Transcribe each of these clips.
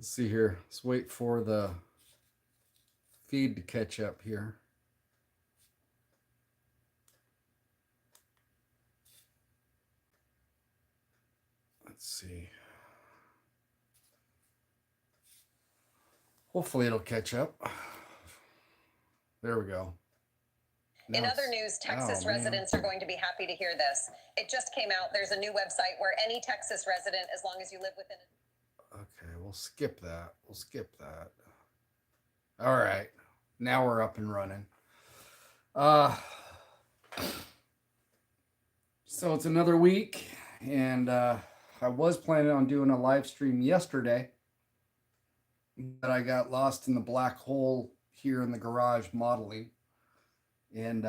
Let's see here. Let's wait for the feed to catch up here. Let's see. Hopefully it'll catch up. There we go. In other news, Texas residents are going to be happy to hear this. It just came out. There's a new website where any Texas resident, as long as you live within Okay, we'll skip that. We'll skip that. All right. Now we're up and running. So it's another week, and I was planning on doing a live stream yesterday, but I got lost in the black hole here in the garage modeling, and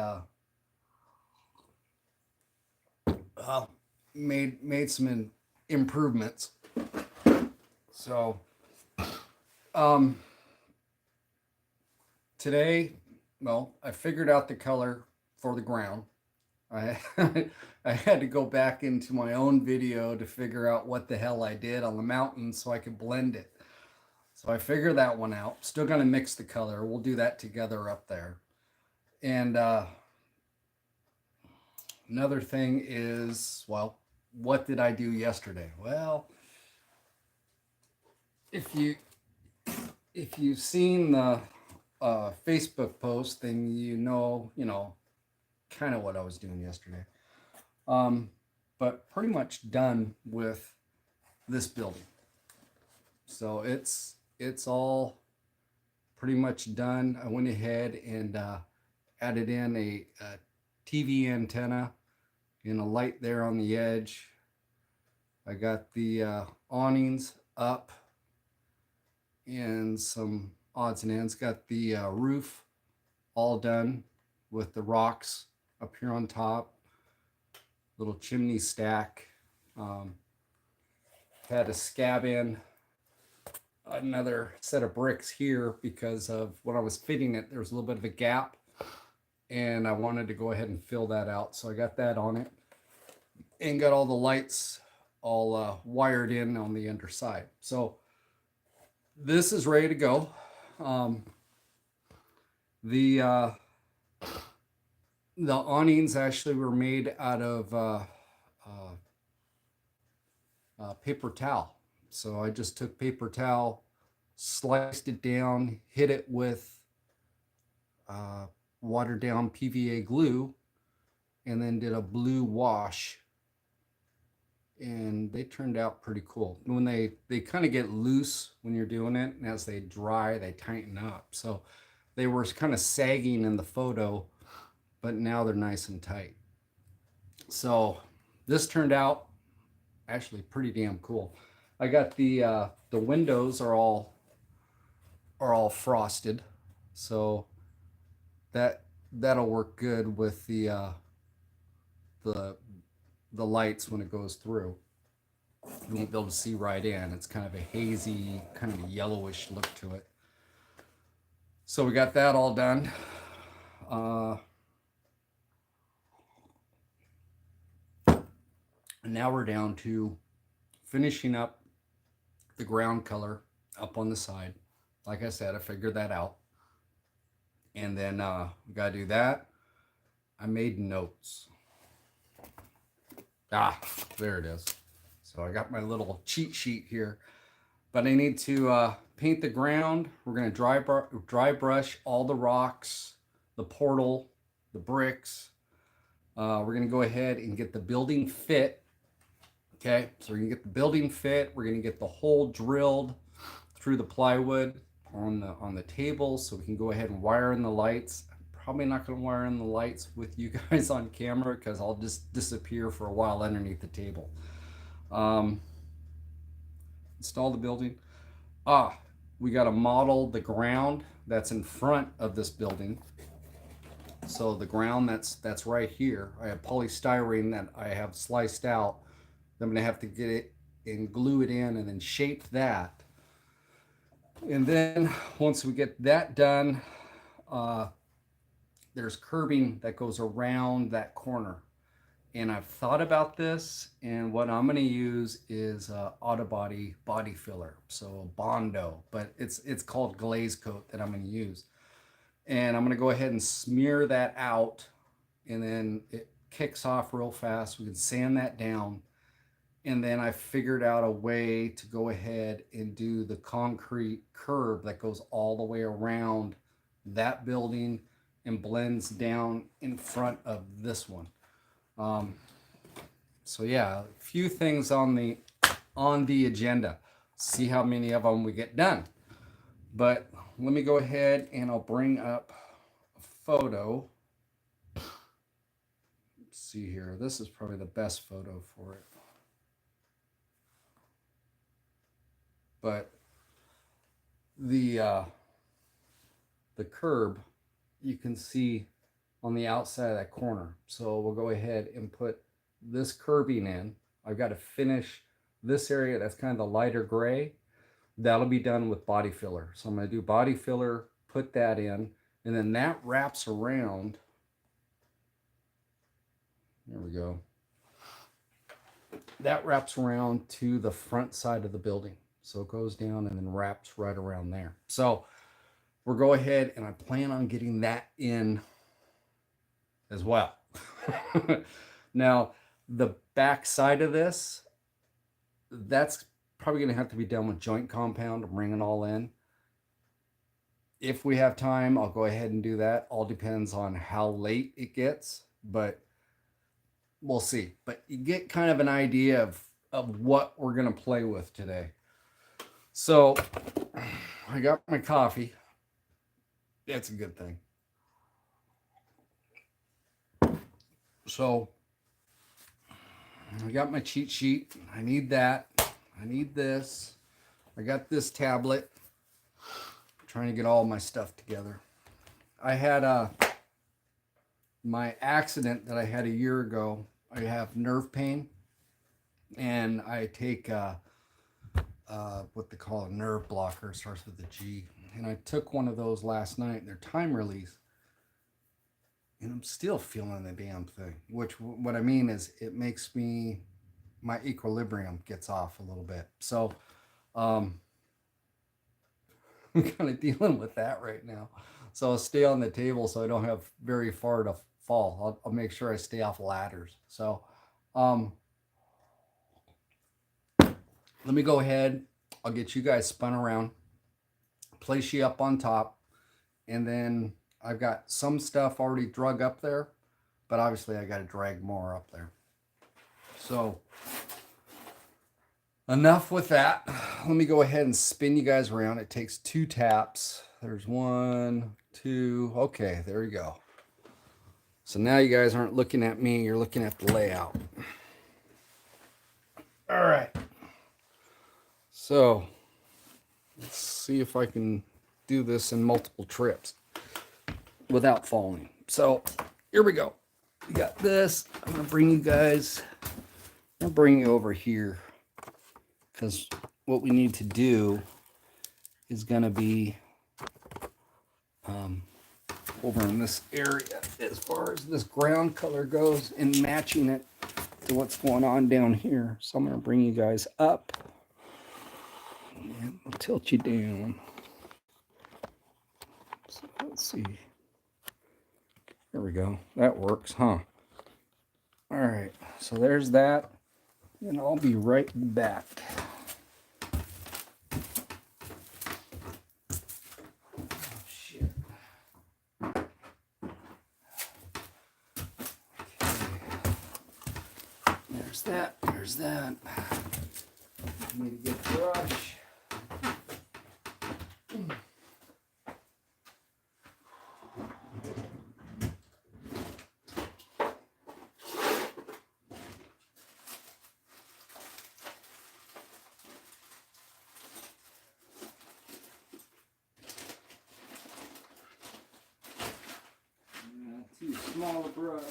made some improvements. So today, well, I figured out the color for the ground. I I had to go back into my own video to figure out what the hell I did on the mountain so I could blend it. So I figured that one out. Still gonna mix the color. We'll do that together up there. And another thing is, well, what did I do yesterday? Well, if you if you've seen the Facebook post, then you know kind of what I was doing yesterday. But pretty much done with this building. So it's all pretty much done. I went ahead and added in a TV antenna and a light there on the edge. I got the awnings up and some odds and ends. Got the roof all done with the rocks up here on top. Little chimney stack. Had to scab in another set of bricks here because of when I was fitting it, there was a little bit of a gap, and I wanted to go ahead and fill that out. So I got that on it and got all the lights all wired in on the underside. So this is ready to go. The the awnings actually were made out of paper towel. So I just took paper towel, sliced it down, hit it with watered down PVA glue, and then did a blue wash. And they turned out pretty cool. When they kind of get loose when you're doing it, and as they dry, they tighten up. So they were kind of sagging in the photo, but now they're nice and tight. So this turned out actually pretty damn cool. I got the windows are all frosted, so that'll work good with the the lights when it goes through. You won't be able to see right in. It's kind of a hazy, kind of a yellowish look to it. So we got that all done. And now we're down to finishing up the ground color up on the side. Like I said, I figured that out. And then we got to do that. I made notes. There it is. So I got my little cheat sheet here. But I need to paint the ground. We're going to dry brush all the rocks, the portal, the bricks. We're going to go ahead and get the building fit. Okay, so we're going to get the building fit. We're going to get the hole drilled through the plywood on the table so we can go ahead and wire in the lights. I'm probably not going to wire in the lights with you guys on camera because I'll just disappear for a while underneath the table. Install the building. We got to model the ground that's in front of this building. So the ground that's right here, I have polystyrene that I have sliced out. I'm going to have to get it and glue it in and then shape that. And then once we get that done, there's curbing that goes around that corner. And I've thought about this, and what I'm going to use is Autobody body filler, so Bondo, but it's called glaze coat that I'm going to use. And I'm going to go ahead and smear that out, and then it kicks off real fast. We can sand that down, and then I figured out a way to go ahead and do the concrete curb that goes all the way around that building and blends down in front of this one. Um, so yeah, a few things on the agenda. See how many of them we get done. But let me go ahead and I'll bring up a photo. Let's see here. This is probably the best photo for it. But the curb you can see on the outside of that corner. So we'll go ahead and put this curbing in. I've got to finish this area. That's kind of the lighter gray. That'll be done with body filler. So I'm going to do body filler, put that in, and then that wraps around. There we go. That wraps around to the front side of the building. So it goes down and then wraps right around there. So we'll go ahead and I plan on getting that in as well. Now, the back side of this, that's probably going to have to be done with joint compound and bring it all in. If we have time, I'll go ahead and do that. All depends on how late it gets, but we'll see. But you get kind of an idea of what we're going to play with today. So I got my coffee. That's a good thing. So I got my cheat sheet. I need that. I need this. I got this tablet. I'm trying to get all my stuff together. I had my accident that I had a year ago. I have nerve pain, and I take what they call a nerve blocker. It starts with a G. And I took one of those last night. They're time release. And I'm still feeling the damn thing. Which, what I mean is, it makes me, my equilibrium gets off a little bit. So, I'm kind of dealing with that right now. So I'll stay on the table so I don't have very far to fall. I'll make sure I stay off ladders. So, let me go ahead. I'll get you guys spun around, place you up on top, and then I've got some stuff already drug up there, but obviously I got to drag more up there. So enough with that. Let me go ahead and spin you guys around. It takes 2 taps. There's 1, 2. Okay, there you go. So now you guys aren't looking at me, you're looking at the layout. All right. So let's see if I can do this in multiple trips without falling. So here we go. We got this. I'm gonna bring you over here, because what we need to do is gonna be over in this area as far as this ground color goes and matching it to what's going on down here. So I'm gonna bring you guys up and I'll tilt you down. So let's see. There we go. That works, huh? All right. So there's that. And I'll be right back. Oh, shit. Okay. There's that. There's that. I need to get a brush. Too small a brush.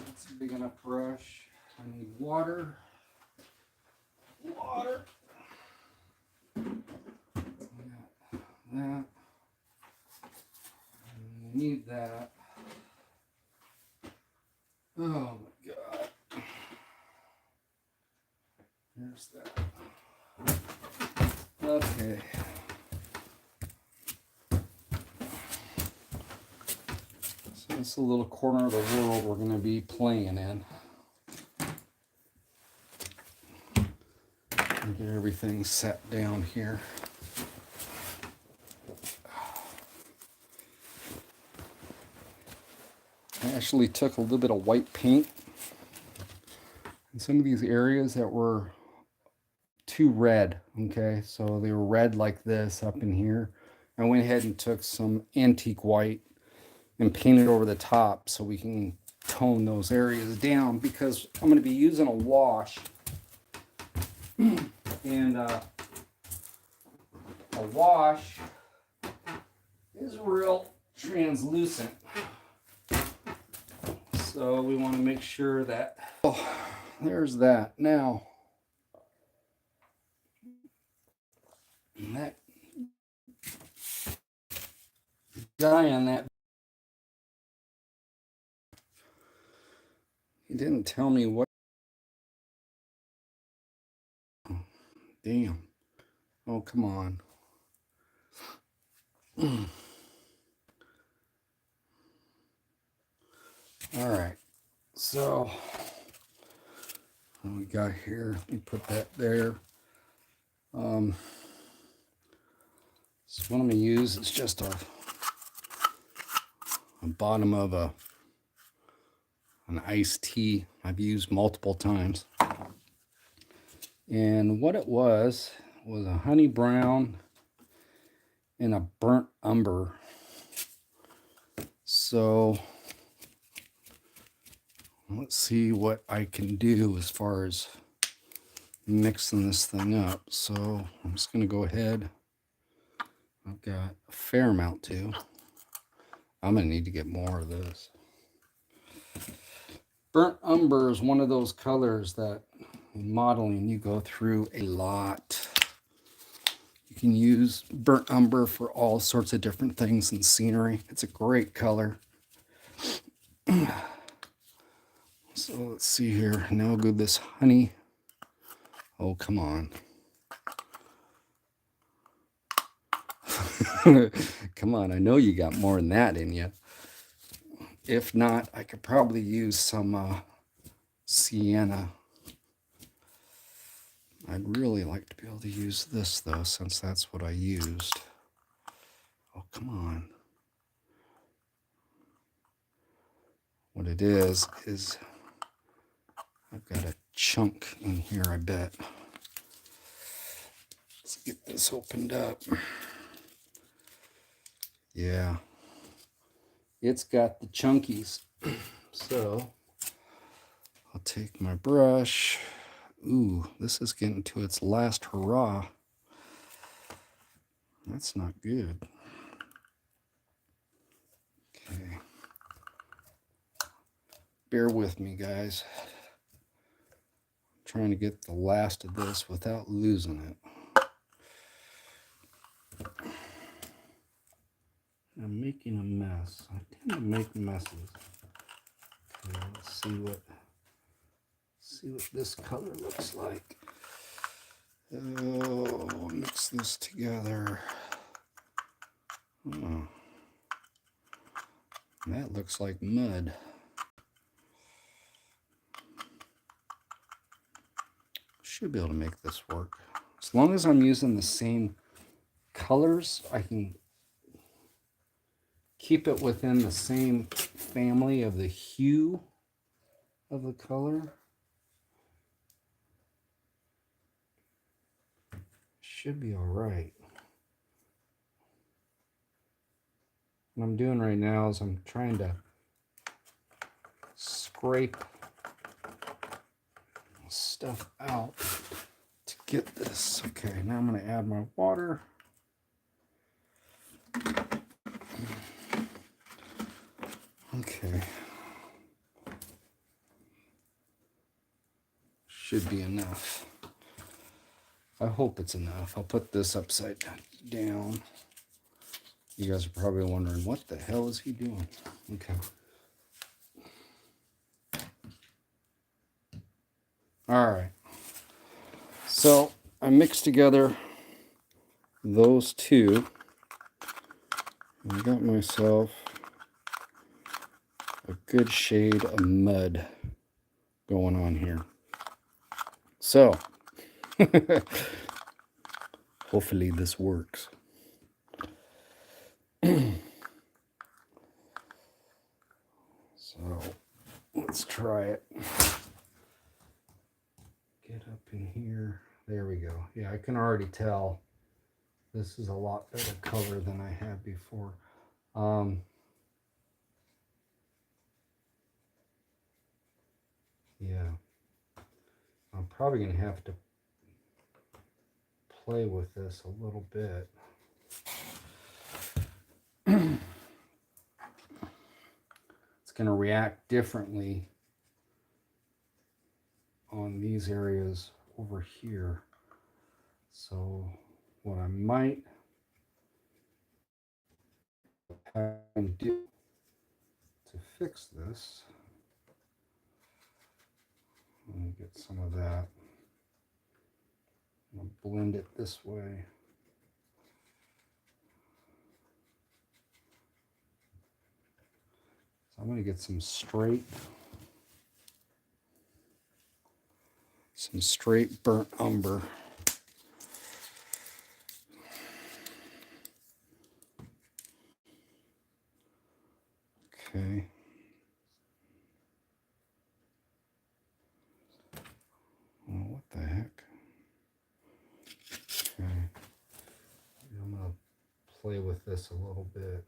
That's a big enough brush. I need water. Water. That. I need that. fix that. Okay. So it's a little corner of the world we're going to be playing in. And get everything set down here. I actually took a little bit of white paint in some of these areas that were too red. Okay, so they were red like this up in here. I went ahead and took some antique white and painted over the top so we can tone those areas down, because I'm going to be using a wash. And a wash is real translucent. So we want to make sure that, oh, there's that. Now, that guy on that, he didn't tell me what. Damn. Oh, come on. All right. So, what we got here, let me put that there. So what I'm going to use is just a bottom of an iced tea I've used multiple times. And what it was a honey brown and a burnt umber. So let's see what I can do as far as mixing this thing up. So I'm just going to go ahead. I've got a fair amount too. I'm going to need to get more of this. Burnt umber is one of those colors that in modeling you go through a lot. You can use burnt umber for all sorts of different things in scenery. It's a great color. So let's see here. Now go this honey. Oh, come on. Come on, I know you got more than that in you. If not, I could probably use some sienna. I'd really like to be able to use this though, since that's what I used. Oh, come on. What it is I've got a chunk in here, I bet. Let's get this opened up. Yeah. It's got the chunkies. So I'll take my brush. Ooh, this is getting to its last hurrah. That's not good. Okay. Bear with me, guys. I'm trying to get the last of this without losing it. I'm making a mess. I tend to make messes. Okay, let's see what this color looks like. Oh, mix this together. Oh, that looks like mud. Should be able to make this work. As long as I'm using the same colors, I can keep it within the same family of the hue of the color. Should be all right. What I'm doing right now is I'm trying to scrape stuff out to get this. Okay, now I'm going to add my water. Okay. Should be enough. I hope it's enough. I'll put this upside down. You guys are probably wondering, what the hell is he doing? Okay. All right. So I mixed together those two. And I got myself a good shade of mud going on here. So hopefully this works. So let's try it. Get up in here. There we go. Yeah, I can already tell this is a lot better color than I had before. Yeah, I'm probably going to have to play with this a little bit. It's going to react differently on these areas over here. So what I might have to do to fix this, let me get some of that. I'll blend it this way. So I'm going to get some straight burnt umber. Okay. Well, what the heck? Okay. I'm going to play with this a little bit.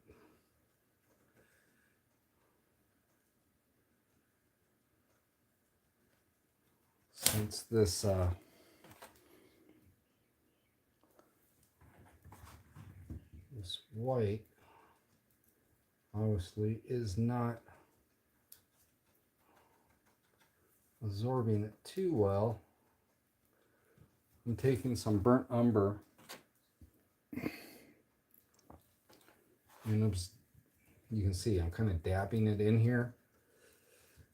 Since this this white obviously is not absorbing it too well, I'm taking some burnt umber and you can see I'm kind of dabbing it in here.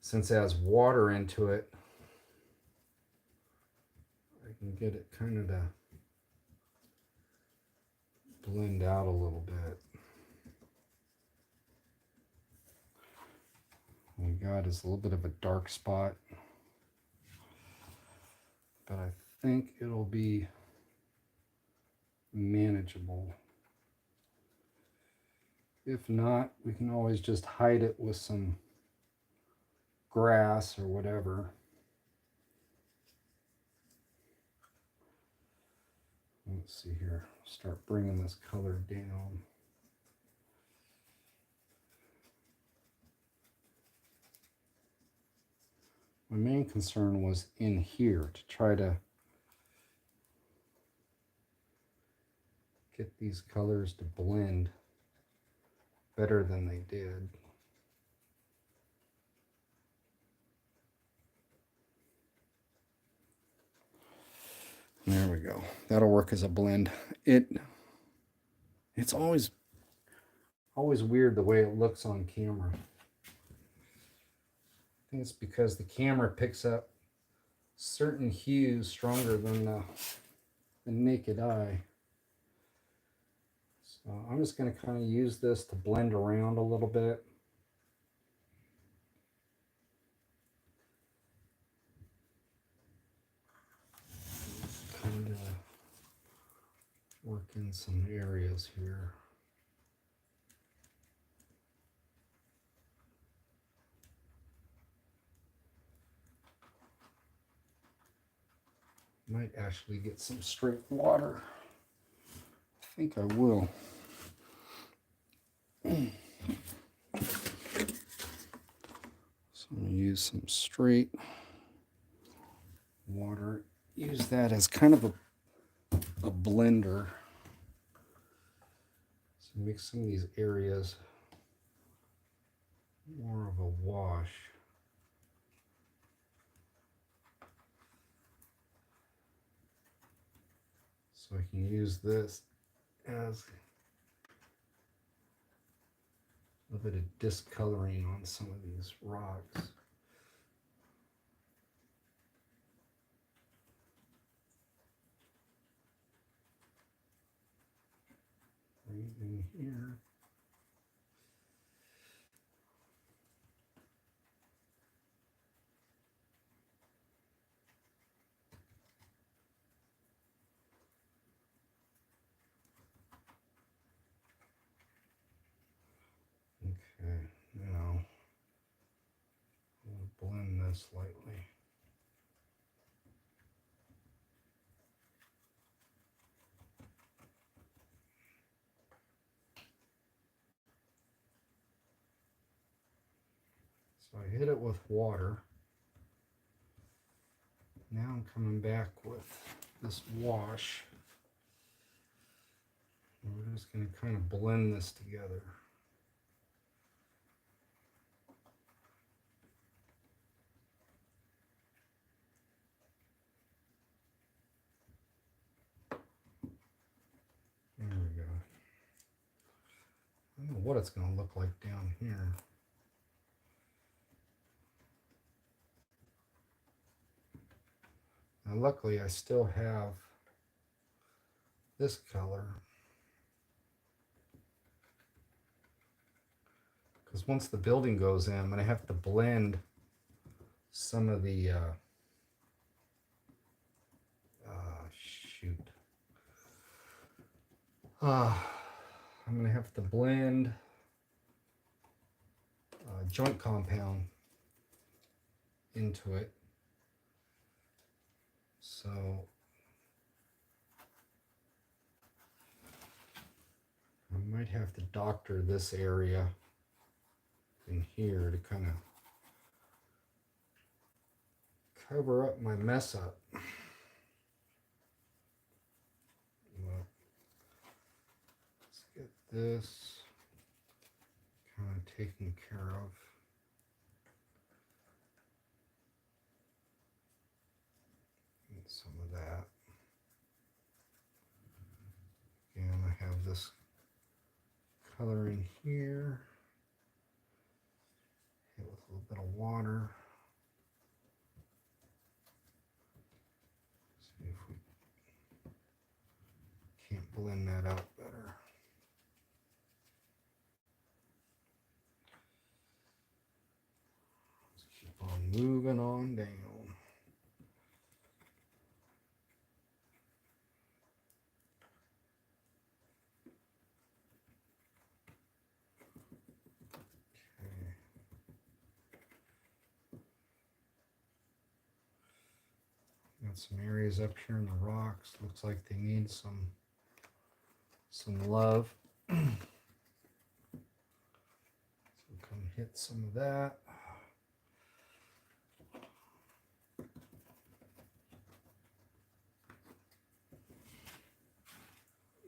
Since it has water into it, I can get it kind of to blend out a little bit. What we got is a little bit of a dark spot, but I think it'll be manageable. If not, we can always just hide it with some grass or whatever. Let's see here. Start bringing this color down. My main concern was in here to try to get these colors to blend better than they did. There we go. That'll work as a blend. It's always weird the way it looks on camera. I think it's because the camera picks up certain hues stronger than the naked eye. So I'm just going to kind of use this to blend around a little bit. Kind of work in some areas here. Might actually get some straight water. I think I will. So I'm going to use some straight water. Use that as kind of a blender. So make some of these areas more of a wash. So I can use this as a little bit of discoloring on some of these rocks. in here. Okay, now we'll blend this lightly. So I hit it with water. Now I'm coming back with this wash. And we're just going to kind of blend this together. There we go. I don't know what it's going to look like down here. Now luckily I still have this color, because once the building goes in, I'm going to have to blend some of the I'm going to have to blend joint compound into it. So I might have to doctor this area in here to kind of cover up my mess up. Well, let's get this kind of taken care of. And some of that. Again, I have this color in here. Hit with a little bit of water. See if we can't blend that out better. Let's keep on moving on down. Got some areas up here in the rocks. Looks like they need some love. So come hit some of that.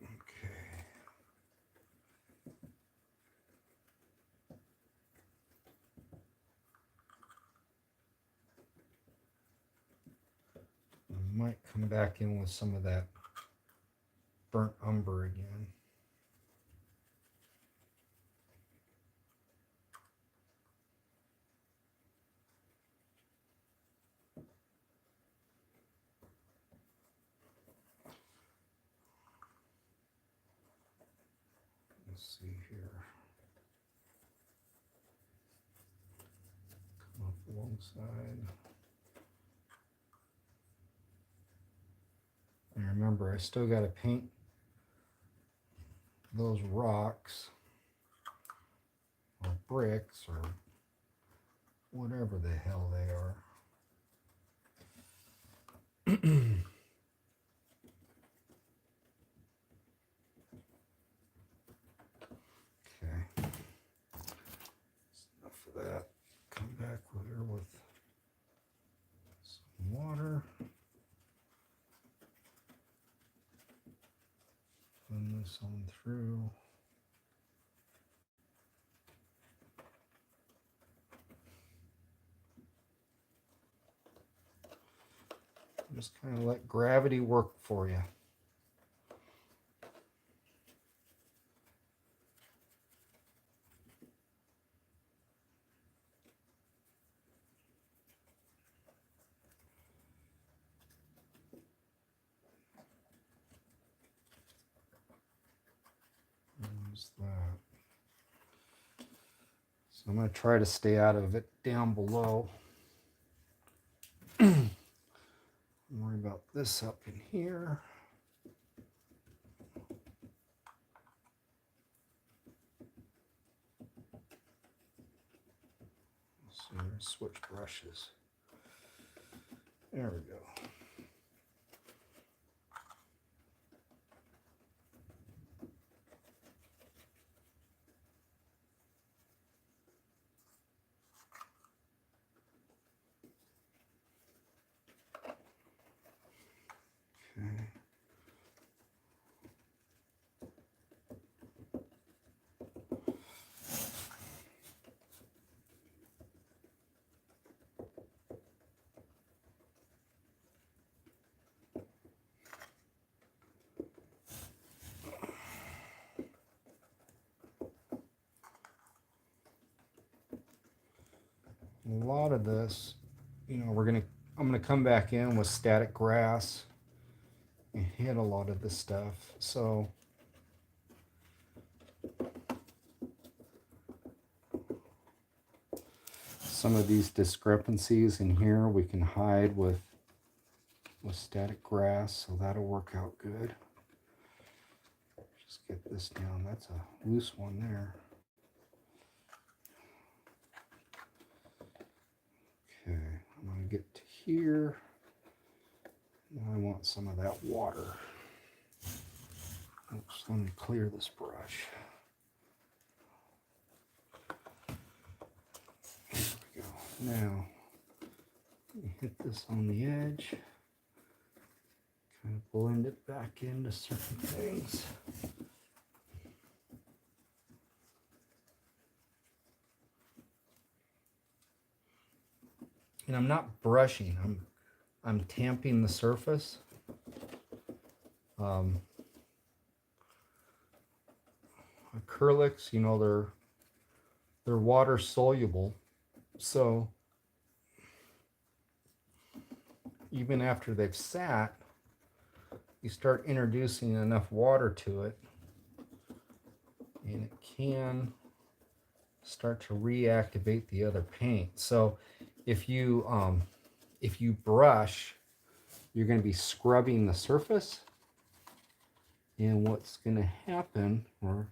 Okay. I might come back in with some of that burnt umber again. Let's see here. Come up alongside. And remember, I still got to paint those rocks or bricks or whatever the hell they are. Okay. That's enough of that. Come back with her with some water. Run this on through. Just kind of let gravity work for you. And There's that. So I'm going to try to stay out of it down below. Don't worry about this up in here. Let's see, switch brushes. There we go. Okay. A lot of this, you know, I'm gonna come back in with static grass and hit a lot of this stuff. So some of these discrepancies in here we can hide with static grass, so that'll work out good. Just get this down. That's a loose one there. Okay, I'm going to get to here. Now I want some of that water. Oops, let me clear this brush. There we go. Now, let me hit this on the edge. Kind of blend it back into certain things. And I'm not brushing, I'm tamping the surface. Acrylics, you know, they're water soluble, so even after they've sat, you start introducing enough water to it, and it can start to reactivate the other paint. So if you brush, you're going to be scrubbing the surface, and what's going to happen, or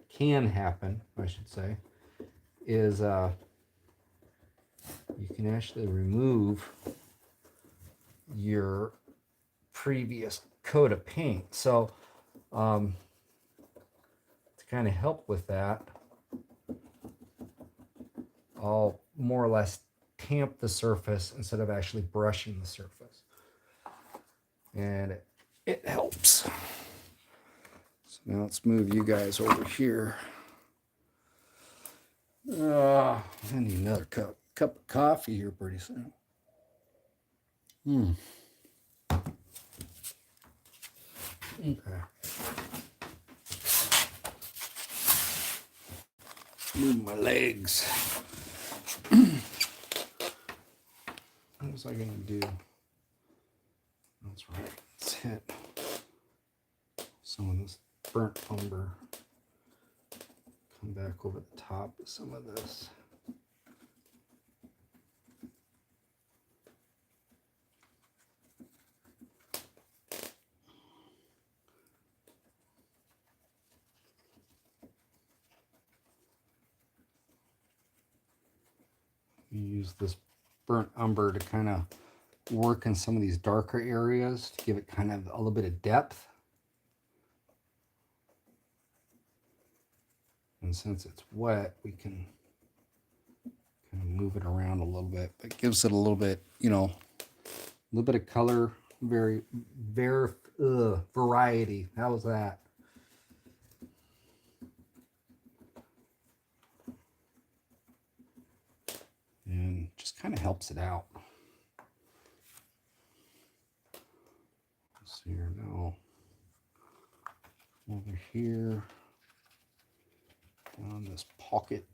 can happen, I should say, is you can actually remove your previous coat of paint. So to kind of help with that, I'll more or less tamp the surface instead of actually brushing the surface, and it helps. So now let's move you guys over here. I need another cup of coffee here pretty soon. Okay. Move my legs. What was I gonna do? That's right. Let's hit some of this burnt umber. Come back over the top of some of this. You use this burnt umber to kind of work in some of these darker areas to give it kind of a little bit of depth. And since it's wet, we can kind of move it around a little bit. It gives it a little bit, you know, a little bit of color, very variety. How was that? And just kind of helps it out. Let's see here now. Over here, on this pocket.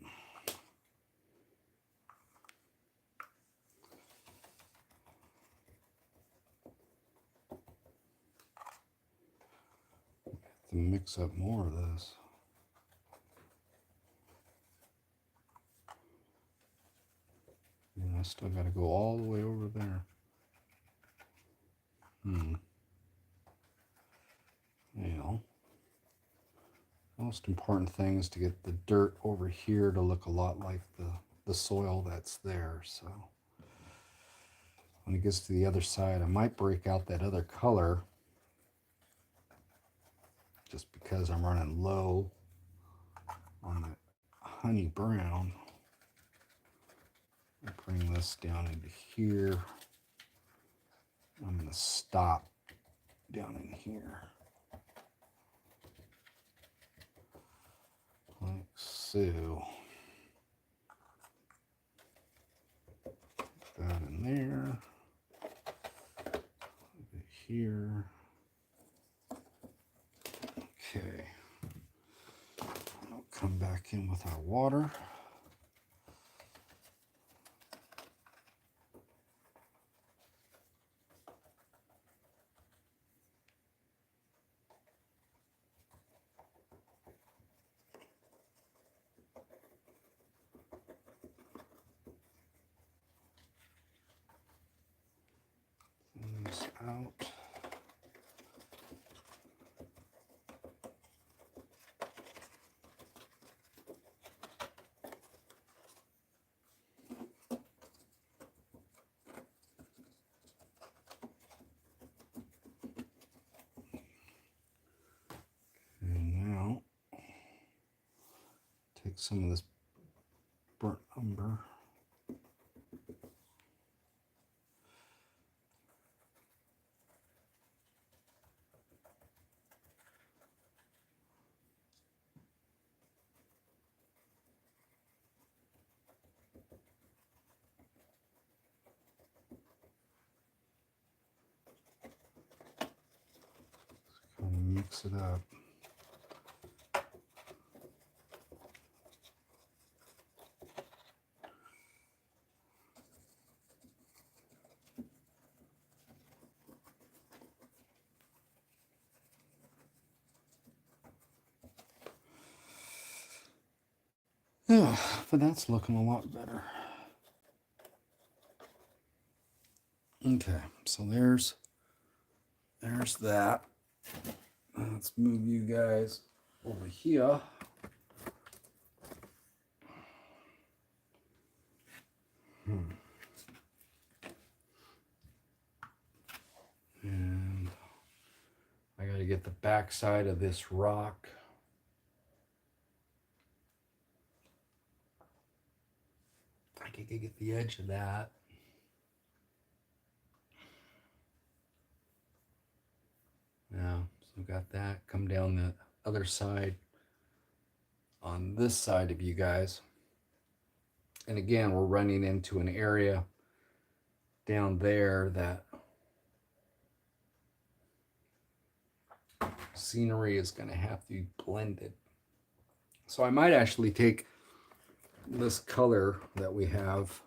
To mix up more of this. I still got to go all the way over there. Well, most important thing is to get the dirt over here to look a lot like the soil that's there. So when it gets to the other side, I might break out that other color just because I'm running low on that honey brown. I'll bring this down into here. I'm going to stop down in here. Like so. Put that in there. Over here. Okay. I'll come back in with our water. This out. And now take some of this burnt umber. Kind of mix it up. Yeah, but that's looking a lot better. Okay, so there's that. Let's move you guys over here. And I got to get the back side of this rock. I can get the edge of that. Yeah, so got that. Come down the other side on this side of you guys. And again, we're running into an area down there that scenery is going to have to be blended. So I might actually take this color that we have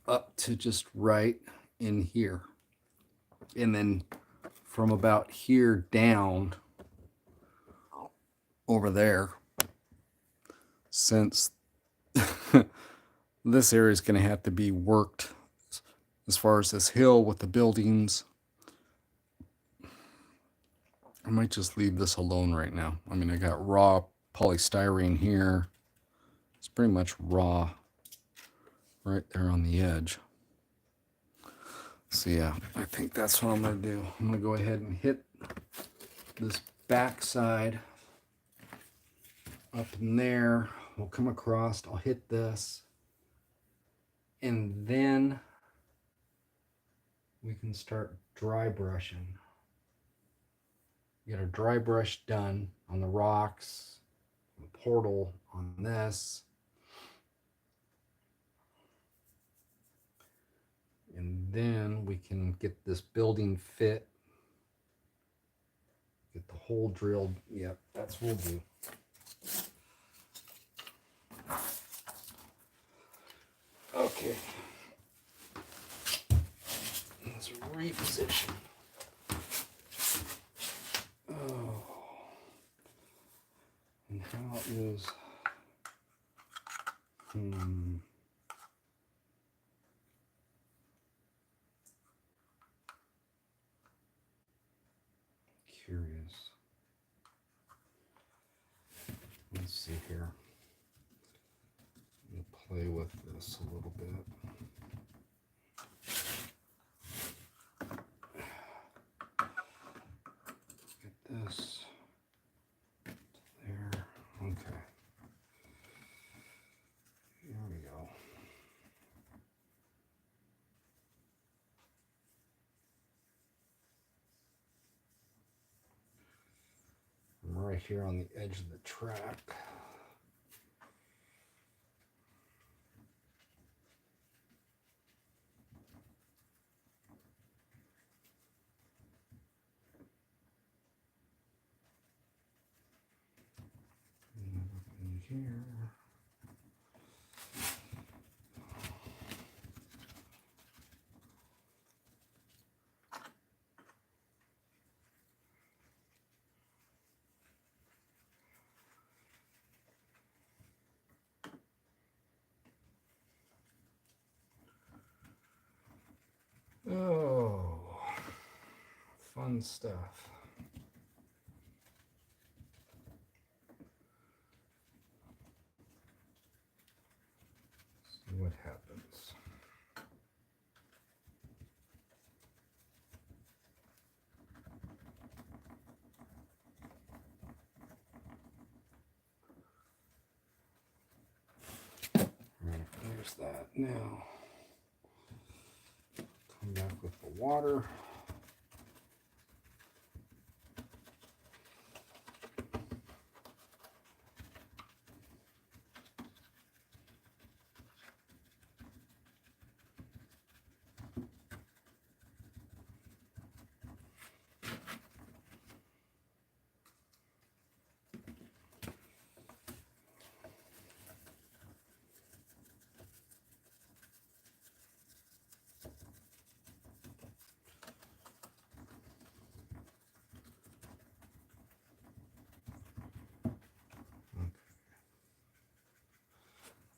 up to just right in here. And then from about here down over there, since this area is going to have to be worked as far as this hill with the buildings, I might just leave this alone right now. I mean, I got raw polystyrene here. It's pretty much raw right there on the edge. So yeah, I think that's what I'm going to do. I'm going to go ahead and hit this back side up in there. We'll come across, I'll hit this, and then we can start dry brushing. Get our dry brush done on the rocks, the portal on this. And then we can get this building fit. Get the hole drilled. Yep, that's what we'll do. Okay. Let's reposition. Oh. And how is curious. Let's see here. Let me play with this a little bit. Get this to there. Okay. Here we go. I'm right here on the edge of the track. In here. Oh, fun stuff. See what happens. Right, there's that. Now, come back with the water.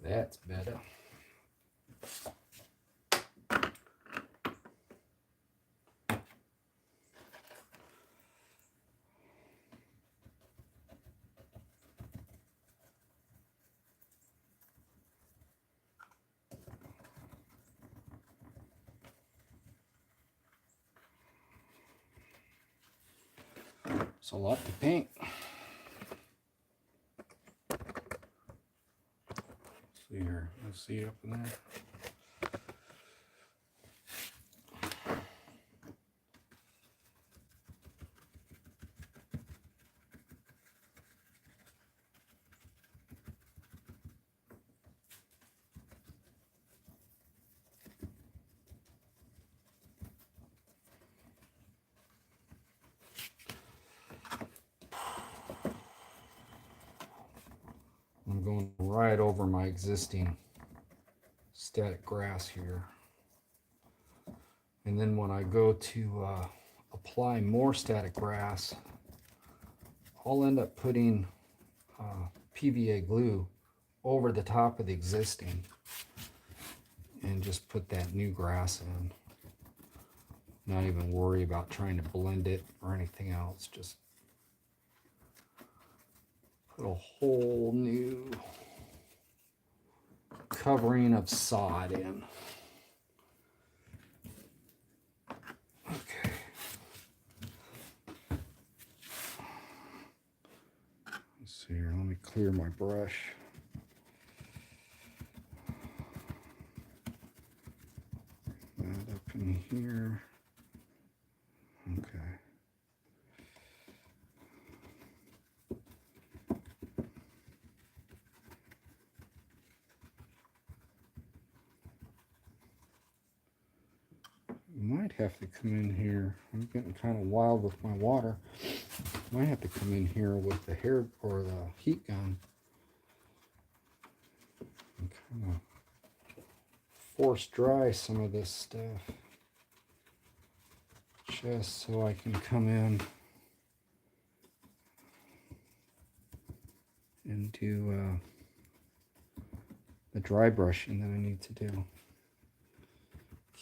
That's better. It's a lot to paint. See here, let's see up in there. I'm going right over my existing static grass here. And then when I go to apply more static grass, I'll end up putting PVA glue over the top of the existing and just put that new grass in. Not even worry about trying to blend it or anything else. Just put a whole new covering of sod in. Okay. Let's see here. Let me clear my brush. That up in here. Okay. Might have to come in here. I'm getting kind of wild with my water. Might have to come in here with the hair or the heat gun and kind of force dry some of this stuff, just so I can come in and do the dry brushing that I need to do.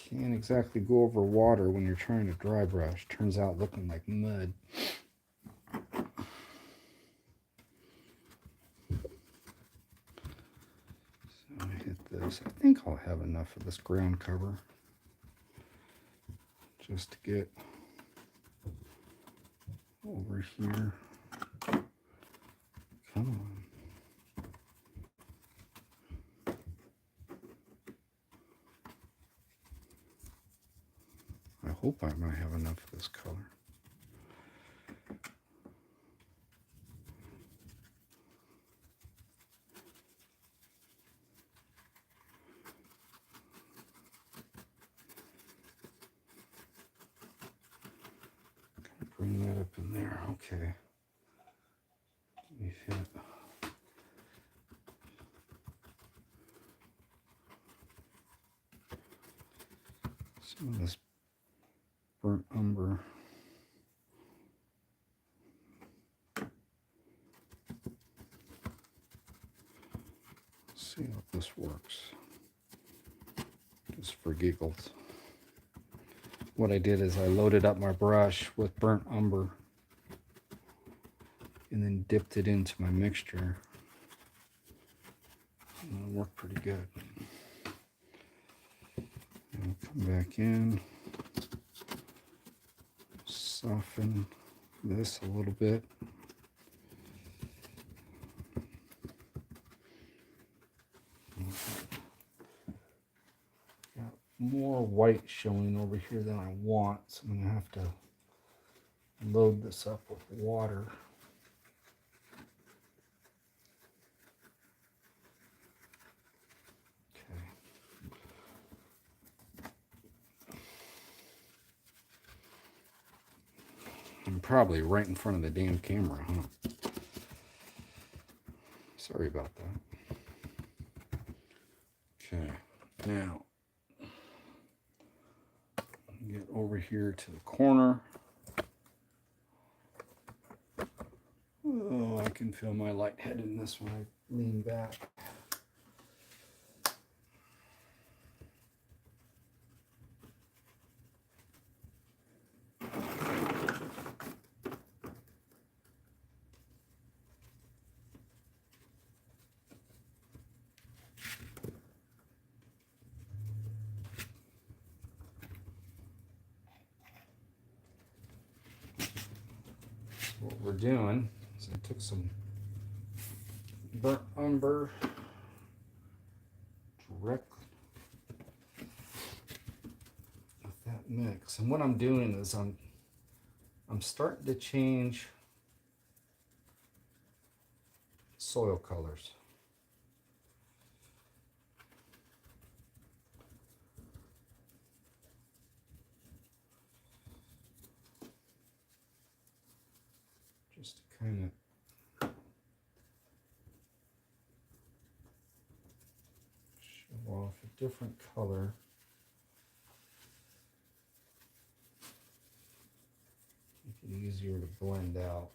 Can't exactly go over water when you're trying to dry brush. Turns out looking like mud. So I hit this. I think I'll have enough of this ground cover just to get over here. Come on. I hope I might have enough of this color. Bring that up in there. Okay. Let me hit. Some of this burnt umber. Let's see how this works. Just for giggles. What I did is I loaded up my brush with burnt umber and then dipped it into my mixture. And it worked pretty good. And I'll come back in, soften this a little bit. Got more white showing over here than I want, so I'm gonna have to load this up with water. I'm probably right in front of the damn camera, huh? Sorry about that. Okay, now get over here to the corner. Oh, I can feel my lightheadedness when I lean back. What we're doing is I took some burnt umber direct with that mix, and what I'm doing is I'm starting to change soil colors. Just to kind of show off a different color. Make it easier to blend out.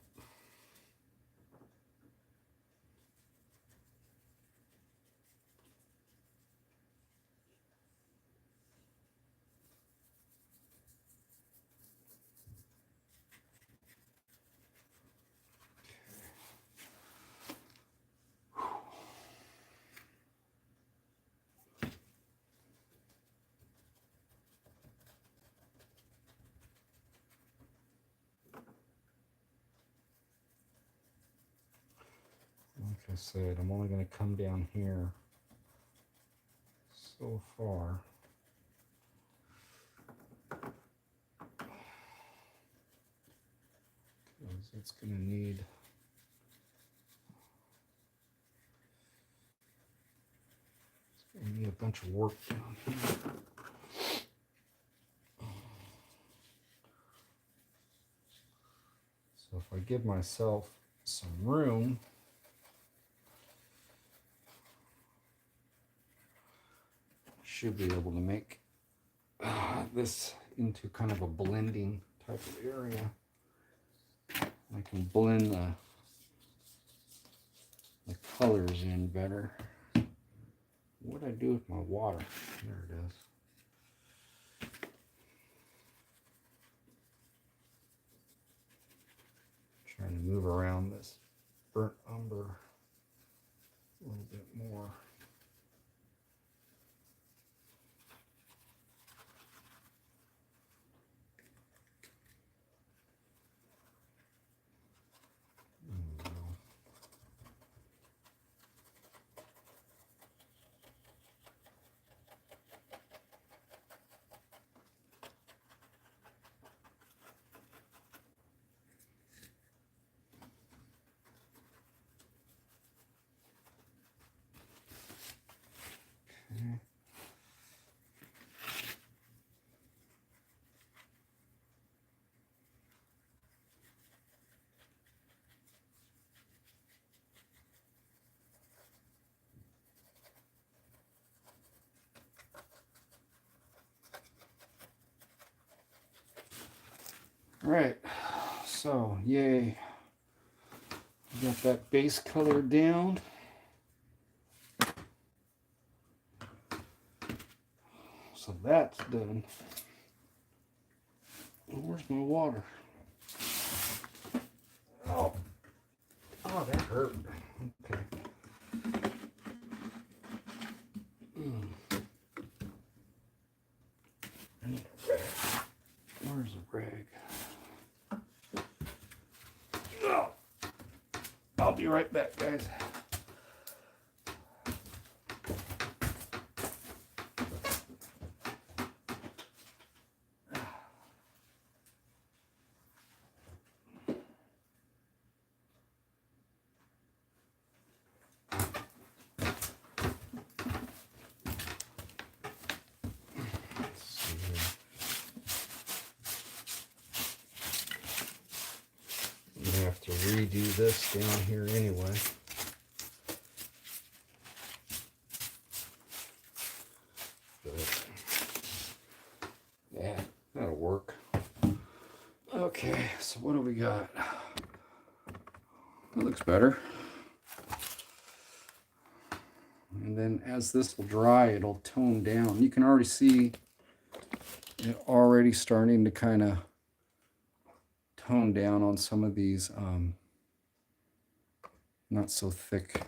Like I said, I'm only going to come down here so far. Because it's going to need a bunch of work down here. So if I give myself some room, I should be able to make this into kind of a blending type of area. I can blend the colors in better. What do I do with my water? There it is. Trying number a little bit more. All right, so yay, got that base color down. So that's done. Where's my water? Oh, that hurt. Okay. I need a rag. Where's the rag? Oh, I'll be right back, guys. Have to redo this down here anyway. But yeah, that'll work. Okay, so what do we got? That looks better. And then as this will dry, it'll tone down. You can already see it already starting to kind of tone down on some of these not so thick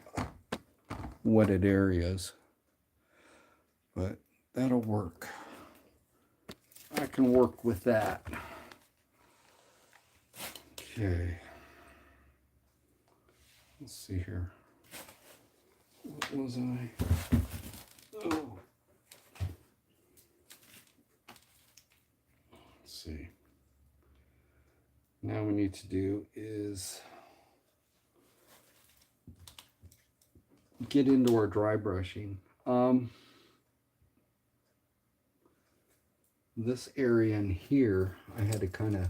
wetted areas, but that'll work. I can work with that. Okay, let's see here. What was I? Oh, let's see. Now we need to do is get into our dry brushing. This area in here, I had to kind of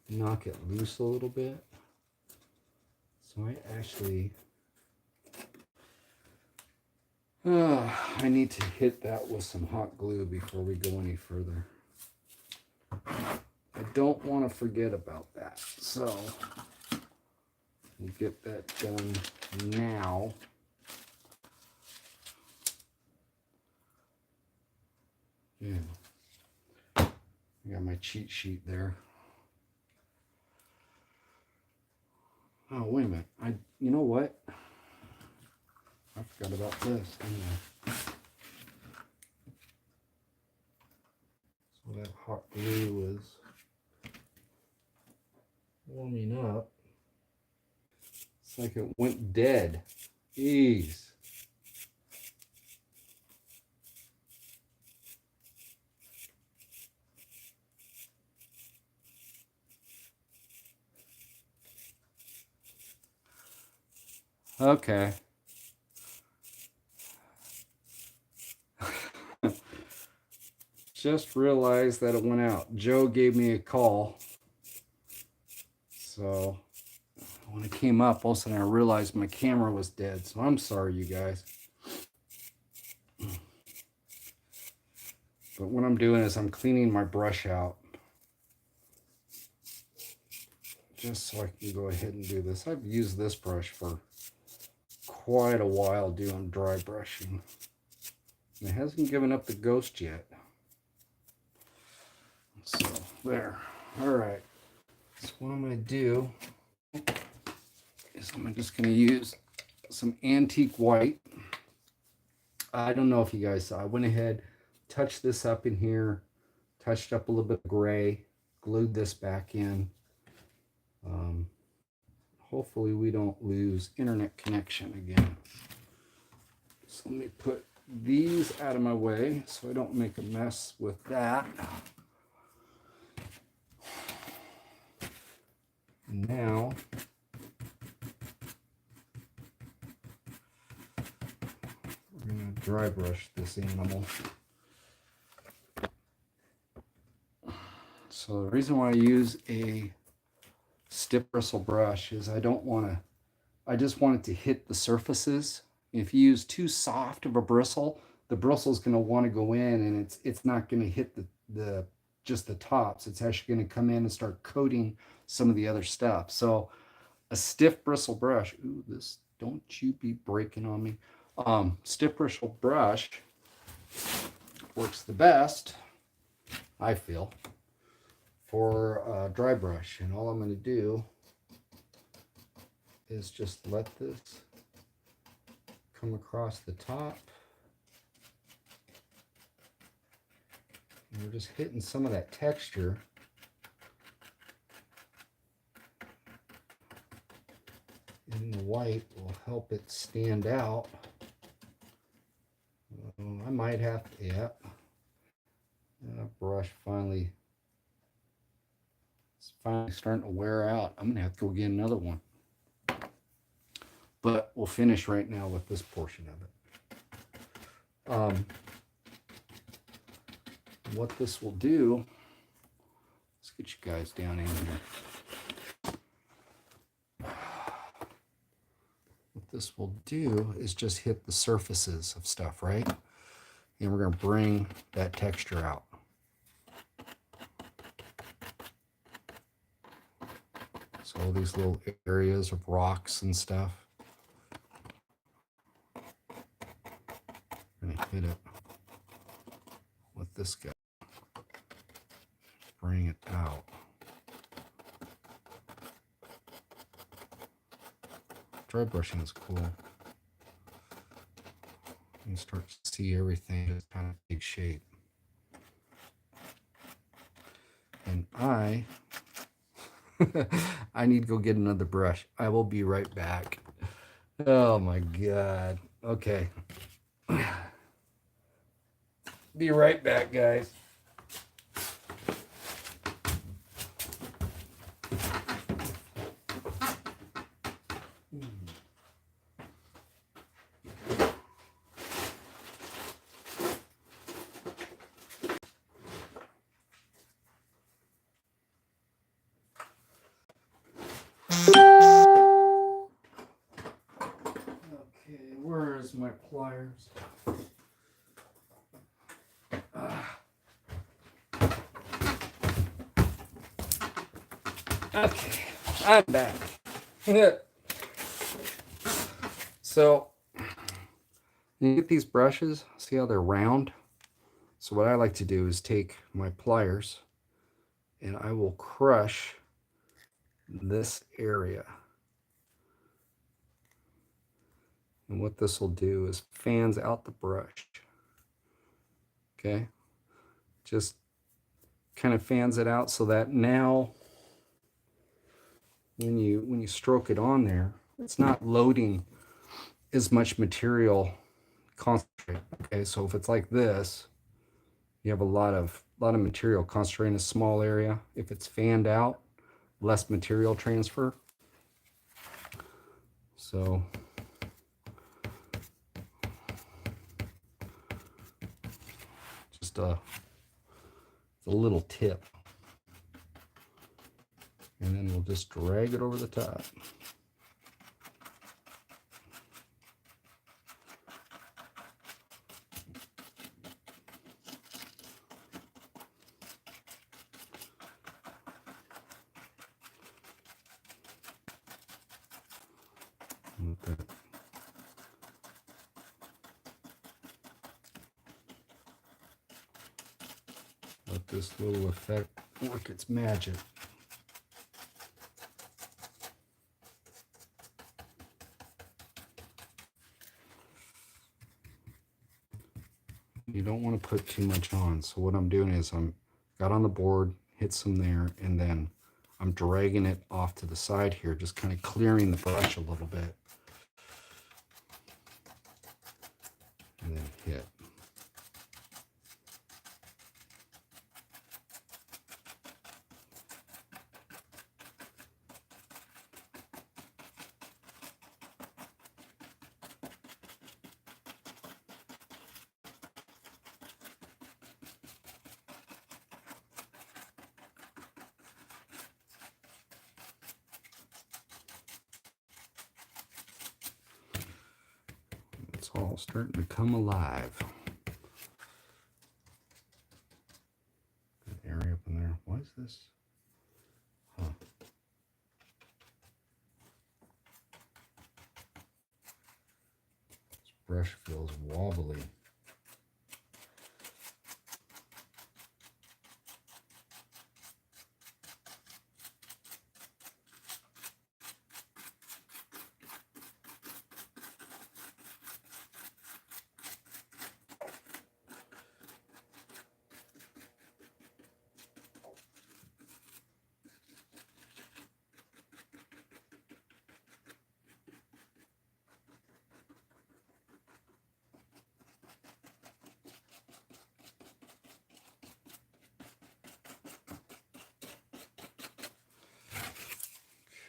knock it loose a little bit. So I actually, I need to hit that with some hot glue before we go any further. I don't want to forget about that. So we'll get that done now. Yeah. I got my cheat sheet there. Oh, wait a minute. You know what? I forgot about this, didn't I? So that hot glue was warming up. It's like it went dead. Jeez. Okay. Just realized that it went out. Joe gave me a call. So when it came up, all of a sudden I realized my camera was dead. So I'm sorry, you guys. But what I'm doing is I'm cleaning my brush out. Just so I can go ahead and do this. I've used this brush for quite a while doing dry brushing. And it hasn't given up the ghost yet. So there. All right. So what I'm going to do is I'm just going to use some antique white. I don't know if you guys saw. I went ahead, touched this up in here, touched up a little bit of gray, glued this back in. Hopefully we don't lose internet connection again. So let me put these out of my way so I don't make a mess with that. And now we're going to dry brush this animal. So the reason why I use a stiff bristle brush is I just want it to hit the surfaces. If you use too soft of a bristle, the bristle is going to want to go in, and it's not going to hit the just the tops. It's actually going to come in and start coating some of the other stuff. So a stiff bristle brush, ooh, this, don't you be breaking on me. Stiff bristle brush works the best, I feel, for dry brush. And all I'm going to do is just let this come across the top. And we're just hitting some of that texture. And the white will help it stand out. I might have to, yeah. That brush finally, it's finally starting to wear out. I'm gonna have to go get another one. But we'll finish right now with this portion of it. What this will do, let's get you guys down in here. What this will do is just hit the surfaces of stuff, right? And we're gonna bring that texture out. So all these little areas of rocks and stuff. I'm gonna hit it with this guy. Bring it out. Dry brushing is cool. You start to see everything just kind of take shape. And I need to go get another brush. I will be right back. Oh my God. Okay. Be right back, guys. Okay, where's my pliers? Okay, I'm back. So, you get these brushes, see how they're round? So what I like to do is take my pliers and I will crush this area. And what this will do is fans out the brush. Okay? Just kind of fans it out so that now when you stroke it on there, it's not loading as much material concentrate. Okay, so if it's like this, you have a lot of material concentrated in a small area. If it's fanned out, less material transfer. So just a little tip. And then we'll just drag it over the top. Let this little effect work its magic. you don't want to put too much on. So what I'm doing is I'm got on the board, hit some there, and then I'm dragging it off to the side here, just kind of clearing the brush a little bit. And then hit. It's all starting to come alive. Good area up in there. What is this? Huh. This brush feels wobbly.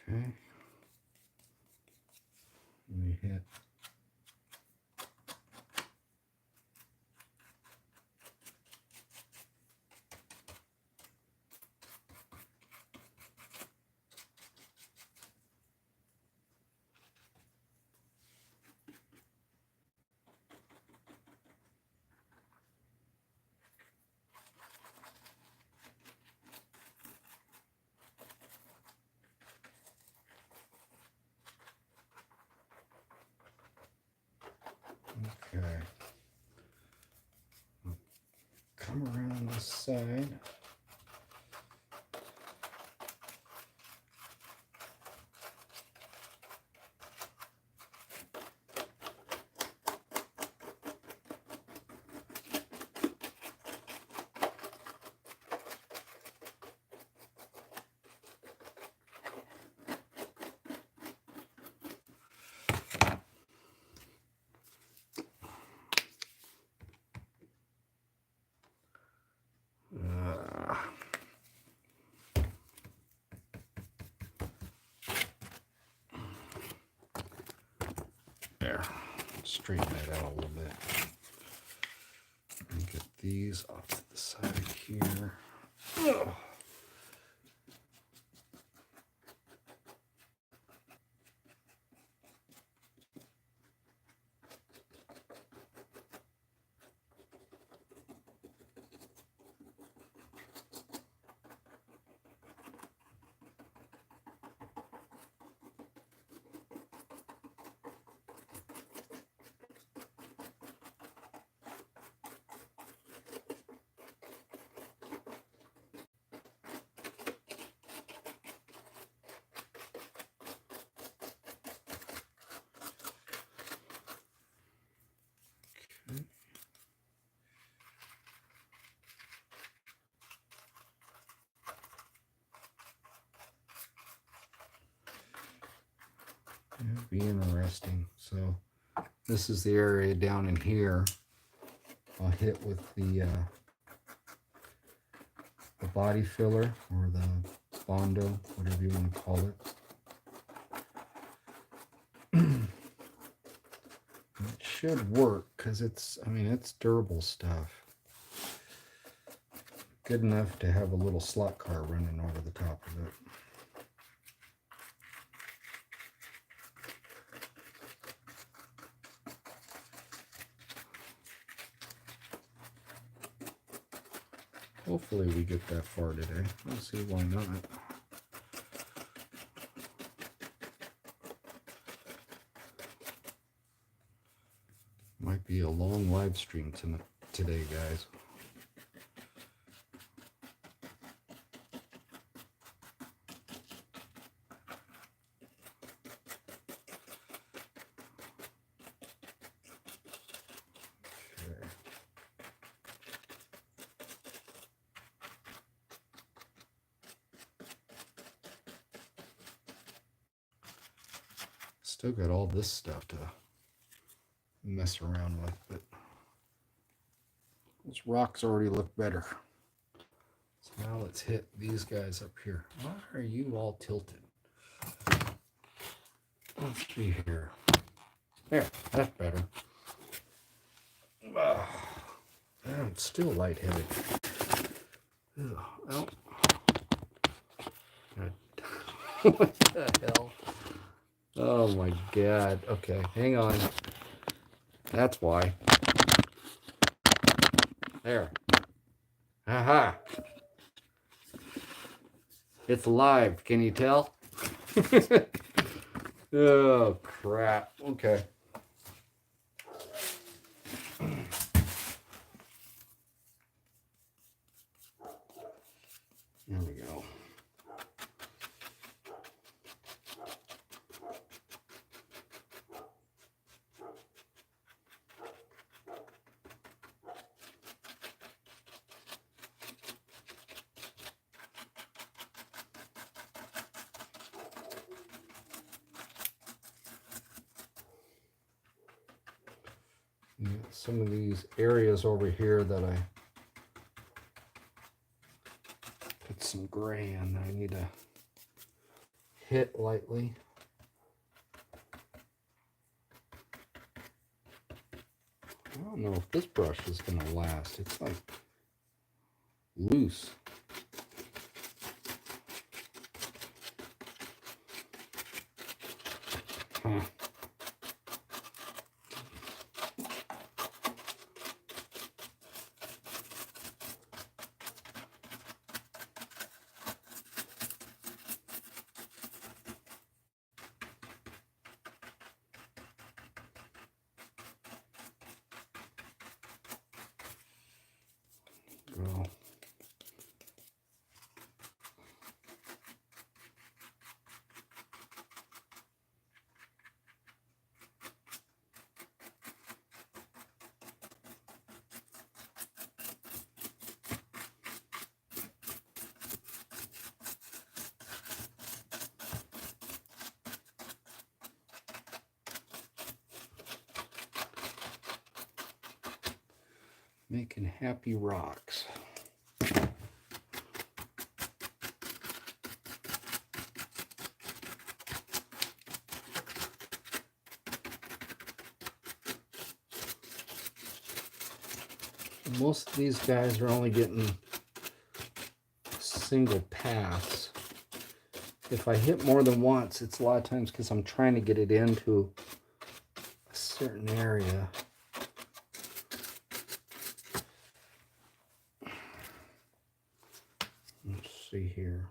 Okay. We hit. Okay. Come around this side. There. Straighten that out a little bit. And get these off to the side here. Ugh. It'd be interesting. So this is the area down in here. I'll hit with the body filler or the Bondo, whatever you want to call it. It should work because it's durable stuff. Good enough to have a little slot car running over the top of it. Hopefully we get that far today. Let's see why not. Might be a long live stream today, guys. Still got all this stuff to mess around with, but those rocks already look better. So now let's hit these guys up here. Why are you all tilted? Let's see here. There, that's better. I'm still lightheaded. Oh. What the hell? Oh my god. Okay, hang on. That's why. There. Aha. It's live. Can you tell? Oh, crap. Okay. There we go. Yeah, some of these areas over here that I put some gray in that I need to hit lightly. I don't know if this brush is going to last. It's like loose. Huh. Go. Making happy rocks. Most of these guys are only getting single pass. If I hit more than once, it's a lot of times because I'm trying to get it into a certain area. Let's see here.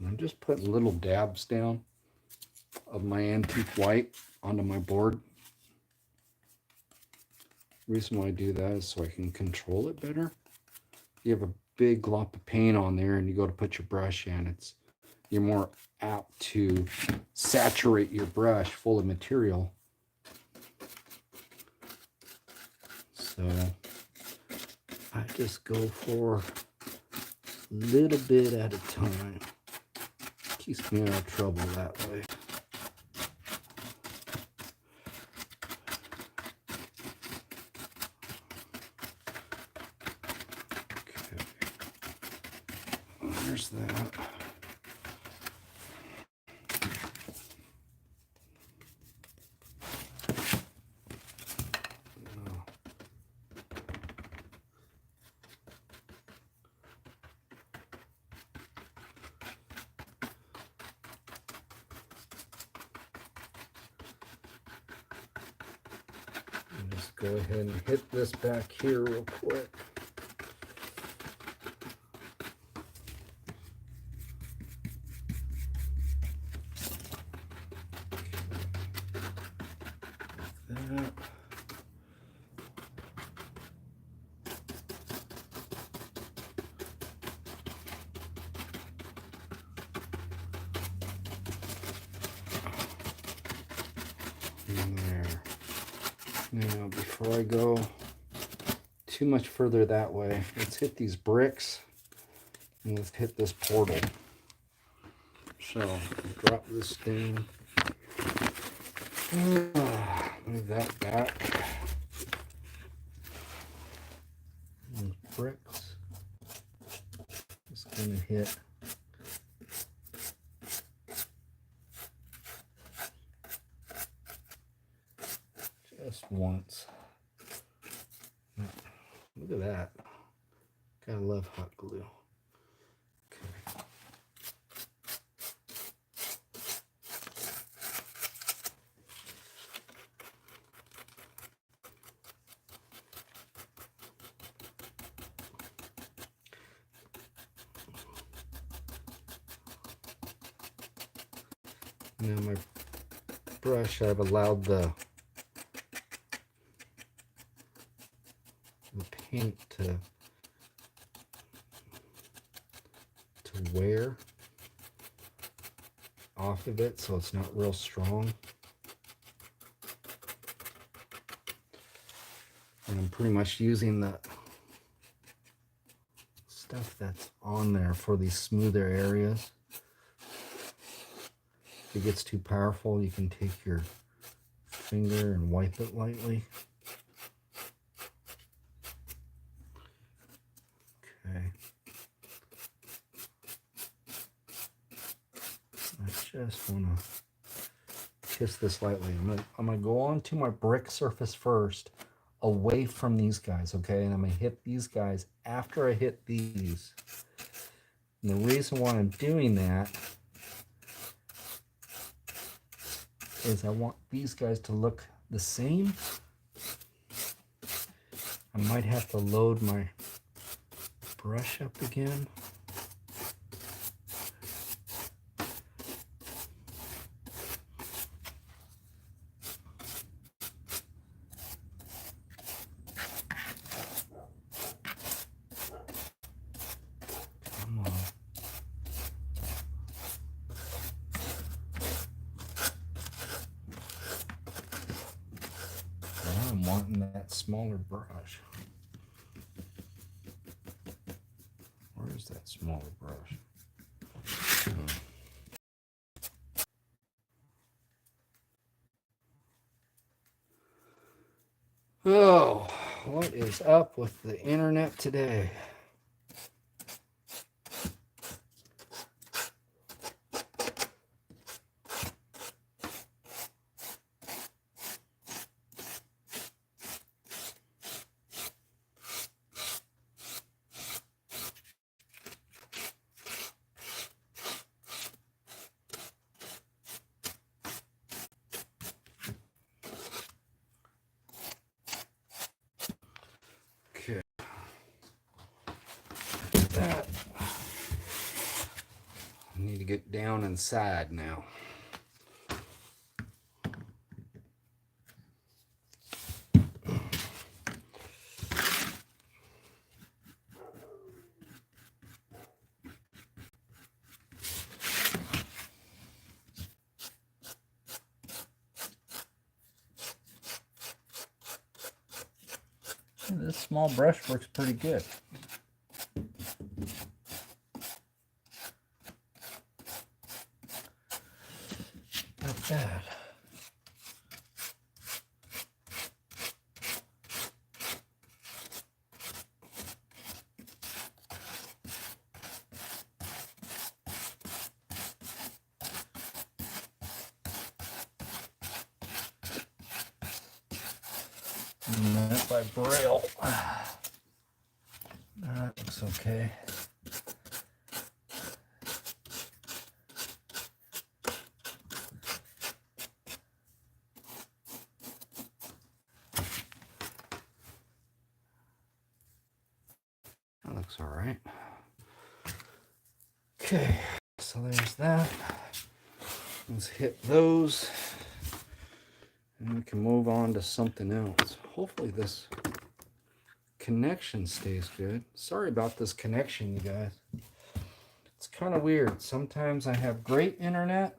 I'm just putting little dabs down of my antique white onto my board. The reason why I do that is so I can control it better. You have a big glop of paint on there and you go to put your brush in, you're more apt to saturate your brush full of material. So I just go for a little bit at a time. Keeps me out of trouble that way. Okay. There's that. Just go ahead and hit this back here real quick. Like that. And there. Now, before I go too much further that way, let's hit these bricks and let's hit this portal. So, drop this down. Move that back. Those bricks. Just gonna hit just once. Look at that. Gotta love hot glue. Okay. Now my brush, I've allowed the paint to wear off of it, so it's not real strong. And I'm pretty much using the stuff that's on there for these smoother areas. If it gets too powerful, you can take your finger and wipe it lightly. Okay. I just want to kiss this lightly. I'm gonna go on to my brick surface first, away from these guys, okay? And I'm gonna hit these guys after I hit these. And the reason why I'm doing that is I want these guys to look the same. I might have to load my brush up again. Come on. Now I'm wanting that smaller brush. Where's that smaller brush? Oh, what is up with the internet today? Okay. That. I need to get down inside now. This small brush works pretty good. Not bad. That by Braille. That looks okay. That looks all right. Okay, so there's that. Let's hit those. And we can move on to something else. Hopefully this connection stays good. Sorry about this connection, you guys. It's kind of weird. Sometimes I have great internet.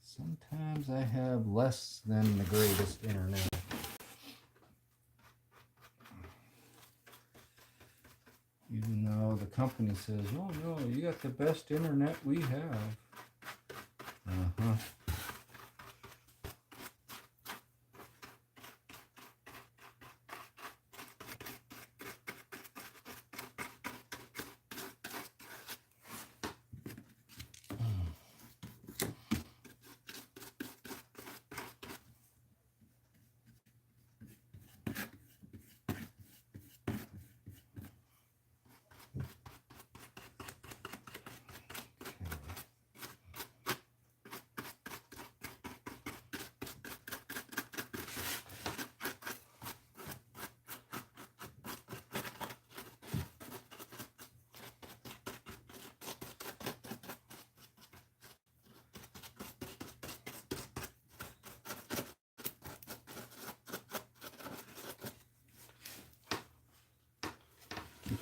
Sometimes I have less than the greatest internet. Even though the company says, oh no, you got the best internet we have. Uh-huh.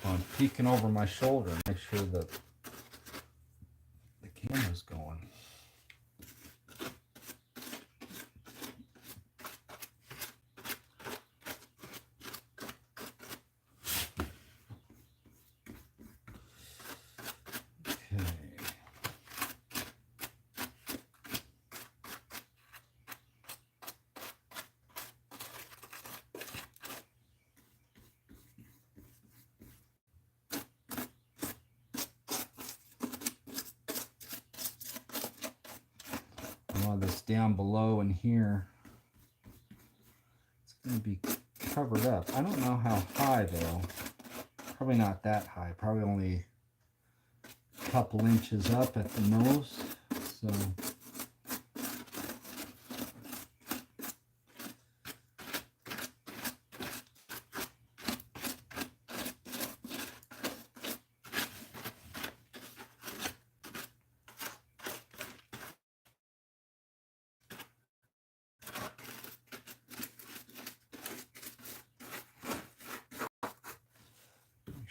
I'm peeking over my shoulder, make sure that the camera's going. While this down below in here, it's going to be covered up. I don't know how high though. Probably not that high. Probably only a couple inches up at the most. So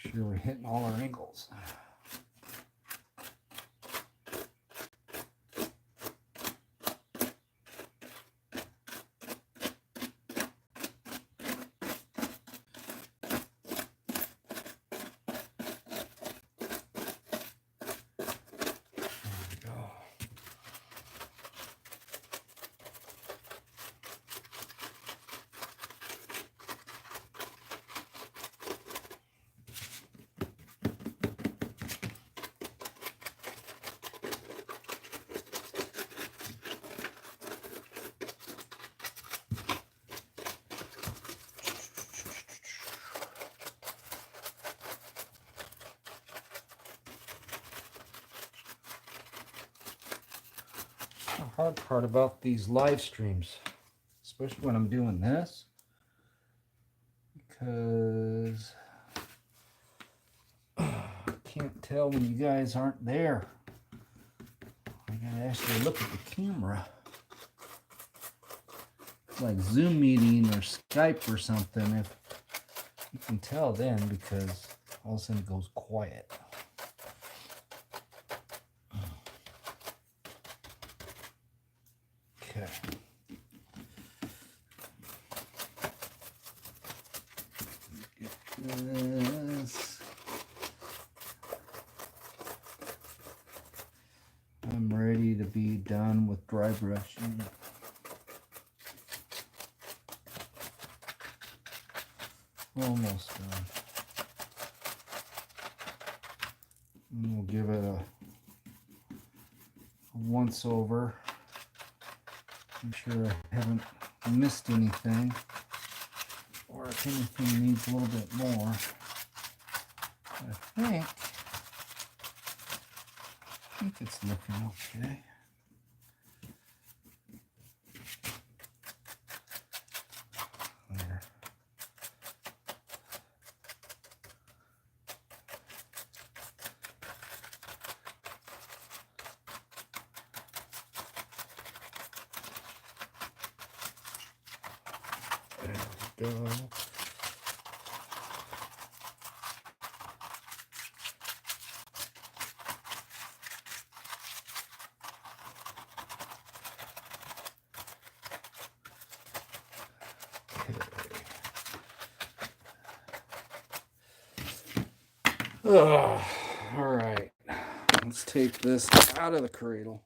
make sure we're hitting all our angles. The hard part about these live streams, especially when I'm doing this, because I can't tell when you guys aren't there. I gotta actually look at the camera. It's like Zoom meeting or Skype or something. If you can tell then, because all of a sudden it goes quiet. Okay. Get this. I'm ready to be done with dry brushing. Almost done. And we'll give it a once over. Make sure I haven't missed anything, or if anything needs a little bit more. I think it's looking okay. There. There we go. All right, let's take this out of the cradle.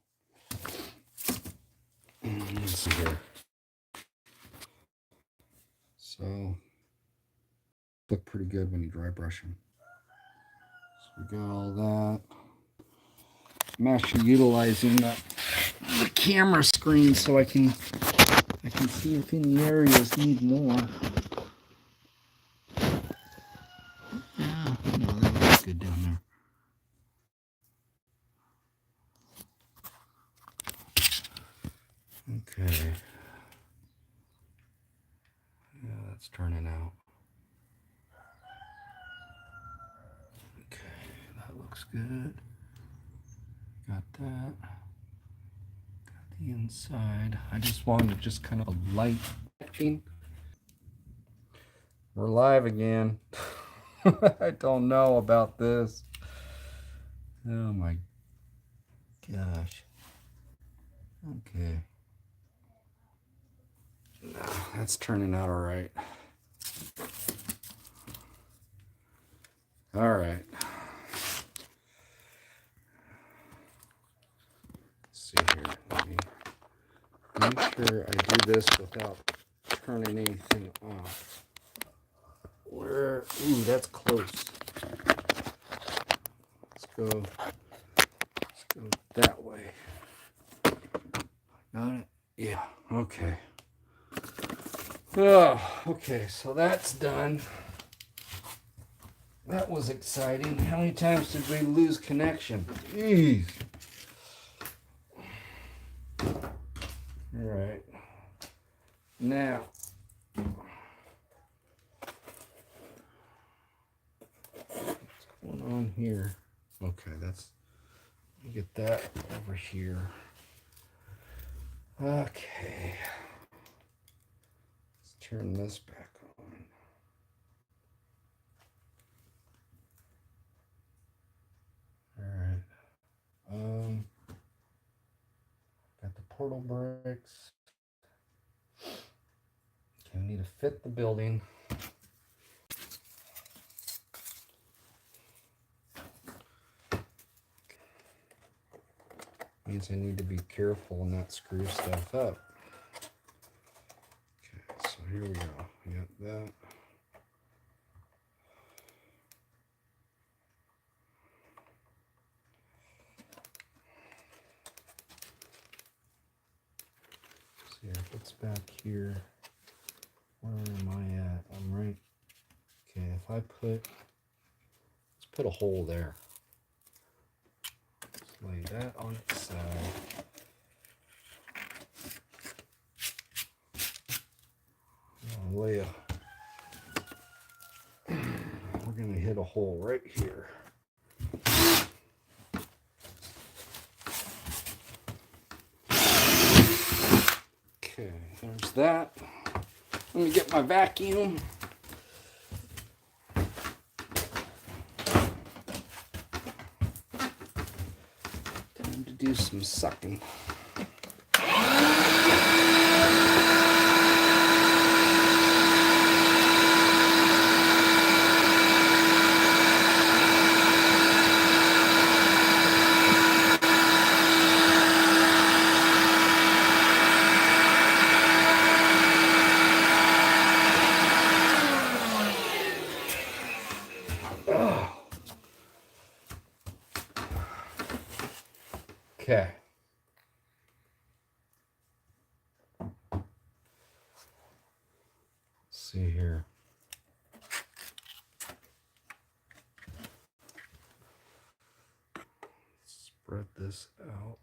Let's see here. So, look pretty good when you dry brush them. So we got all that. I'm actually utilizing the camera screen so I can see if any areas need more. Yeah, no, that looks good down there. Okay. Yeah, that's turning out. Okay, that looks good. Got that. Got the inside. I just wanted just kind of light. We're live again. I don't know about this. Oh my gosh. Okay. No, that's turning out all right. All right. Let's see here. Let me make sure I do this without turning anything off. Where? Ooh, that's close. Let's go that way. Got it? Yeah. Okay. Oh, okay. So that's done. That was exciting. How many times did we lose connection? Jeez. All right. Now, what's going on here? Okay, let me get that over here. Okay. Let's turn this back on. All right. Got the portal bricks. Okay, I need to fit the building. Means I need to be careful and not screw stuff up. Okay, so here we go. We got that. See if it's back here. Where am I at? I'm right. Okay, if I let's put a hole there. Let's lay that on its side. We're gonna hit a hole right here. Okay, there's that. Let me get my vacuum. Time to do some sucking. Okay. Let's see here. Spread this out.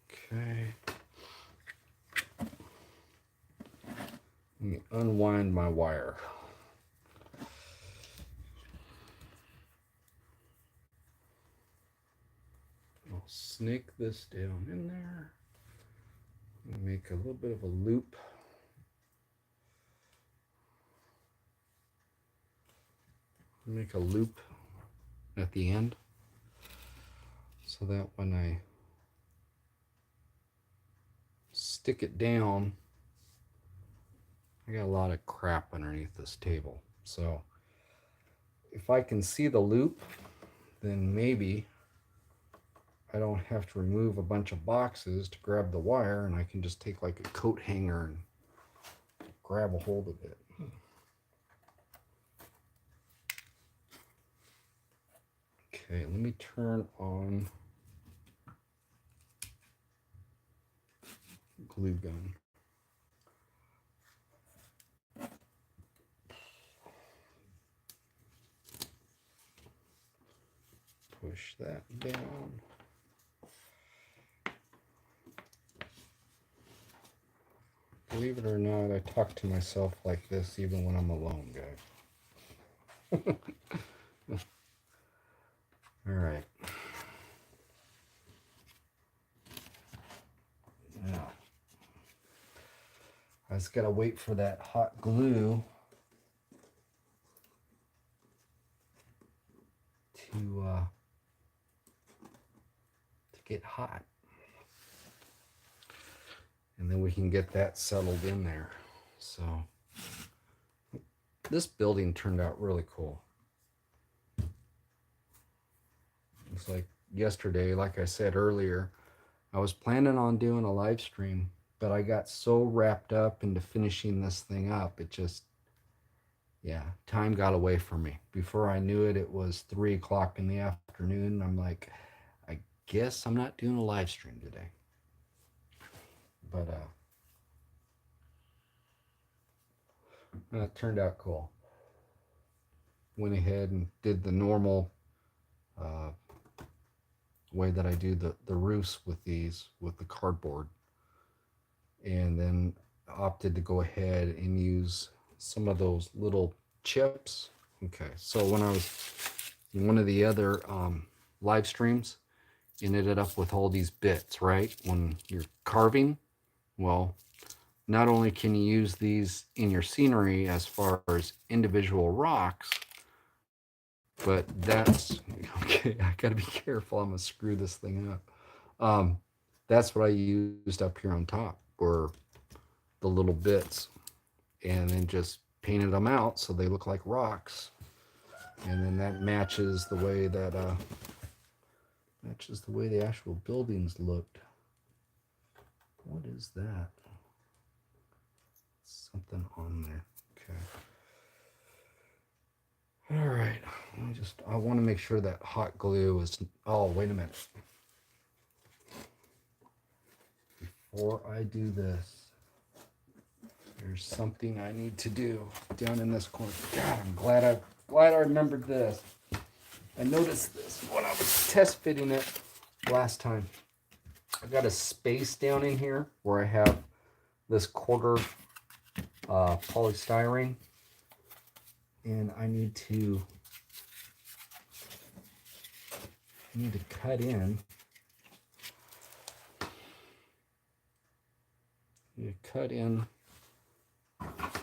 Okay. Let me unwind my wire. I'll snake this down in there. Make a little bit of a loop. Make a loop at the end so that when I stick it down, I got a lot of crap underneath this table. So if I can see the loop, then maybe I don't have to remove a bunch of boxes to grab the wire, and I can just take like a coat hanger and grab a hold of it. Okay, let me turn on glue gun. Push that down. Believe it or not, I talk to myself like this even when I'm alone, guys. All right. Now, I just gotta wait for that hot glue get hot. And then we can get that settled in there. So this building turned out really cool. It's like yesterday, like I said earlier, I was planning on doing a live stream, but I got so wrapped up into finishing this thing up, it just, yeah, time got away from me. Before I knew it, it was 3 o'clock in the afternoon. I'm like, I guess I'm not doing a live stream today. But it turned out cool. Went ahead and did the normal way that I do the roofs with these, with the cardboard. And then opted to go ahead and use some of those little chips. Okay, so when I was in one of the other live streams, it ended up with all these bits, right? When you're carving, well, not only can you use these in your scenery as far as individual rocks, but that's, okay, I gotta be careful, I'm gonna screw this thing up. That's what I used up here on top, were the little bits, and then just painted them out so they look like rocks. And then that matches the way that the actual buildings looked. What is that? Something on there. Okay. All right. I want to make sure that hot glue is, oh, wait a minute. Before I do this, there's something I need to do down in this corner. God, I'm glad I remembered this. I noticed this when I was test fitting it last time. I got a space down in here where I have this quarter polystyrene, and I need to cut in. You cut in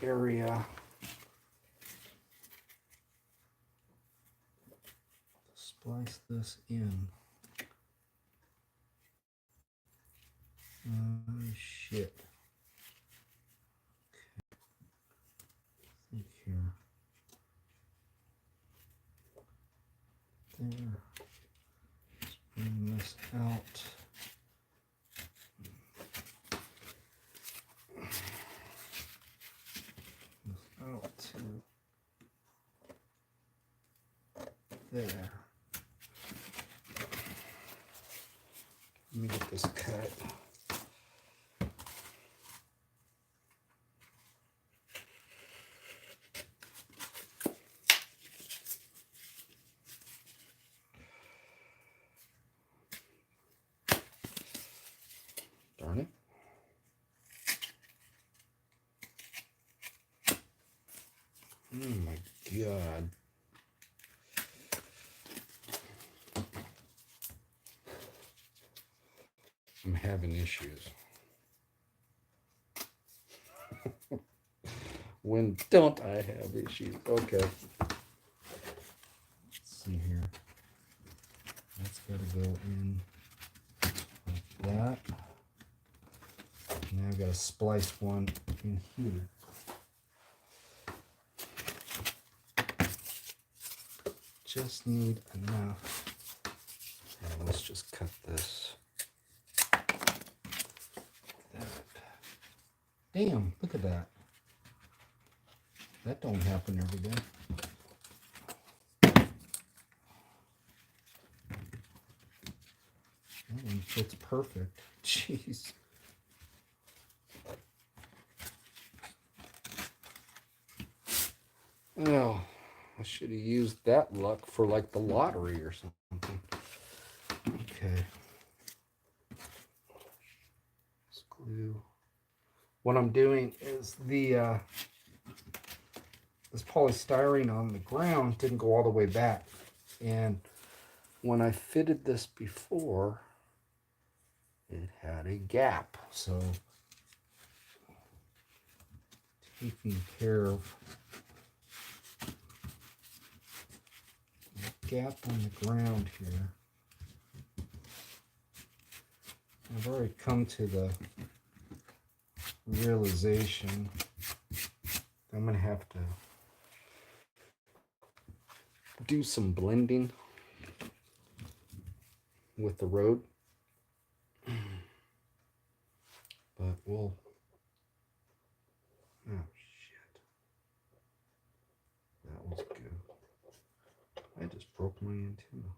area splice this in. Shit. Okay. Think here. There. Let's bring this out. Out to there. Let me get this cut. Darn it. Oh my God. I'm having issues. When don't I have issues? Okay. Let's see here. That's got to go in like that. Now I've got to splice one in here. Just need enough. And let's just cut this. Damn, look at that. That don't happen every day. That one fits perfect. Jeez. Oh, I should have used that luck for like the lottery or something. Okay. Let's glue. What I'm doing is this polystyrene on the ground didn't go all the way back, and when I fitted this before, it had a gap. So taking care of the gap on the ground here. I've already come to the realization I'm going to have to do some blending with the road. But we'll... Oh, shit. That was good. I just broke my antenna.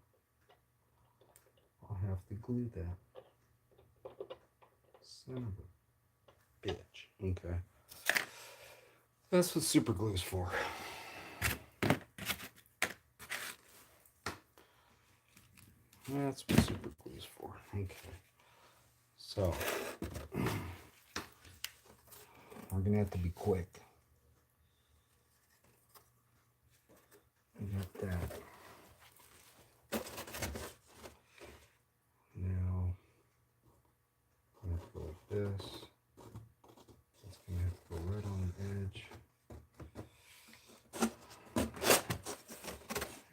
I'll have to glue that. Son of a bitch. Okay. That's what super glue is for. That's what super glue is for. Okay. So, we're going to have to be quick. We got that. Now, I'm going to go like this. It's going to have to go right on the edge.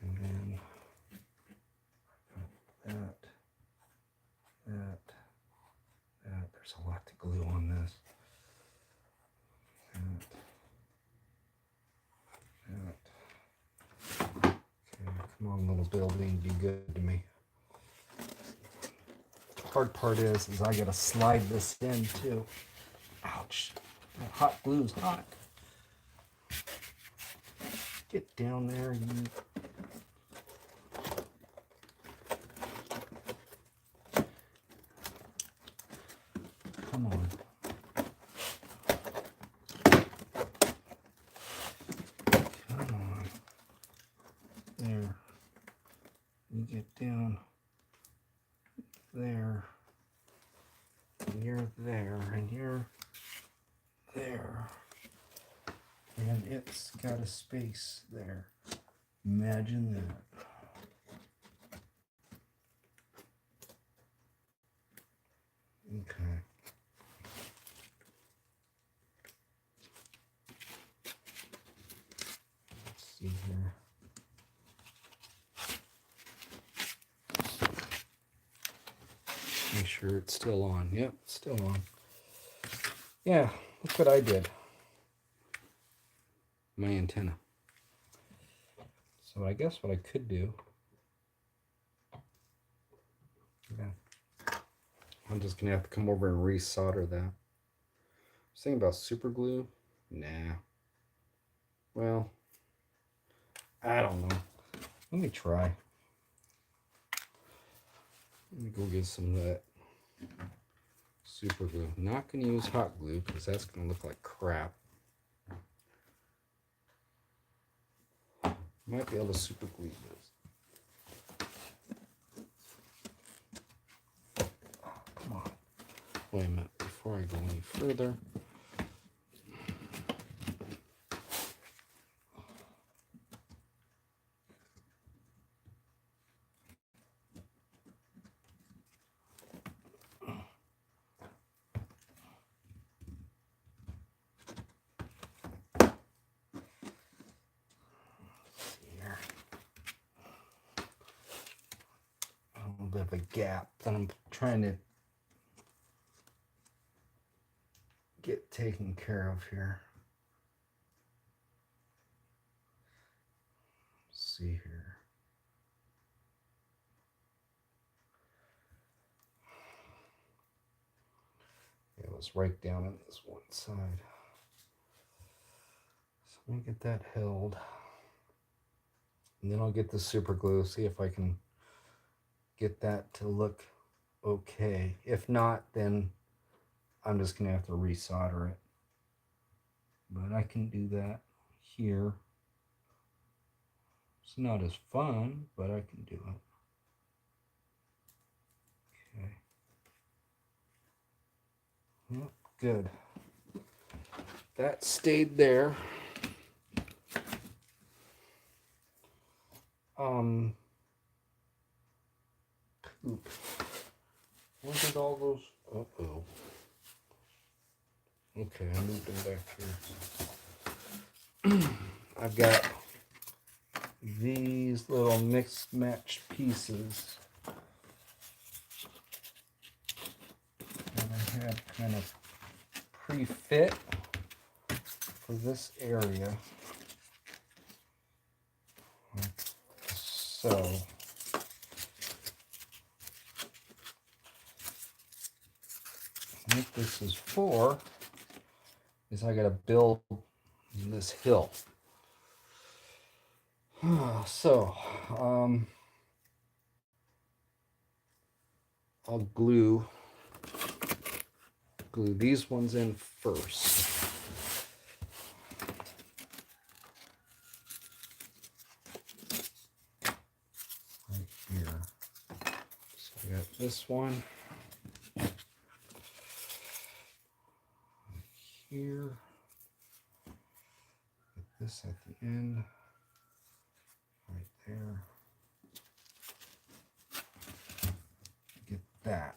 And then that. There's a lot to glue on this. That. Okay, come on, little building, be good to me. The hard part is I gotta slide this in too. Ouch! That hot glue's hot. Get down there, you. Come on. Come on. There. You get down there. And you're there. And you're there. And it's got a space there. Imagine that. Okay. Let's see here. Make sure it's still on. Yep, it's still on. Yeah, look what I did. My antenna. So I guess what I could do. Yeah. I'm just gonna have to come over and resolder that. I was thinking about super glue. Nah. Well, I don't know. Let me try. Let me go get some of that super glue. Not gonna use hot glue because that's gonna look like crap. Might be able to super glue this. Oh, come on. Wait a minute. Before I go any further. Bit of a gap that I'm trying to get taken care of here. Let's see here. It was right down on this one side. So let me get that held. And then I'll get the super glue, see if I can get that to look okay. If not, then I'm just gonna have to resolder it. But I can do that here. It's not as fun, but I can do it. Okay. Yep, good. That stayed there. Poop. Where did all those? Uh-oh. Okay, I moved them back here. I've got these little mixed match pieces. had kind of pre-fit for this area. Like so. What this is for is I got to build this hill. So, I'll glue these ones in first. Right here. So I got this one here. Get this at the end. Right there. Get that.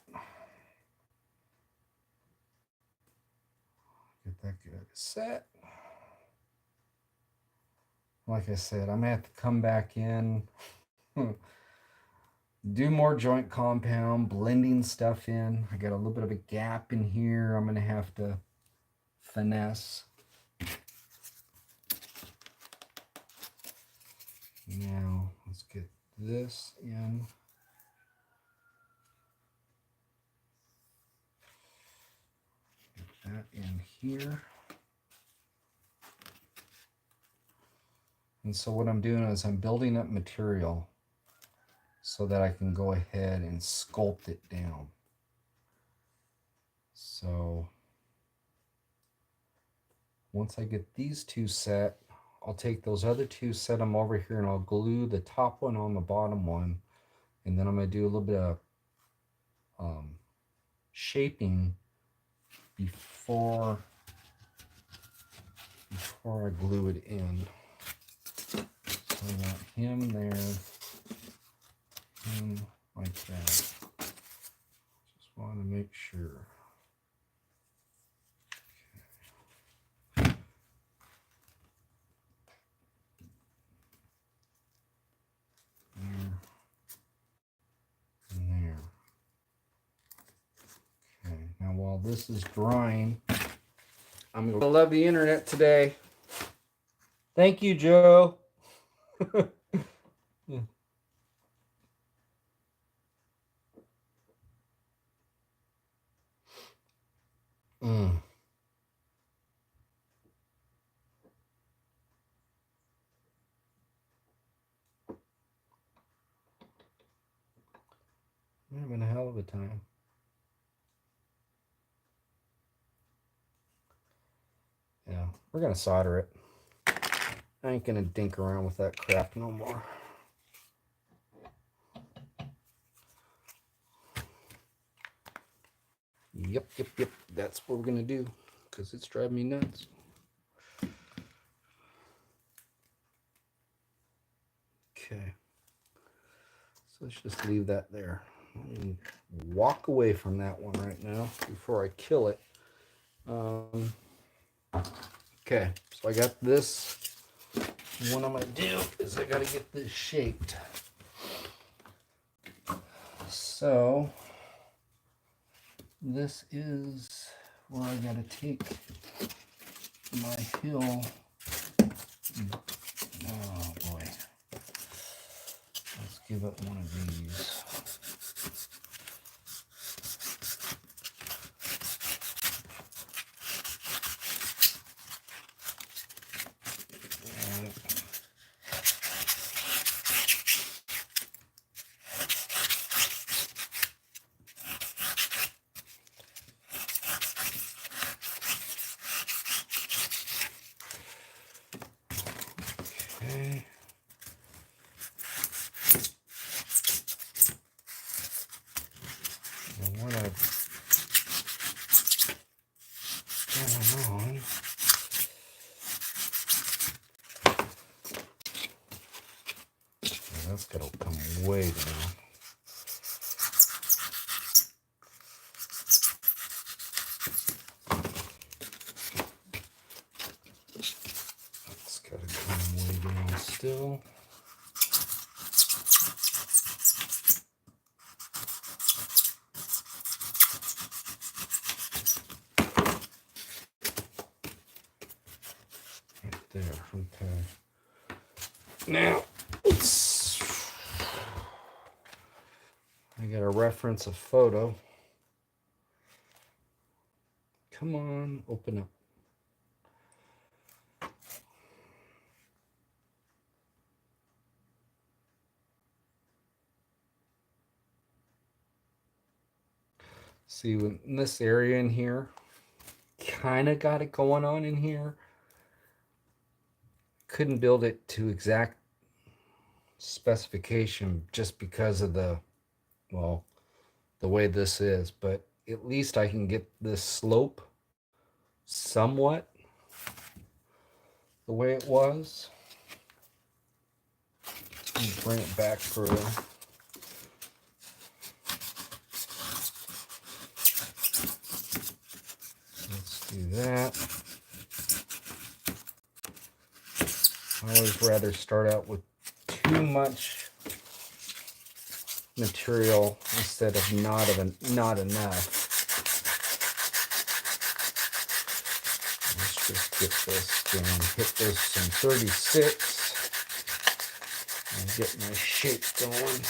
Get that good set. Like I said, I'm gonna have to come back in, do more joint compound, blending stuff in. I got a little bit of a gap in here. I'm gonna have to finesse. Now let's get this in. Get that in here. And so what I'm doing is I'm building up material so that I can go ahead and sculpt it down. So once I get these two set, I'll take those other two, set them over here, and I'll glue the top one on the bottom one. And then I'm going to do a little bit of shaping before I glue it in. So I want him there, him like that. Just want to make sure. There and there. Okay, now while this is drying, I'm going to love the internet today. Thank you, Joe. Yeah. I'm having a hell of a time. Yeah, we're going to solder it. I ain't going to dink around with that crap no more. Yep. That's what we're going to do because it's driving me nuts. Okay. So let's just leave that there. And walk away from that one right now before I kill it. Okay, so I got this. What I'm going to do is I got to get this shaped. So this is where I got to take my hill. Oh boy. Let's give it one of these. Okay. And what I've going on that's got to come way down. That's got to come way down still. there. Okay. Now, I got to reference a photo. Come on, open up. See, in this area in here, kind of got it going on in here. Couldn't build it to exact specification just because of the way this is, but at least I can get this slope somewhat the way it was. Let me bring it back further. Let's do that. I always rather start out with too much material instead of not enough. Let's just get this down, hit this some 36 and get my shape going.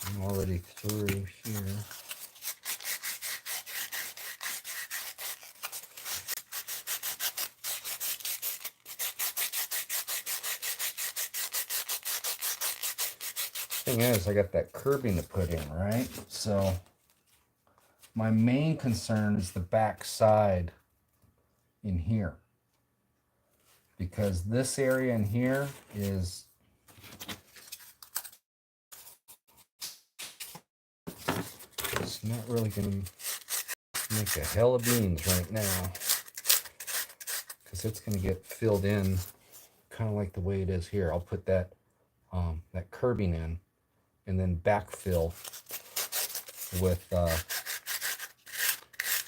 I'm already through here. Thing is, I got that curbing to put in, right? So my main concern is the back side in here, because this area in here is it's not really going to make a hell of beans right now, because it's going to get filled in kind of like the way it is here. I'll put that that curbing in and then backfill with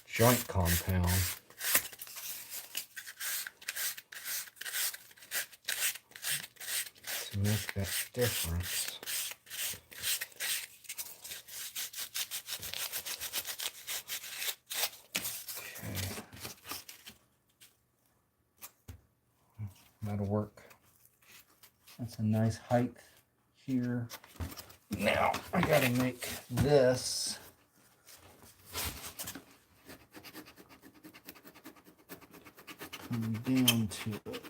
joint compound. To make that difference. Okay. That'll work. That's a nice height here. Now I gotta make this come down to it.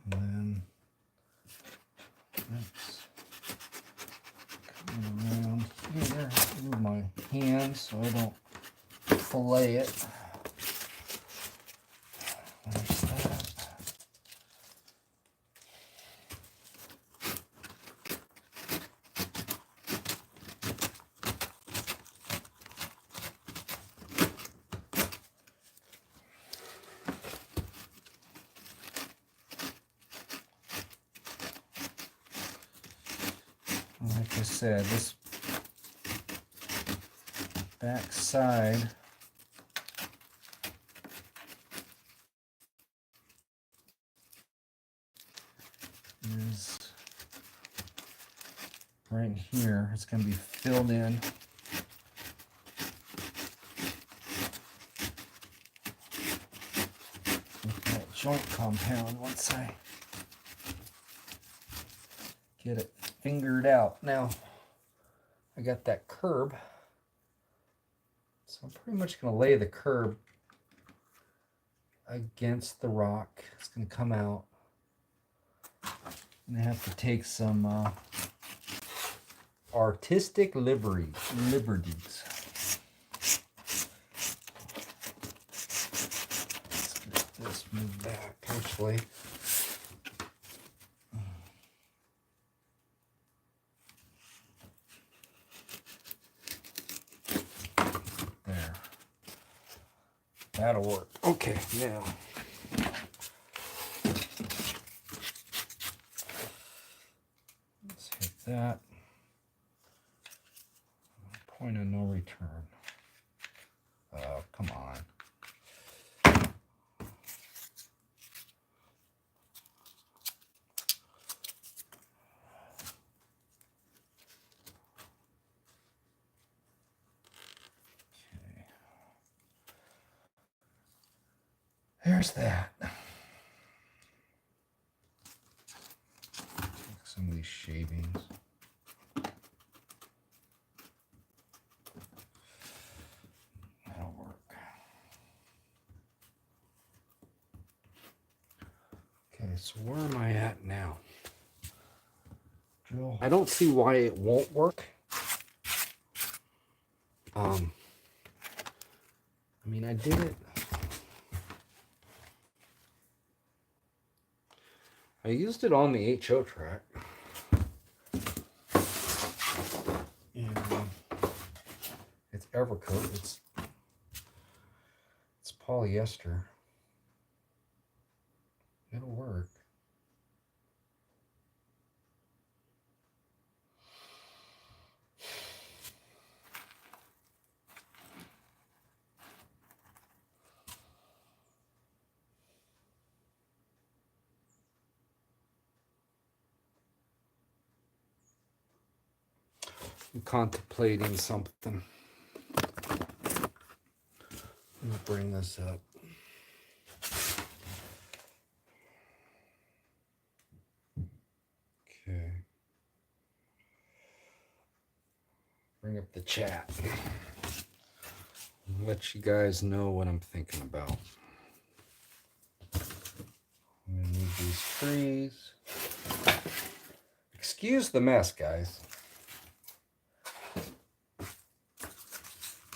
And then that's coming around here. Move my hand so I don't fillet it. There's that. Like I said, this back side is right here. It's going to be filled in. With that joint compound once I get it fingered out. Now, I got that curb. So I'm pretty much going to lay the curb against the rock. It's going to come out. And I have to take some artistic liberties. Let's get this moved back, actually. There. That'll work. Okay, now. Let's hit that. Point of no return. Oh, come on. there's that. Some of these shavings. That'll work. Okay, so where am I at now? Drill. I don't see why it won't work. I mean, I did it. I used it on the HO track. And it's Evercoat. It's polyester. It'll work. I'm contemplating something. Let me bring this up. Okay. Bring up the chat. Let you guys know what I'm thinking about. I'm gonna need these trees. Excuse the mess, guys.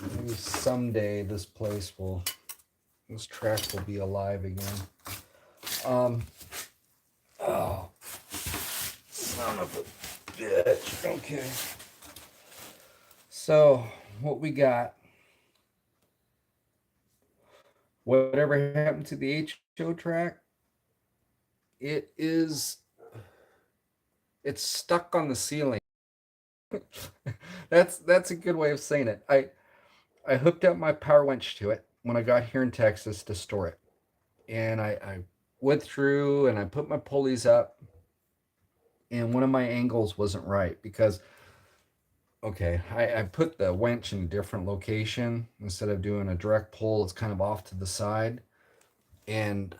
Maybe someday this track will be alive again. Oh, son of a bitch. Okay. So, what we got? Whatever happened to the HO track? It's stuck on the ceiling. That's a good way of saying it. I hooked up my power winch to it when I got here in Texas to store it. And I went through and I put my pulleys up, and one of my angles wasn't right because, okay, I put the winch in a different location. Instead of doing a direct pull, it's kind of off to the side. And,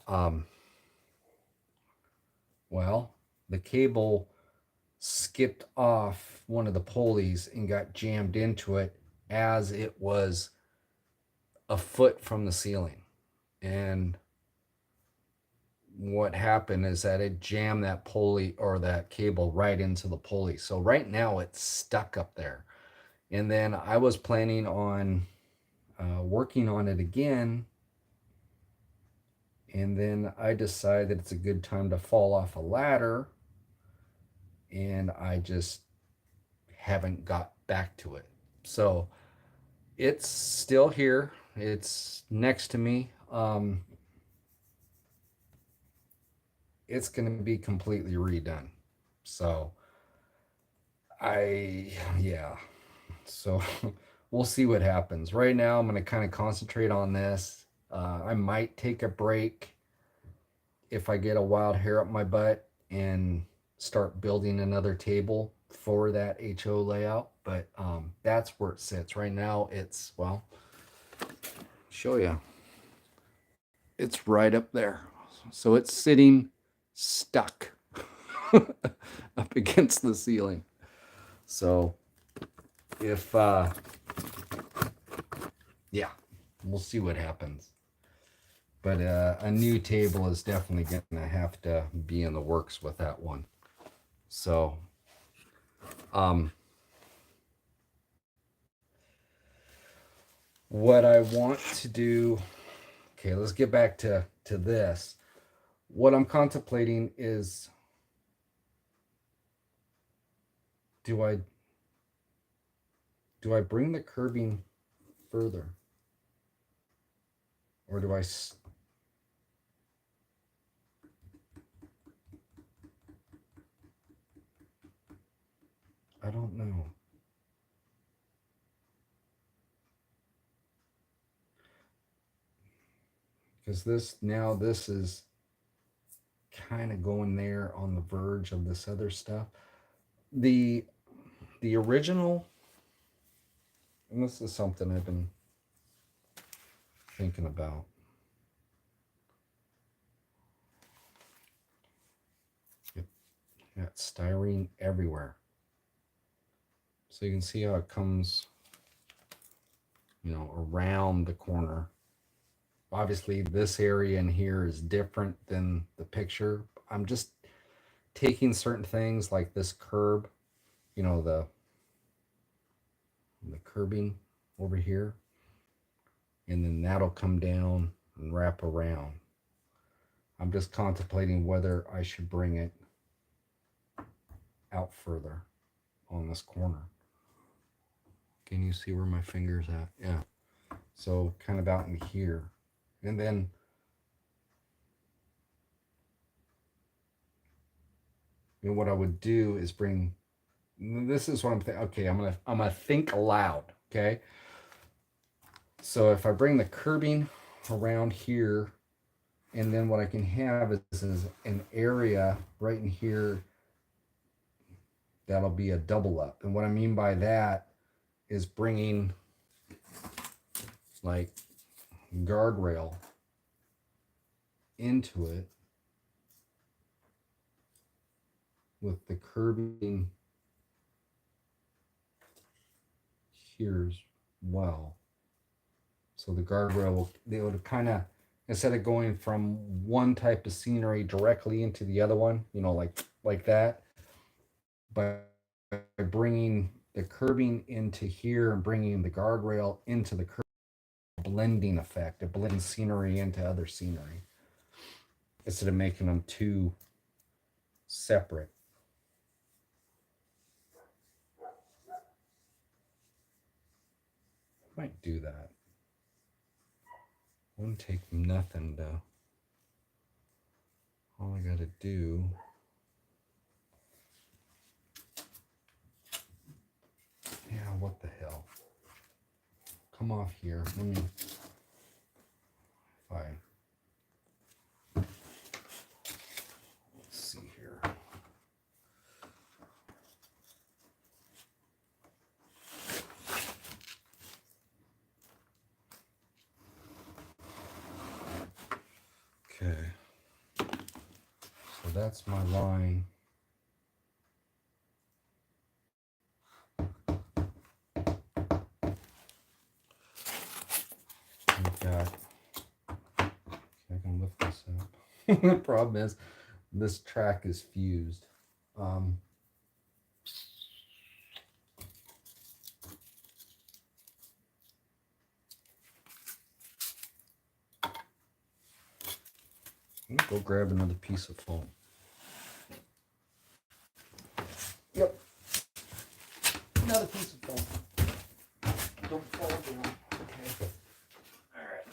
well, the cable skipped off one of the pulleys and got jammed into it as it was a foot from the ceiling. And what happened is that it jammed that pulley or that cable right into the pulley. So right now it's stuck up there. And then I was planning on working on it again. And then I decided it's a good time to fall off a ladder. And I just haven't got back to it. So it's still here. It's next to me. It's going to be completely redone. So yeah. So we'll see what happens. Right now, I'm going to kind of concentrate on this. I might take a break if I get a wild hair up my butt and start building another table for that HO layout. But that's where it sits. Right now, it's, well, show you. It's right up there. So it's sitting stuck up against the ceiling. So if, yeah, we'll see what happens. But a new table is definitely going to have to be in the works with that one. So, what I want to do, okay, let's get back to this. What I'm contemplating is, do I bring the curbing further? Or do I don't know. Because this is kind of going there on the verge of this other stuff. The original, and this is something I've been thinking about. Got styrene everywhere. So you can see how it comes, you know, around the corner. Obviously, this area in here is different than the picture. I'm just taking certain things like this curb, you know, the curbing over here, and then that'll come down and wrap around. I'm just contemplating whether I should bring it out further on this corner. Can you see where my finger's at? Yeah. So kind of out in here. And then you know, what I would do is bring, this is what I'm thinking. Okay, I'm gonna think aloud. Okay. So if I bring the curbing around here, and then what I can have is an area right in here that'll be a double up. And what I mean by that is bringing like guardrail into it with the curbing here as well. So the guardrail they would kind of, instead of going from one type of scenery directly into the other one, you know, like that, by bringing the curbing into here and bringing the guardrail into the curb, blending effect, it blends scenery into other scenery instead of making them too separate. Might do that. Wouldn't take nothing to. All I gotta do. Yeah, what the hell? Come off here. Let me. If I. Let's see here. Okay. So that's my line. We've got. Okay, I can lift this up. The problem is, this track is fused. Go grab another piece of foam. Yep. Another piece of foam. Don't fall down. Okay. All right.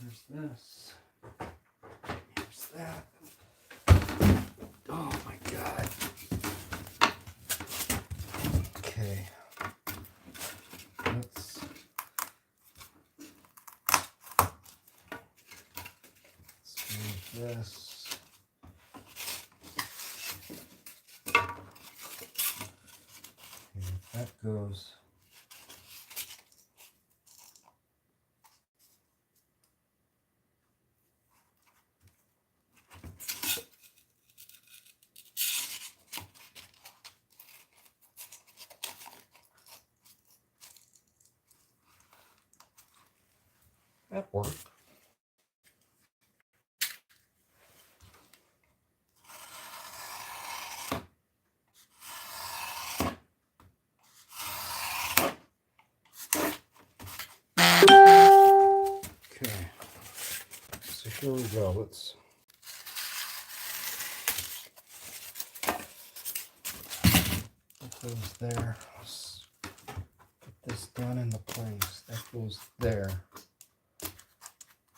There's this. There's that. Oh my God. Okay. Let's move this. And if that goes. That worked. Okay. So here we go. Let's put those there. Let's put this down into place. That goes there.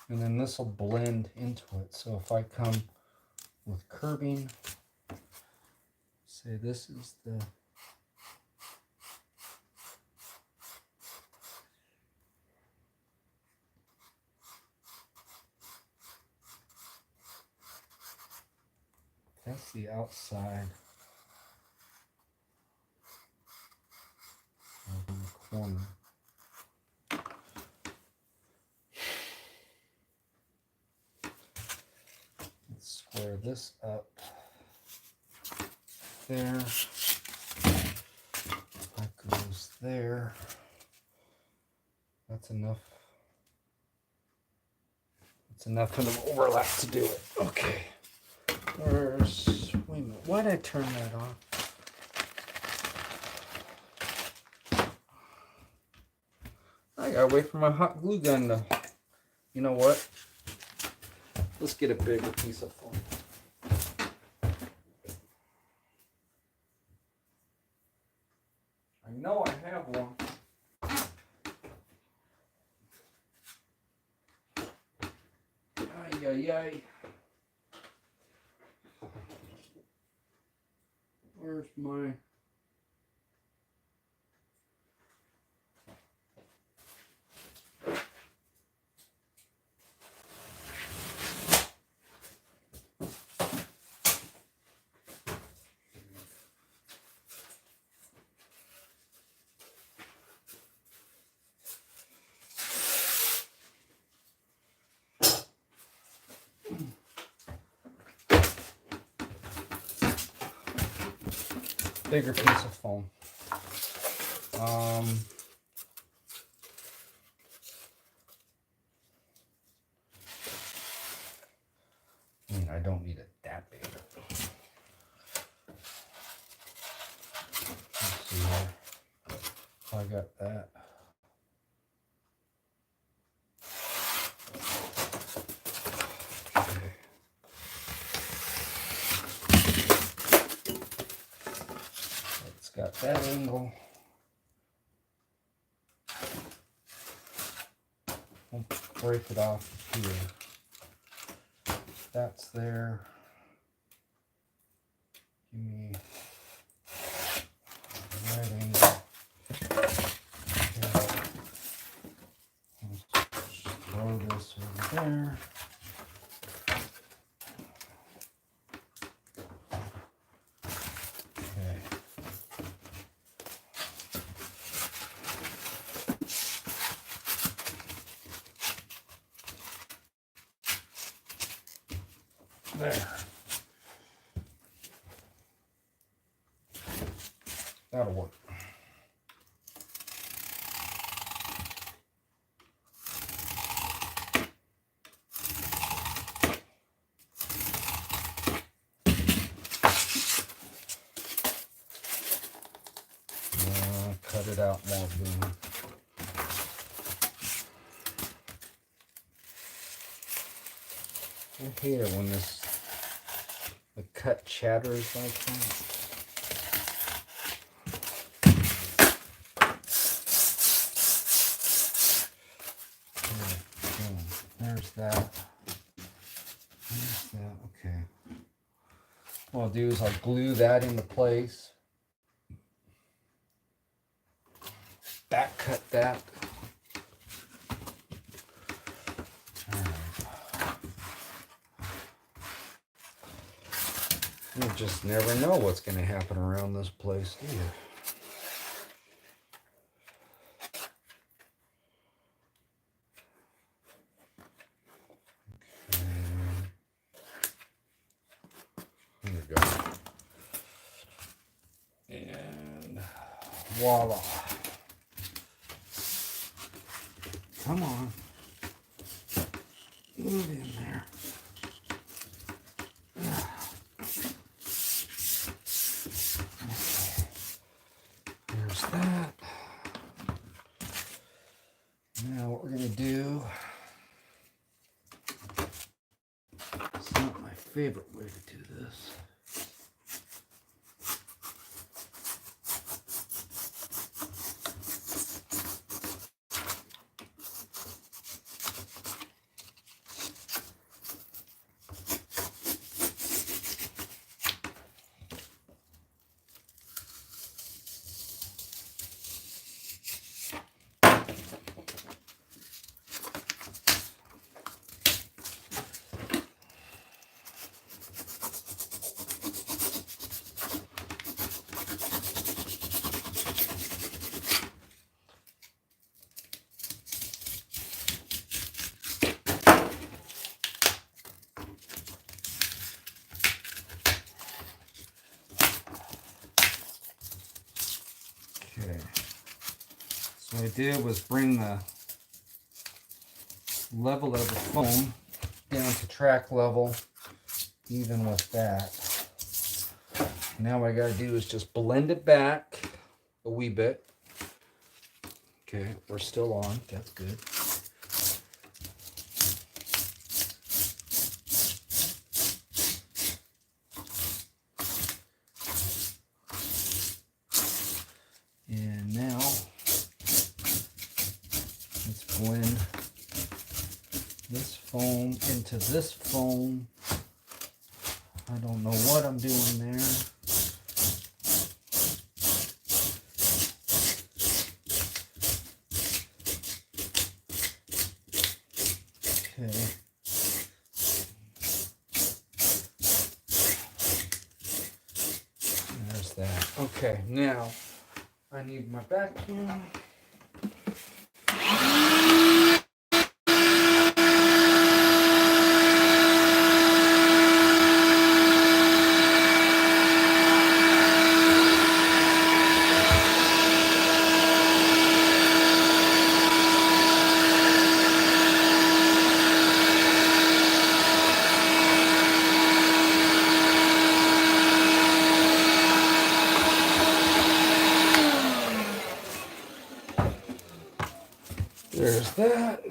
And then this will blend into it. So if I come with curbing, say this is the that's the outside of the corner. Let's Clear this up. There. That goes there. That's enough. That's enough of the overlap to do it. Okay. Where's, wait a minute, why did I turn that on? I gotta wait for my hot glue gun to, you know what? Let's get a bigger piece of foam. I know I have one. Ay, ay, ay. Where's my... bigger piece of foam. I mean, I don't need it that big. Let's see here. I got that. Okay. It's got that angle. We'll break it off here. That's there. Give me the right angle. Okay. Let's just throw this over there. Okay. There. That'll work. Cut it out more, Boone. I hate it when the cut chatters like that. There's that. There's that. Okay. What I'll do is I'll glue that into place. Back cut that. You just never know what's going to happen around this place, do you? Okay. There we go. And voila. Come on. Move in there. There's that. Now what we're going to do, it's not my favorite way to do this. Okay. So what I did was bring the level of the foam down to track level, even with that. Now what I gotta do is just blend it back a wee bit. Okay, we're still on, that's good. And now, let's blend this foam into this foam. I don't know what I'm doing there. Okay. There's that. Okay, now I need my vacuum. There's that.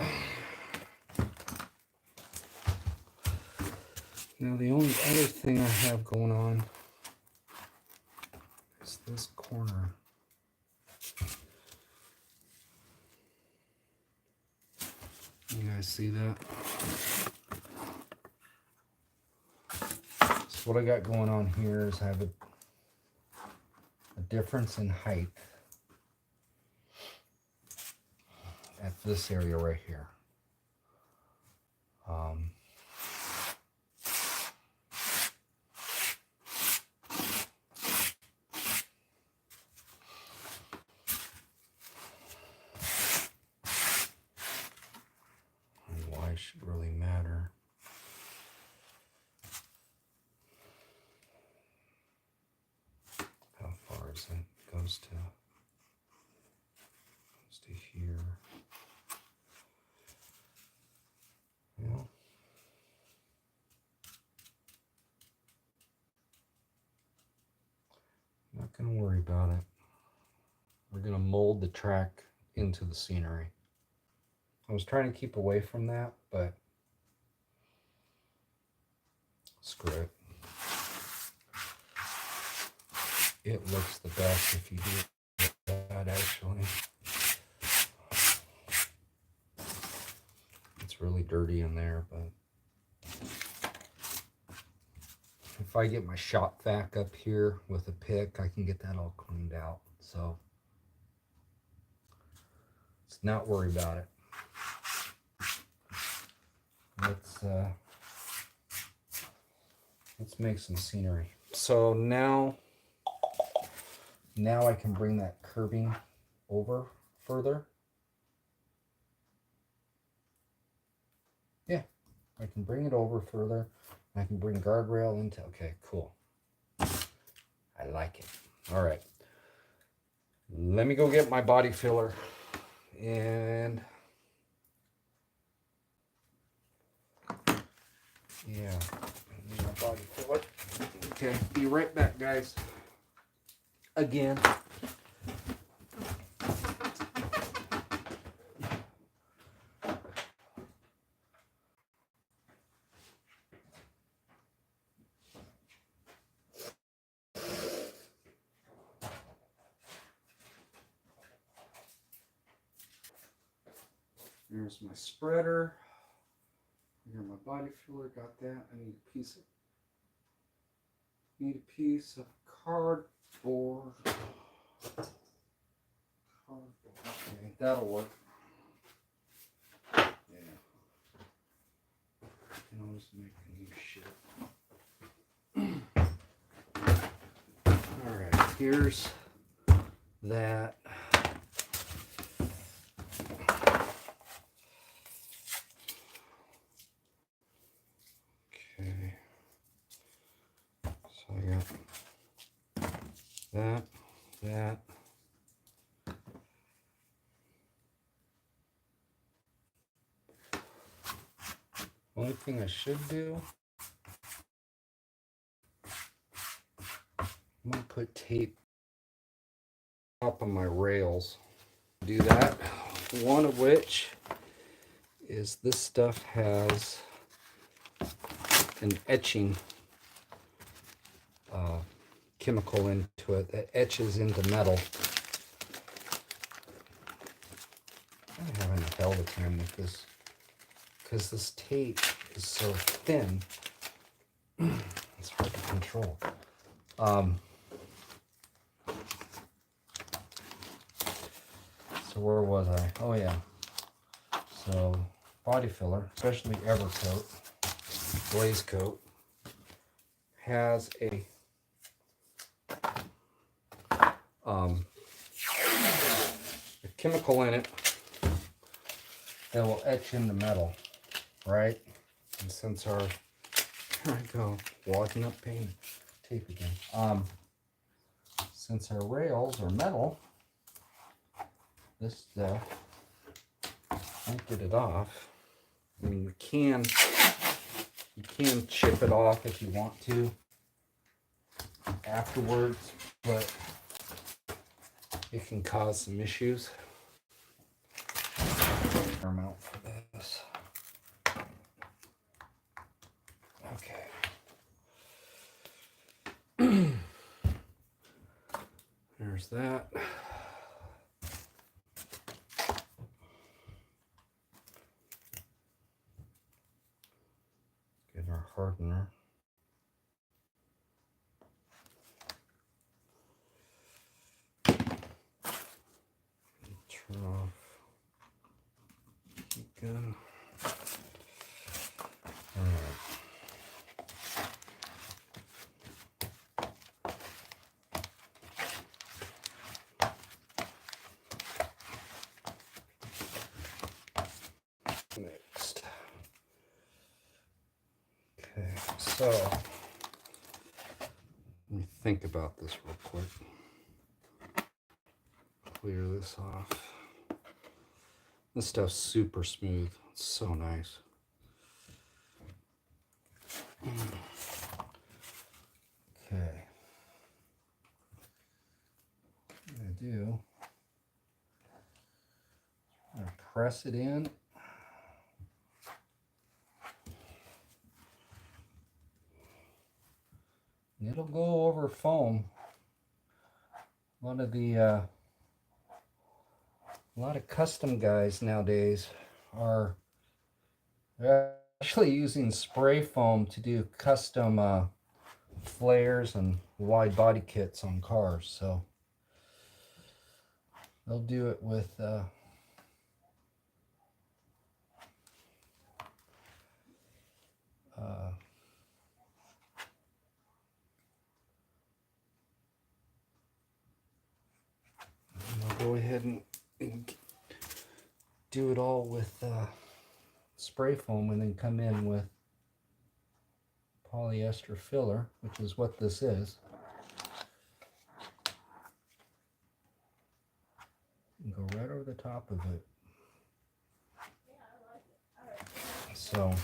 Now the only other thing I have going on is this corner. You guys see that? So what I got going on here is I have a difference in height at this area right here. And why it should really matter. How far is it? Goes to here. Yeah. Not gonna worry about it. We're gonna mold the track into the scenery. I was trying to keep away from that, but screw it. It looks the best if you do that, actually. It's really dirty in there, but if I get my shop vac up here with a pick, I can get that all cleaned out. So let's not worry about it. Let's make some scenery. So now I can bring that curbing over further. Yeah, I can bring it over further. I can bring guardrail into, okay, cool. I like it. All right. Let me go get my body filler and yeah, I need my body filler. Okay, be right back, guys. Again. There's my spreader. I got my body filler, got that. I need a piece of cardboard. Okay, that'll work. Yeah. And I'll just make a new shit. Alright, here's that. Okay. So I got that. Only thing I should do, I'm gonna put tape up on my rails. Do that. One of which is this stuff has an etching chemical into it that etches into metal. I'm having a hell of a time with this because this tape is so thin. It's hard to control. So where was I? Oh yeah. So body filler, especially Evercoat, glaze coat, has a chemical in it that will etch into metal, right? And since our, here I go, wadding up paint tape again. Since our rails are metal, this stuff won't get it off. I mean, you can chip it off if you want to afterwards, but it can cause some issues. I'm out for this. Okay. There's that. Get our hardener. Turn off. Keep going. All right. Next. Okay, so let me think about this real quick. Clear this off. This stuff's super smooth. It's so nice. Okay. What I'm gonna do, I'm gonna press it in. And it'll go over foam. A lot of custom guys nowadays are actually using spray foam to do custom flares and wide body kits on cars. So they'll do it with I'll go ahead and do it all with spray foam and then come in with polyester filler, which is what this is. And go right over the top of it. So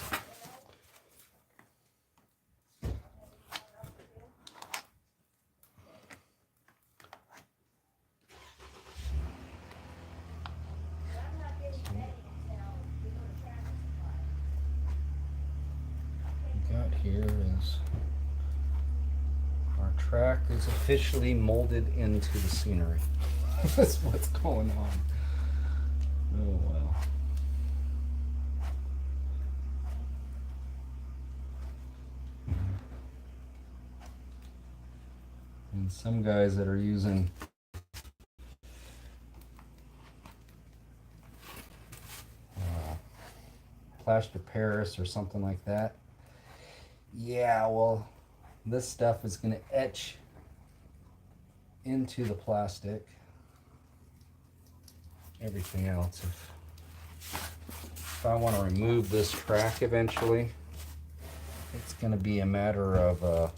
got here is our track is officially molded into the scenery. That's what's going on. Oh well. And some guys that are using plaster Paris or something like that. Yeah, well, this stuff is going to etch into the plastic. Everything else. If I want to remove this track eventually, it's going to be a matter of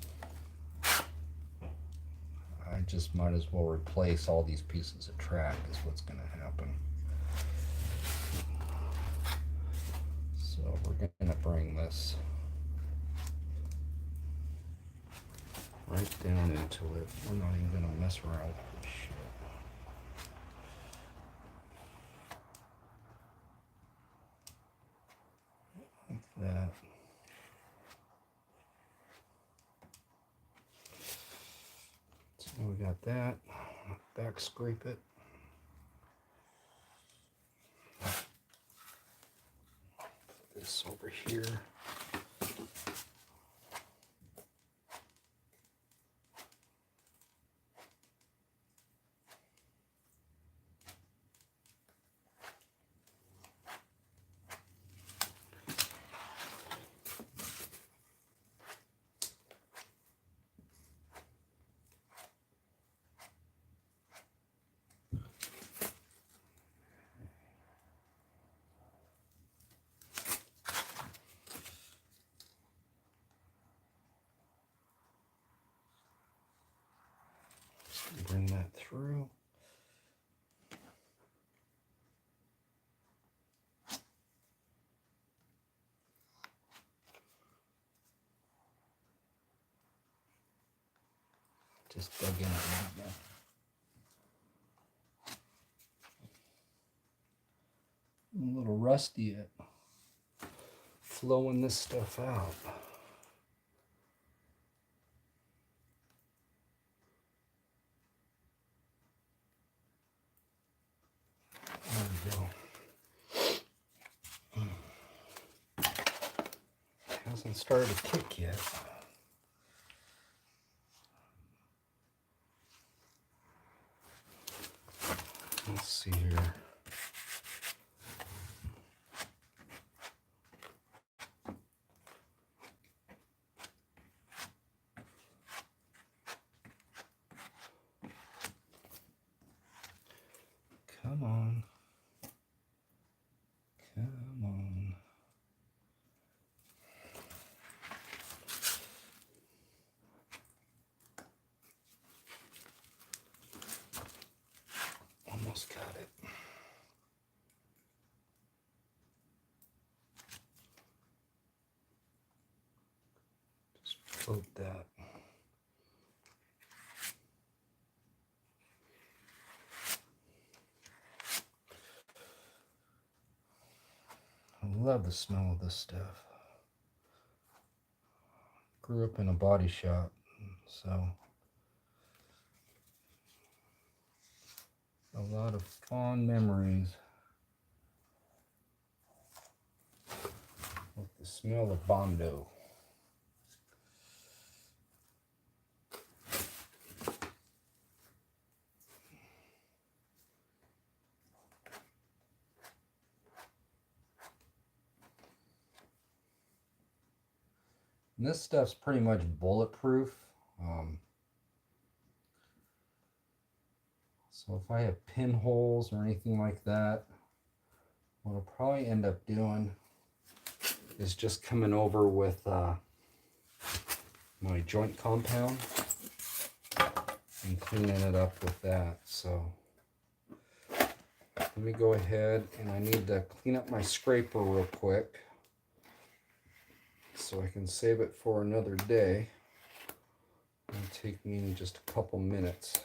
I just might as well replace all these pieces of track is what's going to happen. So So we're gonna bring this right down into it. We're not even gonna mess around with this shit. Like that. So we got that. Back scrape it. Put this over here. Bring that through. Just dug in a little bit. I'm a little rusty at flowing this stuff out. There we go. Hasn't started to kick yet. Let's see here. Come on. Come on. Almost got it. Just float that. I love the smell of this stuff. Grew up in a body shop, so a lot of fond memories with the smell of Bondo. And this stuff's pretty much bulletproof. So if I have pinholes or anything like that, what I'll probably end up doing is just coming over with my joint compound and cleaning it up with that. So let me go ahead, and I need to clean up my scraper real quick so I can save it for another day. It'll take me just a couple minutes,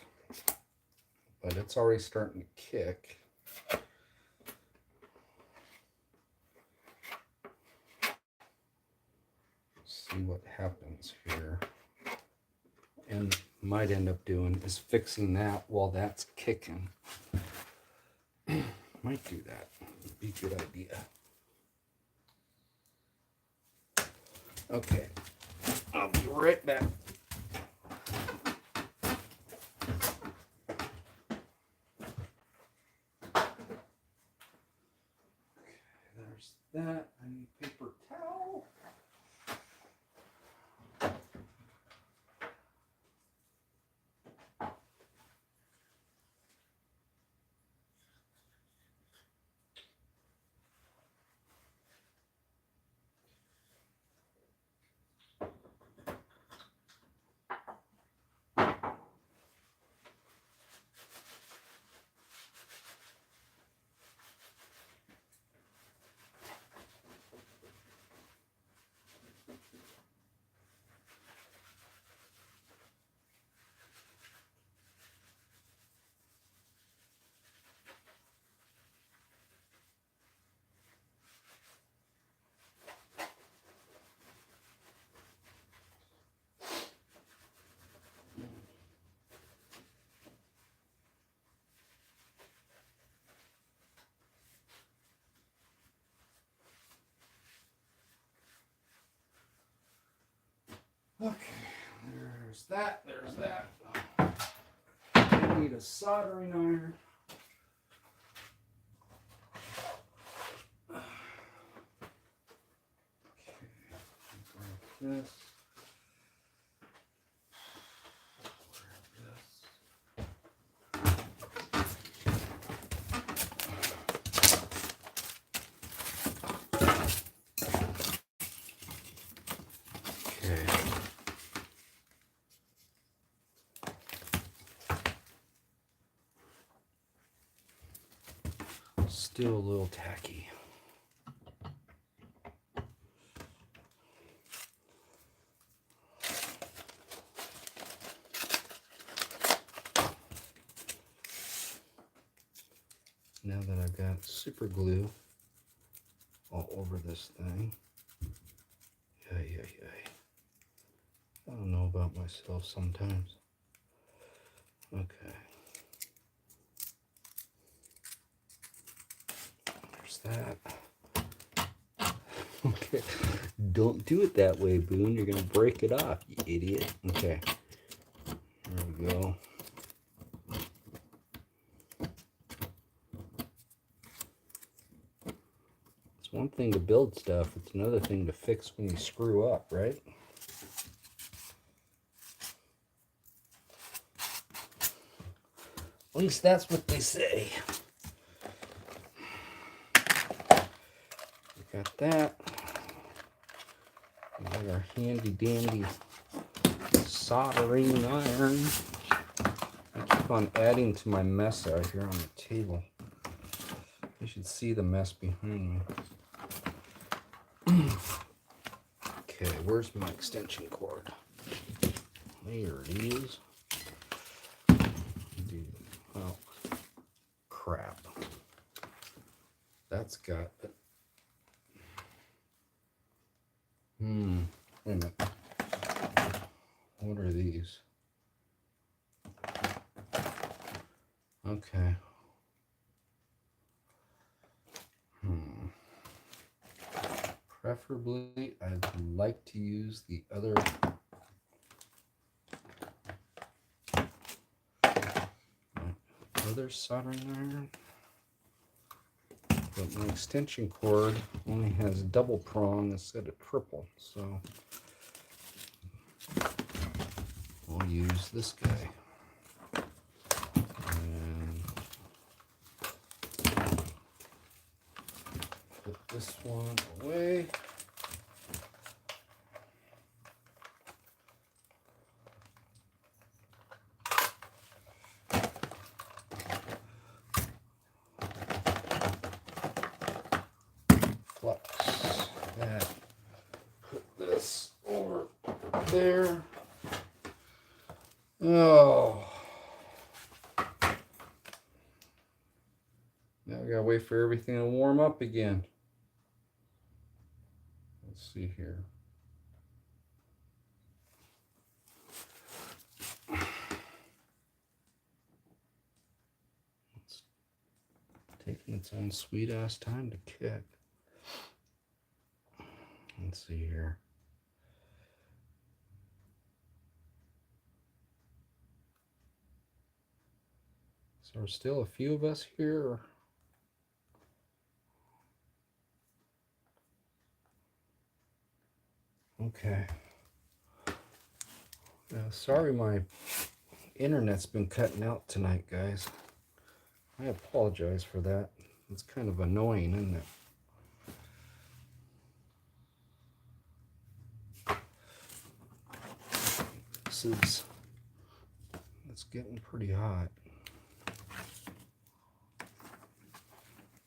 but it's already starting to kick. See what happens here. And might end up doing is fixing that while that's kicking. Might do that. Be a good idea. Okay, I'll be right back. There's that. I need paper towel. Okay, there's that. There's that. I need a soldering iron. Okay, grab this. Still a little tacky. Now that I've got super glue all over this thing, I don't know about myself sometimes. Okay. There's that. Okay. Don't do it that way, Boone. You're going to break it off, you idiot. Okay. There we go. It's one thing to build stuff. It's another thing to fix when you screw up, right? At least that's what they say. We got that. We got our handy dandy soldering iron. I keep on adding to my mess out here on the table. You should see the mess behind me. Okay, where's my extension cord? There it is. Oh, crap. That's got it. Wait a minute. What are these? Okay. Preferably, I'd like to use the other soldering iron, but my extension cord only has double prong instead of triple, so we'll use this guy. And put this one away. Flux that. Put this over there. Oh. Now we gotta wait for everything to warm up again. Let's see here. It's taking its own sweet ass time to kick. Let's see here. So there's still a few of us here. Okay. Sorry my internet's been cutting out tonight, guys. I apologize for that. It's kind of annoying, isn't it? It's getting pretty hot.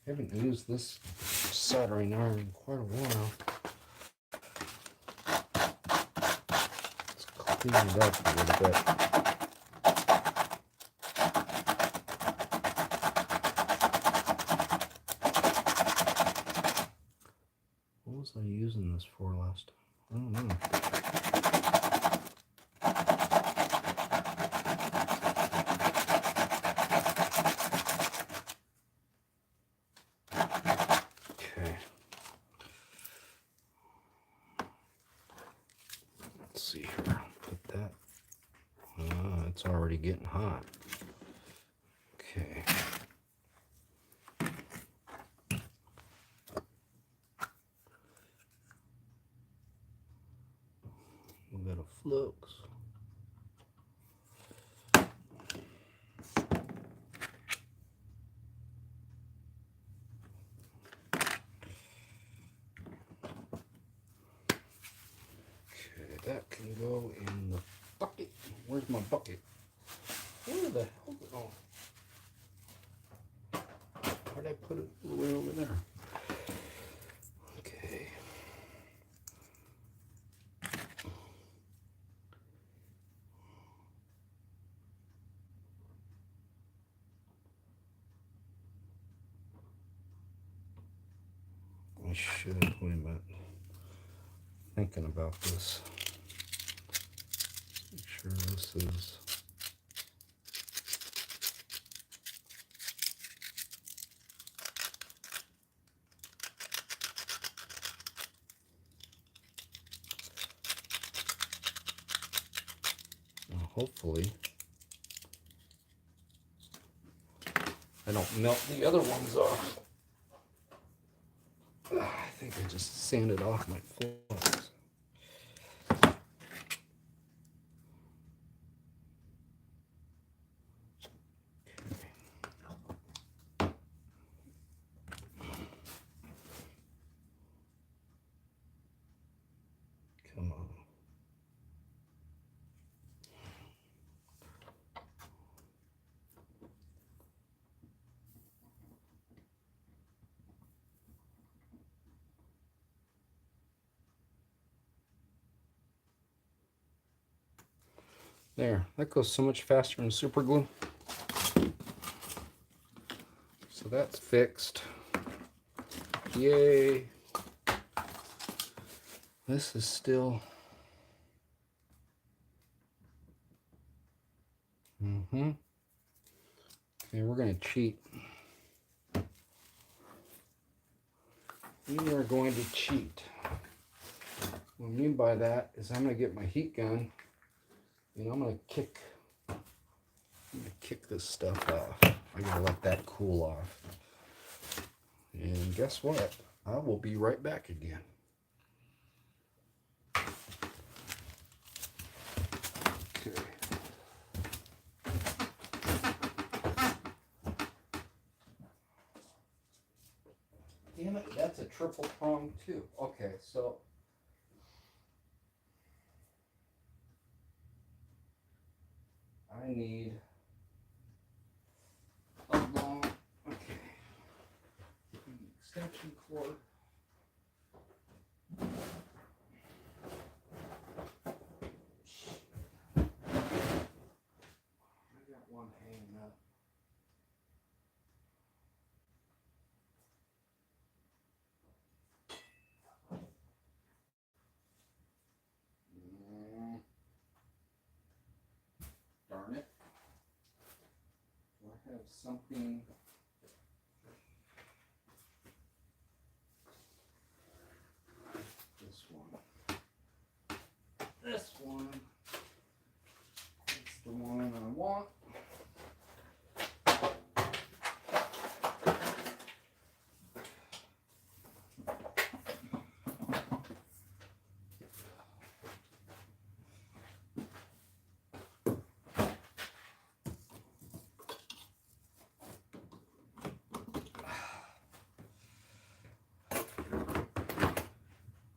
I haven't used this soldering iron in quite a while. Let's clean it up a little bit. What was I using this for last time? I don't know. Okay. Let's see here. getting hot. Okay. We got a flux. Okay, that can go in the bucket. Where's my bucket? Where the hell? Oh. Where'd I put it? Way over there. Okay. I should, wait a minute. Thinking about this. Make sure this is. Well, hopefully I don't melt the other ones off. I think I just sanded off my flux. Come on. There, that goes so much faster than super glue. So that's fixed. Yay. This is still. Okay, we're gonna cheat. We are going to cheat. What I mean by that is I'm gonna get my heat gun and I'm gonna kick this stuff off. I gotta let that cool off. And guess what? I will be right back again. Okay. Damn it, that's a triple prong too. Okay, so I need a long, extension cord. I got one hanging up. Darn it. Do I have something? This one. This one. It's the one I want.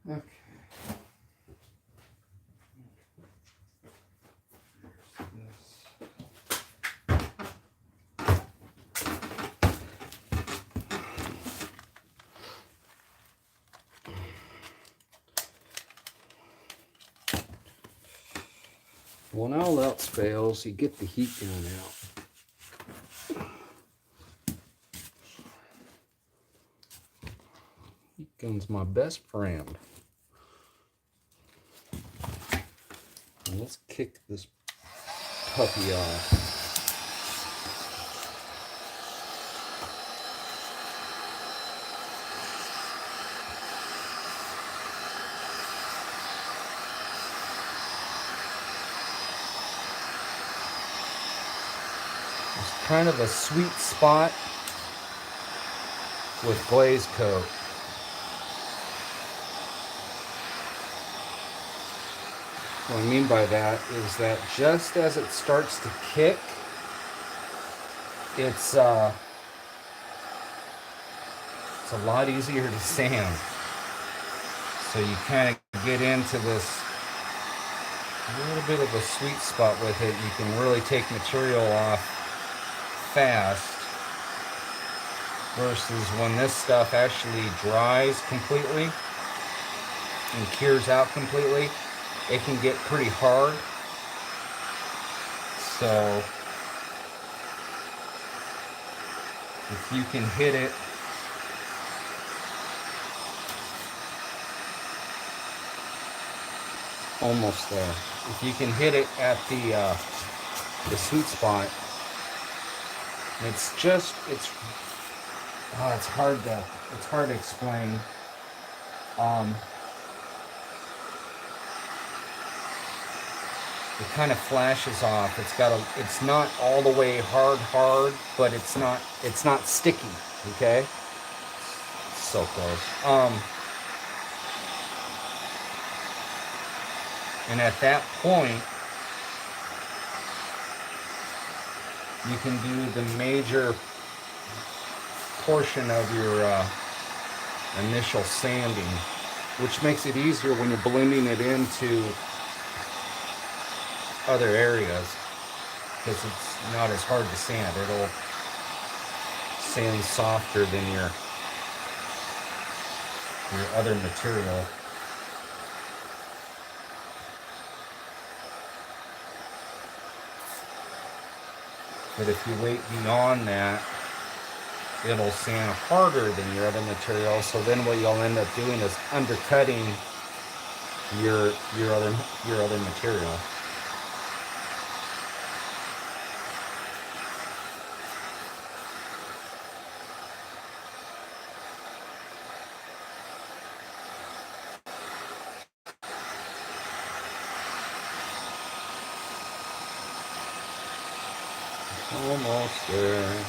Okay. When all else fails, you get the heat gun out. Heat gun's my best friend. And let's kick this puppy off. kind of a sweet spot with glaze coat. What I mean by that is that just as it starts to kick, it's a lot easier to sand. So you kind of get into this little bit of a sweet spot with it. You can really take material off fast versus when this stuff actually dries completely and cures out completely, it can get pretty hard. So if you can hit it almost there, if you can hit it at the sweet spot, it's hard to explain. It kind of flashes off. It's not all the way hard, but it's not sticky. Okay, so close. And at that point, you can do the major portion of your initial sanding, which makes it easier when you're blending it into other areas, because it's not as hard to sand. It'll sand softer than your other material. But if you wait beyond that, it'll sand harder than your other material. So then what you'll end up doing is undercutting your other material. Almost there.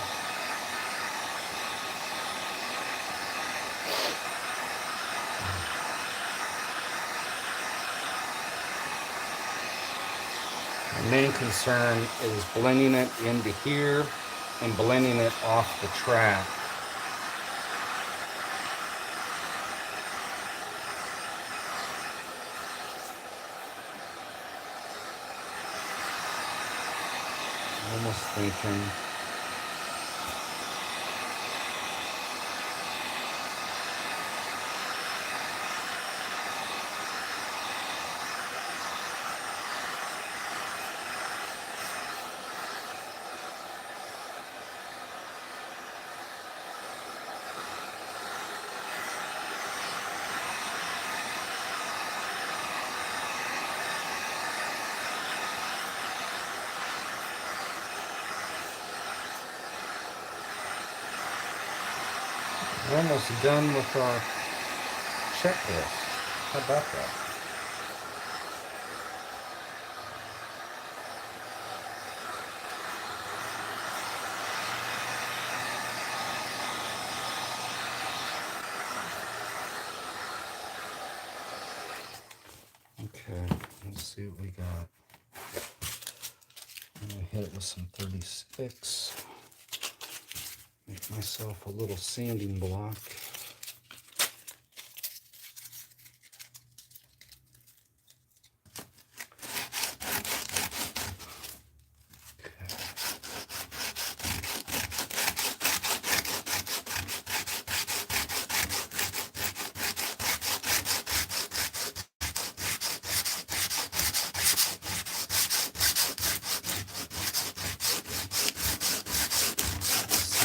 The main concern is blending it into here and blending it off the track. Almost thinking. We're almost done with our checklist. How about that? Okay, let's see what we got. I'm gonna hit it with some 36. Make myself a little sanding block.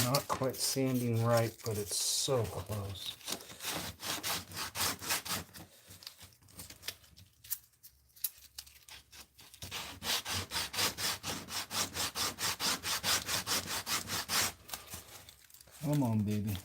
Not quite sanding right, but it's so close. Come on, baby.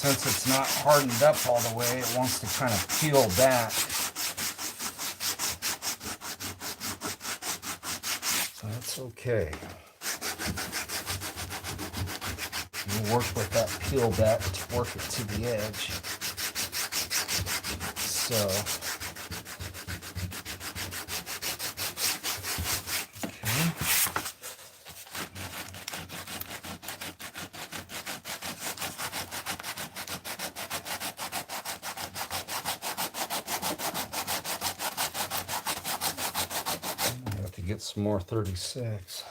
since it's not hardened up all the way, it wants to kind of peel back. So that's okay. We'll work with that peel back to work it to the edge. So, okay. I have to get some more 36.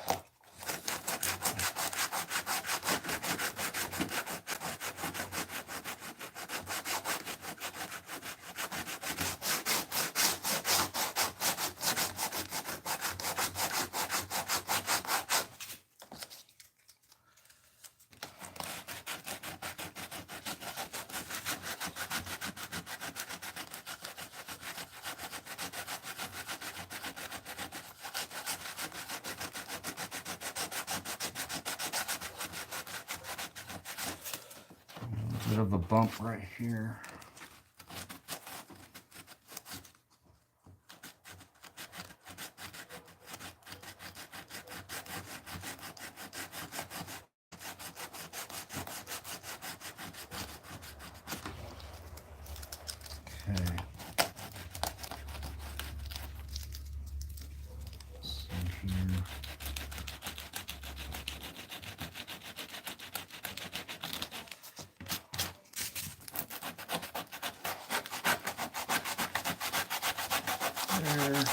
Bit of a bump right here. Okay. See here. There.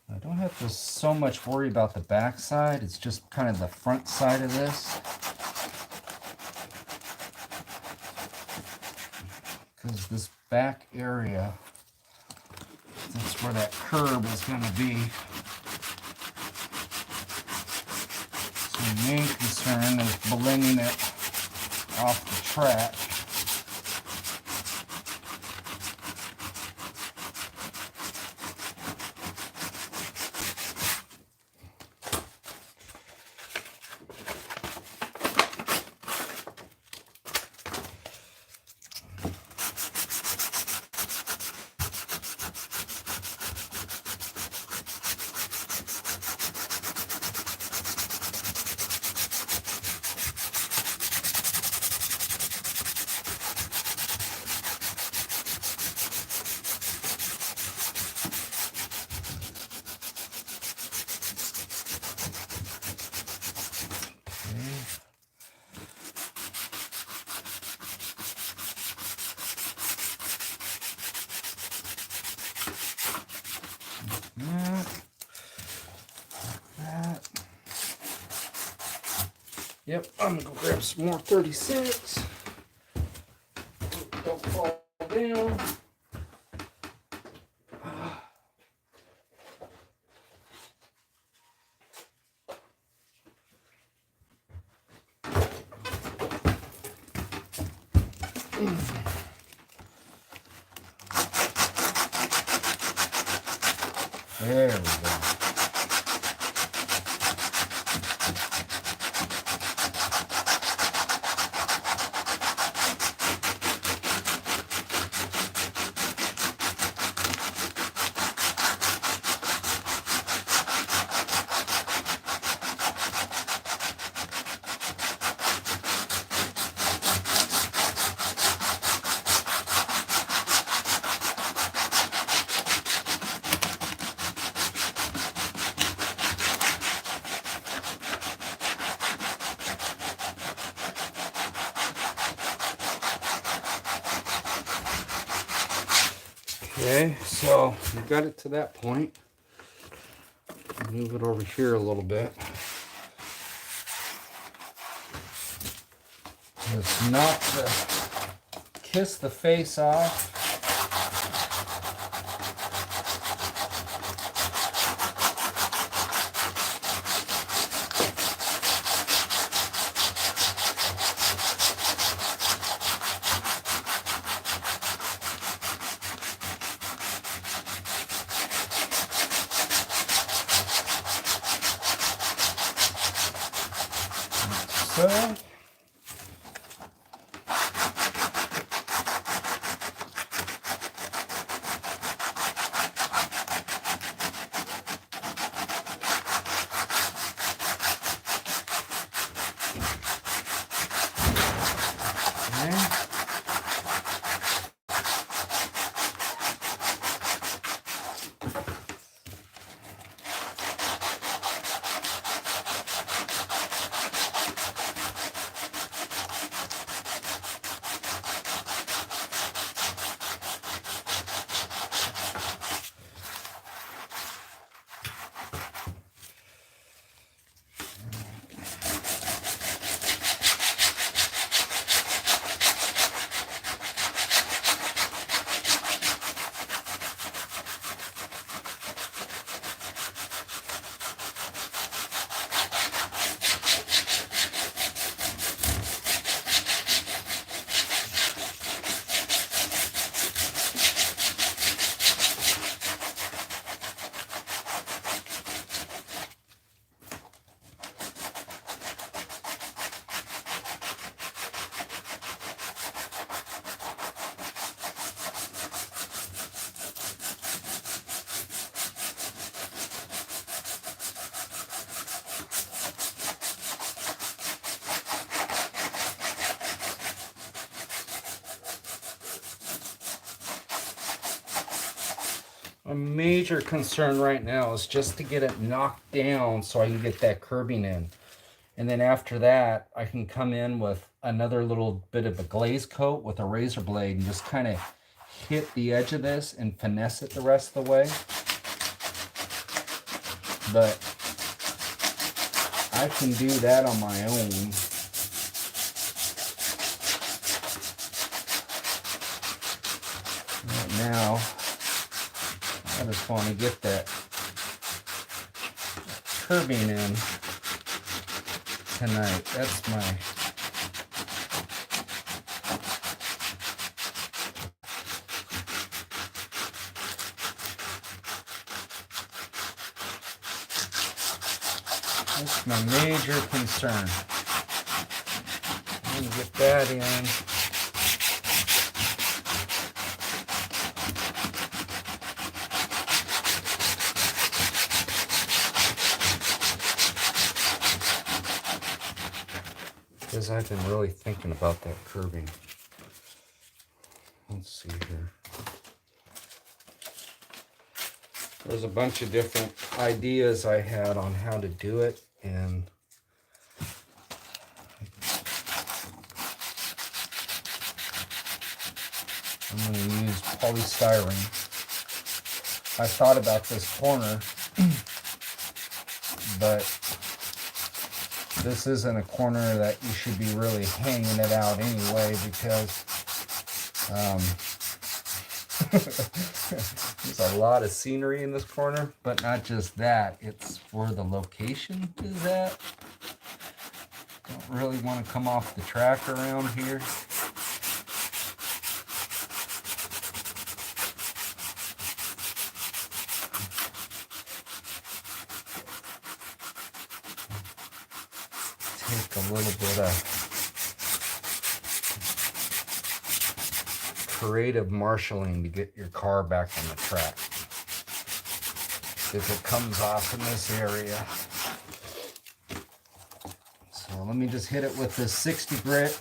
I don't have to so much worry about the back side, it's just kind of the front side of this. Because this back area, that's where that curb is going to be. So the main concern is blending it off the track. That. Yep, I'm gonna go grab some more 36. Don't fall down. There we go. Okay, so we got it to that point. Move it over here a little bit. It's not to kiss the face off. so. A major concern right now is just to get it knocked down so I can get that curbing in. And then after that, I can come in with another little bit of a glaze coat with a razor blade and just kind of hit the edge of this and finesse it the rest of the way. But I can do that on my own. Right now, I just want to get that curbing in tonight. That's my major concern. I'm gonna get that in. Because I've been really thinking about that curbing. Let's see here. There's a bunch of different ideas I had on how to do it, and I'm going to use polystyrene. I thought about this corner, but this isn't a corner that you should be really hanging it out anyway, because there's a lot of scenery in this corner, but not just that, it's where the location is at. Don't really want to come off the track around here. Take a little bit of creative marshalling to get your car back on the track if it comes off in this area. So let me just hit it with this 60 grit,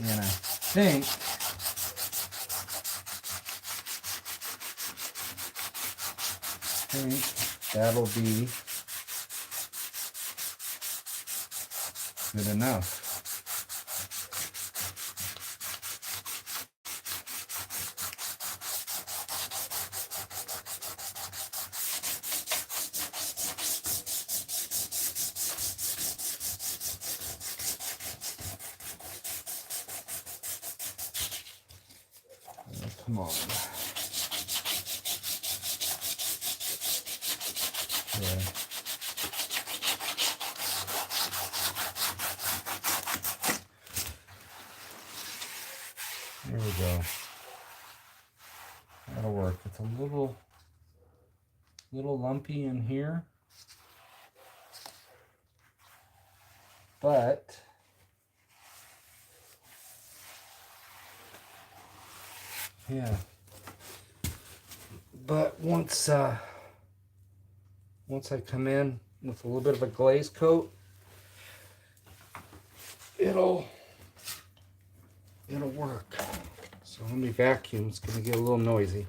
and I think that'll be good enough. Come on. Yeah. There we go. That'll work. It's a little lumpy in here. But yeah. But once I come in with a little bit of a glaze coat, it'll work. So let me vacuum. It's gonna get a little noisy.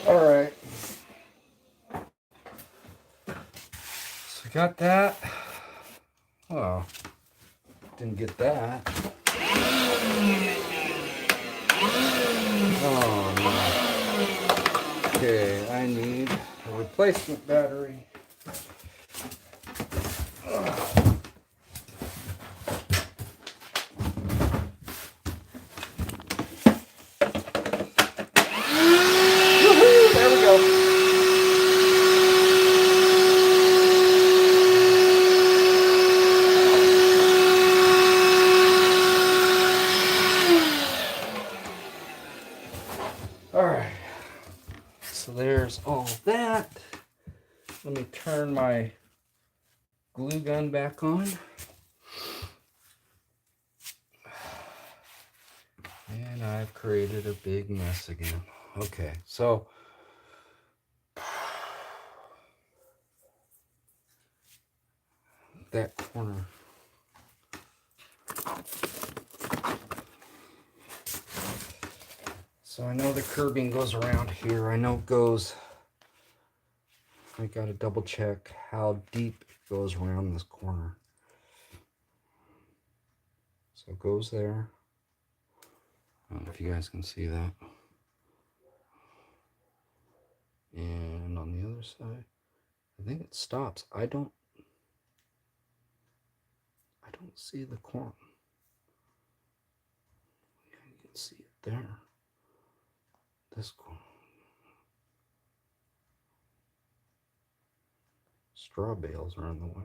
All right. So got that. Oh, didn't get that. Oh no. Okay, I need a replacement battery. Woohoo! There we go. All right. So there's all that. Let me turn my glue gun back on. And I've created a big mess again. Okay, so that corner. So I know the curbing goes around here. I know it goes, I gotta double check how deep it goes around this corner. So it goes there. I don't know if you guys can see that. And on the other side, I think it stops. I don't see the corner. You can see it there. This corner. Straw bales are in the way.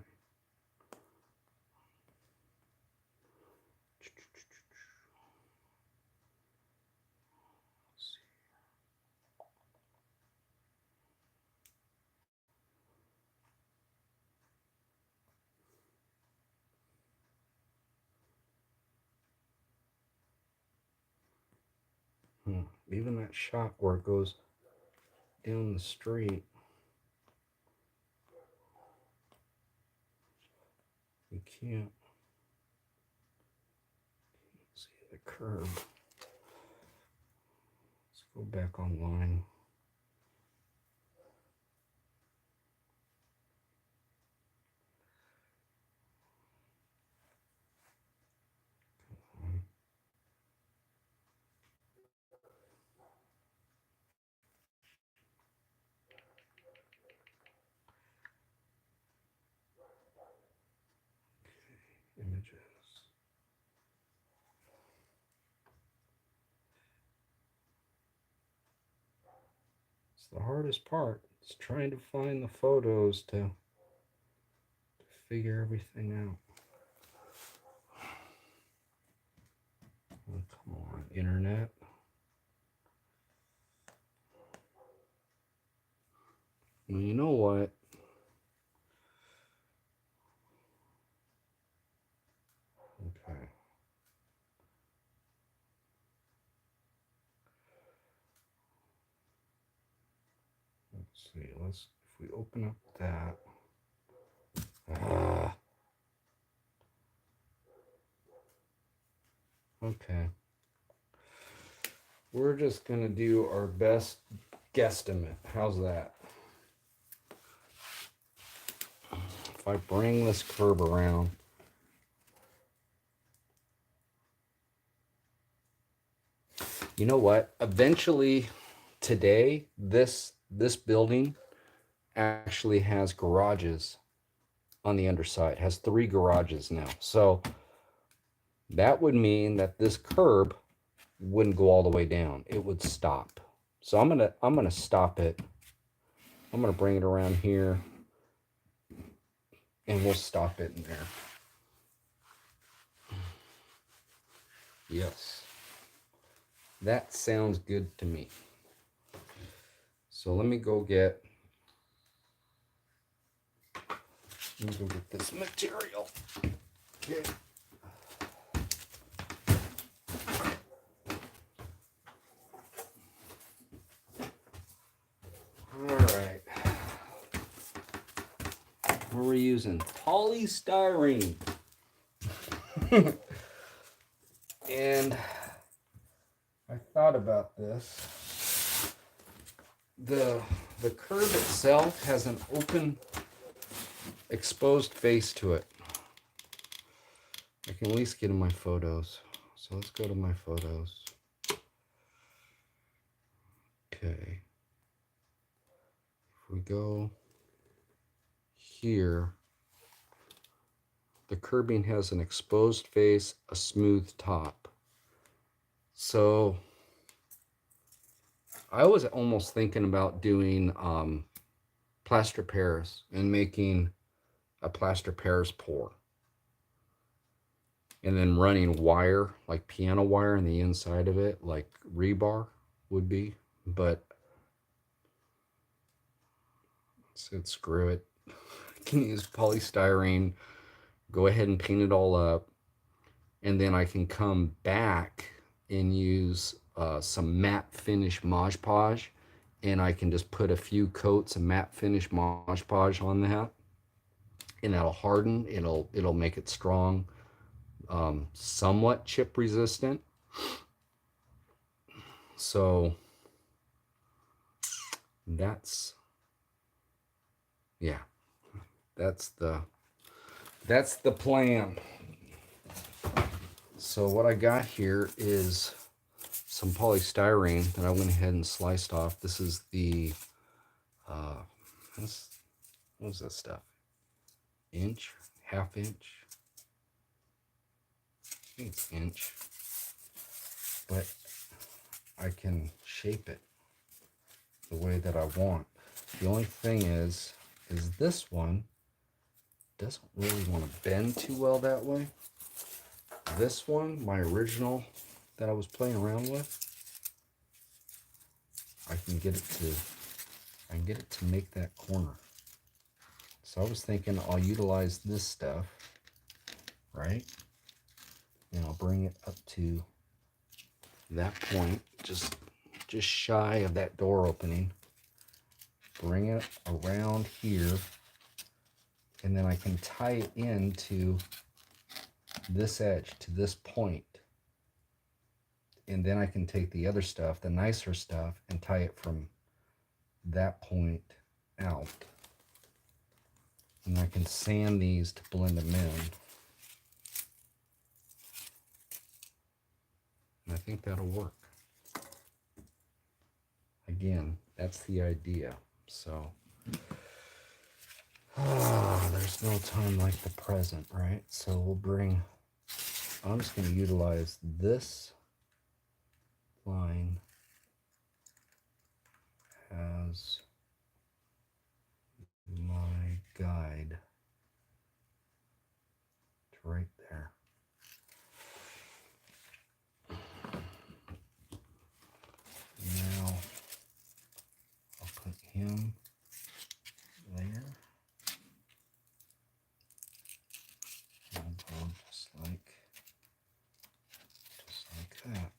Even that shot where it goes down the street, you can't see the curb. Let's go back online. Images. It's the hardest part. It's trying to find the photos to figure everything out. Oh, come on, internet. Well, you know what? Okay. Let's see. If we open up that. Okay. we're just going to do our best guesstimate. How's that? If I bring this curb around, you know what? Eventually, today, this building actually has garages on the underside. It has 3 garages now. So that would mean that this curb wouldn't go all the way down. It would stop. So I'm gonna stop it. I'm gonna bring it around here, and we'll stop it in there. Yes, that sounds good to me. So let me go get this material. Okay. All right. What are we using? Polystyrene. And I thought about this. The curb itself has an open, exposed face to it. I can at least get in my photos. So let's go to my photos. Okay. If we go here, the curbing has an exposed face, a smooth top. So I was almost thinking about doing plaster Paris and making a plaster Paris pour. And then running wire, like piano wire, on the inside of it, like rebar would be. But I said, screw it. I can use polystyrene, go ahead and paint it all up. And then I can come back and use some matte finish Mod Podge. And I can just put a few coats of matte finish Mod Podge on that. And that'll harden. It'll make it strong. Somewhat chip resistant. So that's that's the plan. So what I got here is some polystyrene that I went ahead and sliced off. This is the what was that stuff? Inch, half inch. I think it's inch, but I can shape it the way that I want. The only thing is this one doesn't really want to bend too well that way. This one, my original that I was playing around with, I can get it to make that corner. So I was thinking I'll utilize this stuff, right? And I'll bring it up to that point, just shy of that door opening. Bring it around here, and then I can tie it into this edge to this point. And then I can take the other stuff, the nicer stuff, and tie it from that point out. And I can sand these to blend them in. And I think that'll work. Again, that's the idea. So, there's no time like the present, right? So I'm just going to utilize this line as my guide to right there. Now I'll put him there. And go just like that.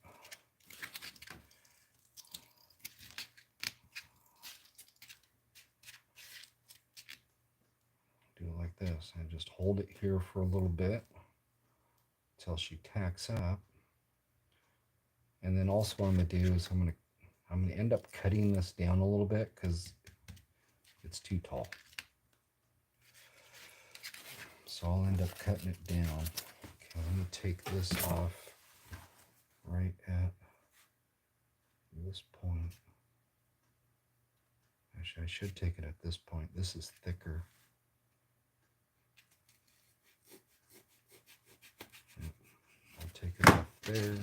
Do it like this. I just hold it here for a little bit until she tacks up. And then also what I'm gonna do is I'm gonna end up cutting this down a little bit because it's too tall. So I'll end up cutting it down. Okay, let me take this off right at this point. Actually, I should take it at this point. This is thicker. I'll take it off there.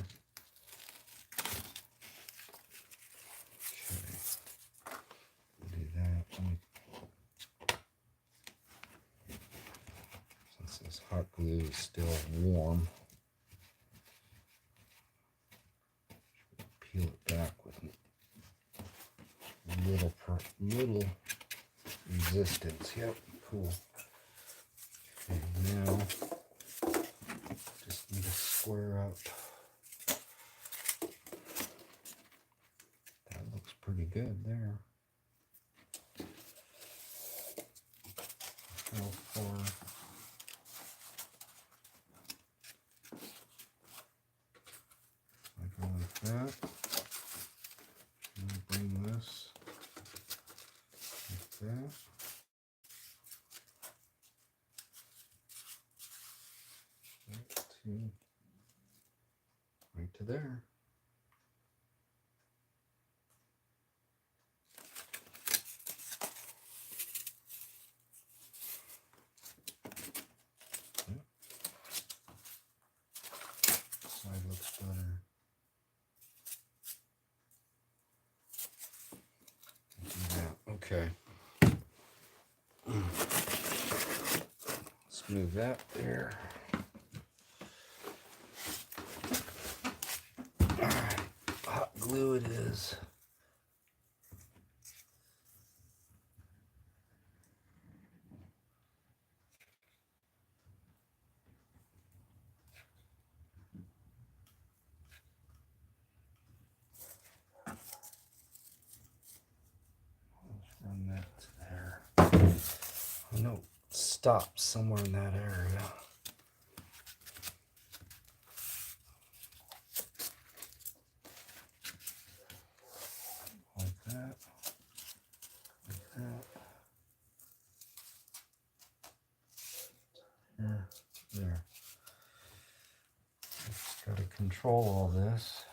Okay. Do that. Since this hot glue is still warm, peel it back with little resistance. Yep, cool. Okay, now just need to square up. That looks pretty good there. How far? I go like that. And bring this like that. Right to there. Yep. Side looks better. Do that. Okay. Let's move that there. Alright, hot glue it is. Let's run that to there. I know it stops somewhere in that area. Like that. Like that. There. Just got to control all this.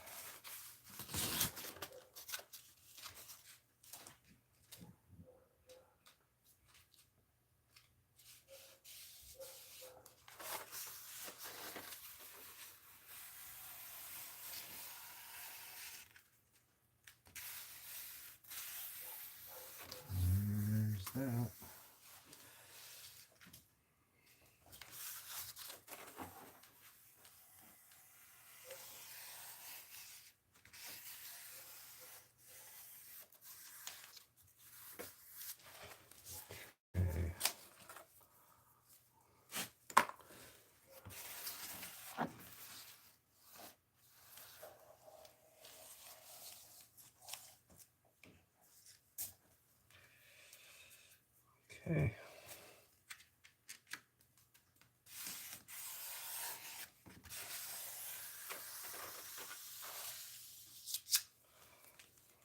There's that. Okay. Okay.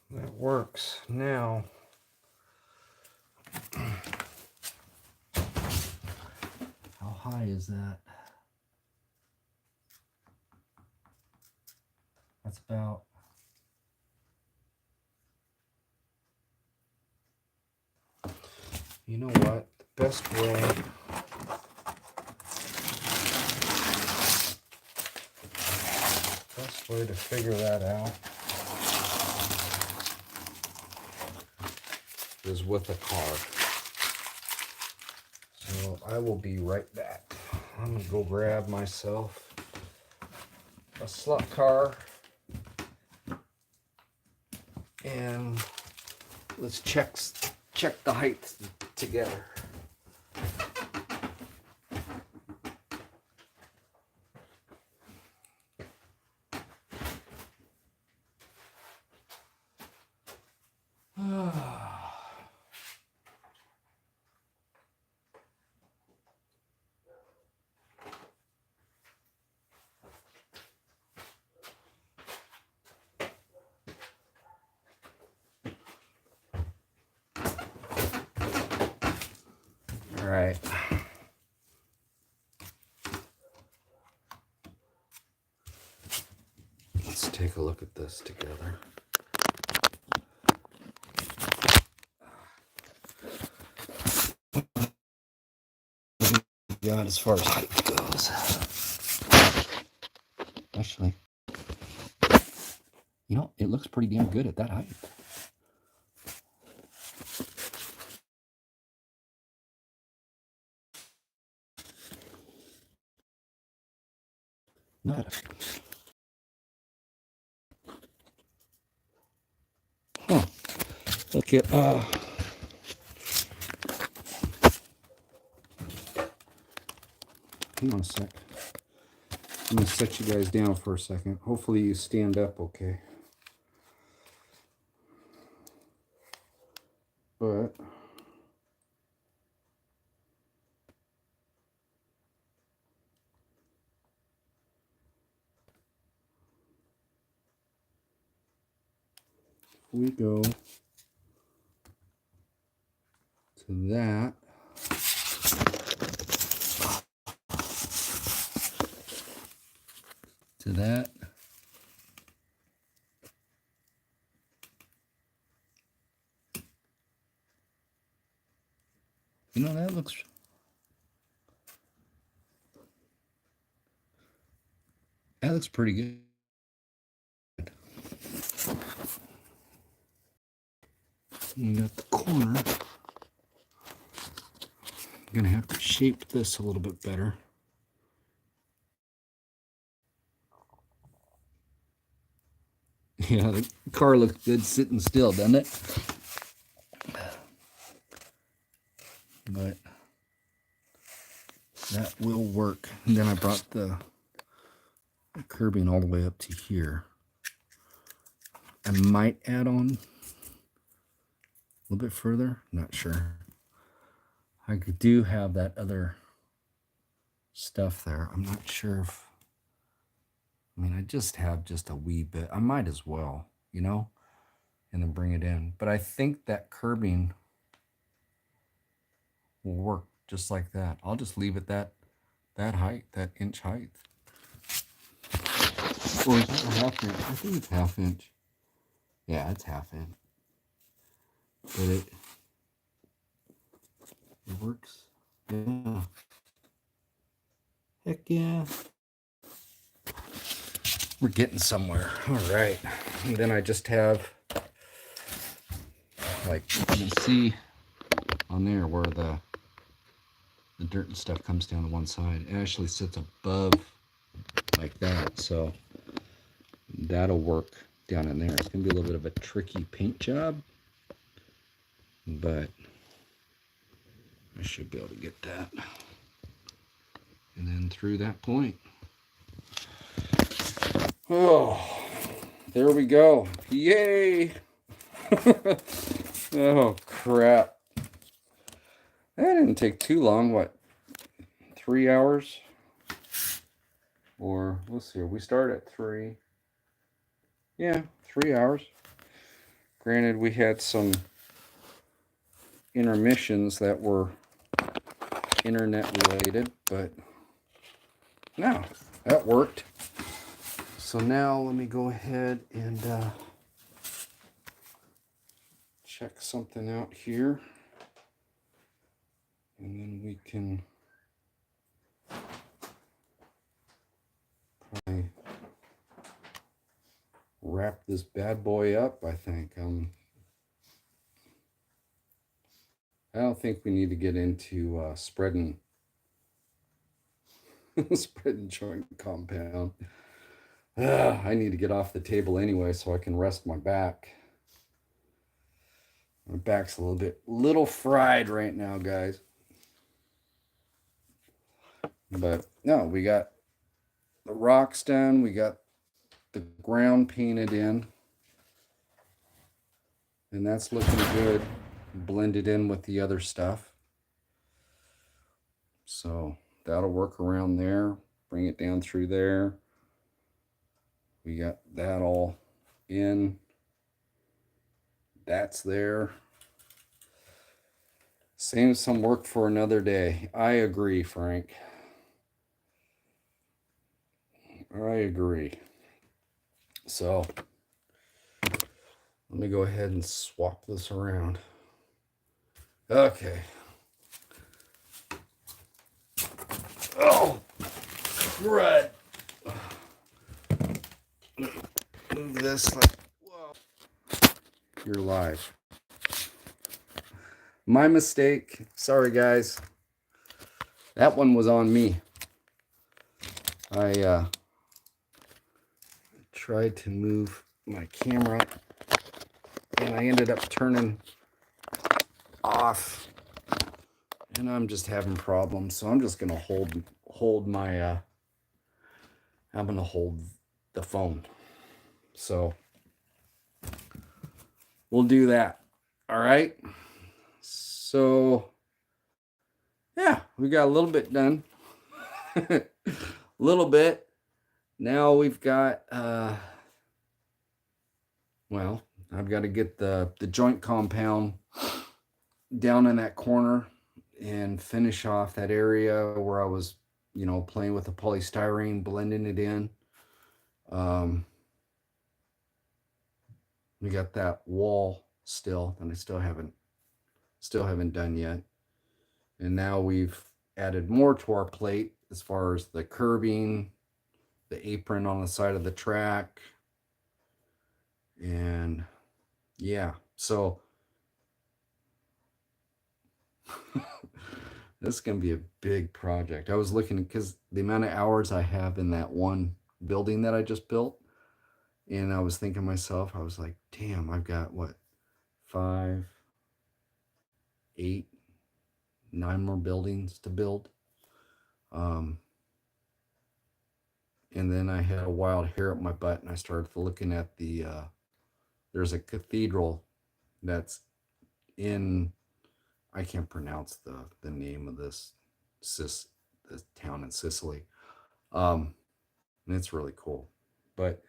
That works. Now, how high is that? That's about you know what? The best way to figure that out is with a card. So I will be right back. I'm gonna go grab myself a slot car and let's check the height together. right. Let's take a look at this together. God, as far as height goes. Actually, you know, it looks pretty damn good at that height. Not. Huh. Look at, hang on a sec. I'm going to set you guys down for a second. Hopefully you stand up okay. But we go to that. To that. You know, that looks pretty good. You got the corner. I'm gonna have to shape this a little bit better. Yeah, the car looks good sitting still, doesn't it? But that will work. And then I brought the curbing all the way up to here. I might add on a little bit further. Not sure. I do have that other stuff there. I'm not sure if, I mean, I just have just a wee bit. I might as well, you know, and then bring it in. But I think that curbing will work just like that. I'll just leave it that height, that inch height. Or is that a half inch? I think it's half inch. Yeah, it's half inch. But it works. Yeah. Heck yeah. We're getting somewhere. All right. And then I just have, like, you can see on there where the dirt and stuff comes down to one side. It actually sits above like that. So that'll work down in there. It's going to be a little bit of a tricky paint job, but I should be able to get that. And then through that point. Oh, there we go. Yay! Oh, crap. That didn't take too long. What, 3 hours? Or, let's see, we start at 3. Yeah, 3 hours. Granted, we had some intermissions that were internet related, but no, that worked. So now let me go ahead and check something out here, and then we can probably wrap this bad boy up. I think I don't think we need to get into spreading spreading joint compound. I need to get off the table anyway so I can rest my back. My back's a little fried right now, guys. But no, we got the rocks done. We got the ground painted in. And that's looking good. Blended in with the other stuff. So that'll work around there. Bring it down through there. We got that all in. That's there. Save some work for another day. I agree, Frank. I agree. So let me go ahead and swap this around. Okay. Oh, crud. Move this like, whoa. You're live. My mistake. Sorry, guys. That one was on me. I tried to move my camera and I ended up turning off, and I'm just having problems. So I'm just gonna hold my I'm gonna hold the phone. So we'll do that. All right. So yeah, we got a little bit done. A little bit. Now we've got well, I've got to get the joint compound down in that corner and finish off that area where I was, playing with the polystyrene, blending it in. We got that wall still, and I still haven't done yet. And now we've added more to our plate as far as the curbing, the apron on the side of the track, and yeah. So this is going to be a big project. I was looking because the amount of hours I have in that one building that I just built, and I was thinking to myself, I was like, damn, I've got what, 5, 8, 9 more buildings to build. And then I had a wild hair up my butt, and I started looking at there's a cathedral that's in, I can't pronounce the name of this town in Sicily. And it's really cool, but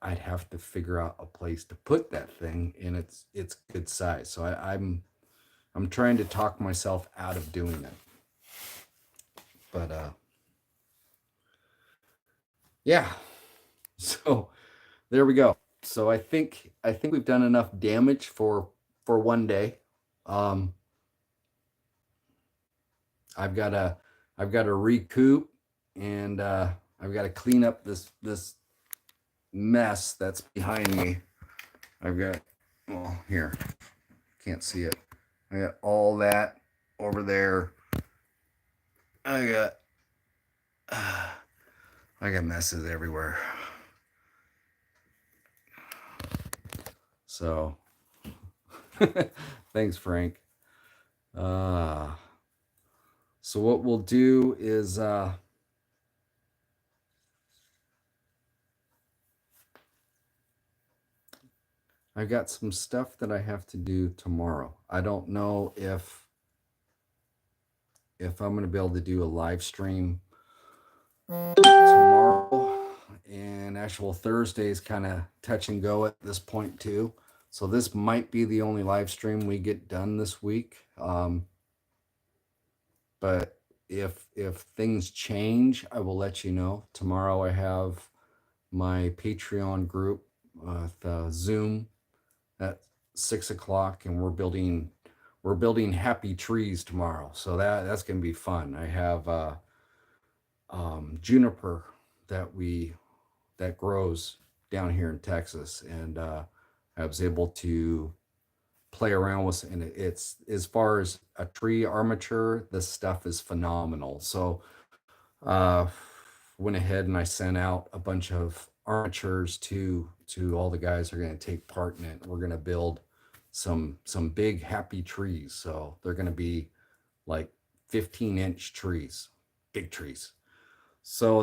I'd have to figure out a place to put that thing in its good size. So I'm trying to talk myself out of doing it. But yeah. So there we go. So I think we've done enough damage for one day. Um I've got to recoup, and I've got to clean up this mess that's behind me. I've got, well, here, can't see it. I got all that over there. I got I got messes everywhere. So thanks, Frank. So what we'll do is I got some stuff that I have to do tomorrow. I don't know if I'm going to be able to do a live stream tomorrow, and actual Thursday is kind of touch and go at this point too. So this might be the only live stream we get done this week. But if things change, I will let you know. Tomorrow I have my Patreon group with Zoom at 6 o'clock, and we're building happy trees tomorrow. So that's gonna be fun. I have juniper that grows down here in Texas, and I was able to play around with, and it's, as far as a tree armature, this stuff is phenomenal. So uh went ahead and I sent out a bunch of armatures to all the guys who are going to take part in it. We're going to build some big happy trees. So they're going to be like 15-inch trees, big trees. So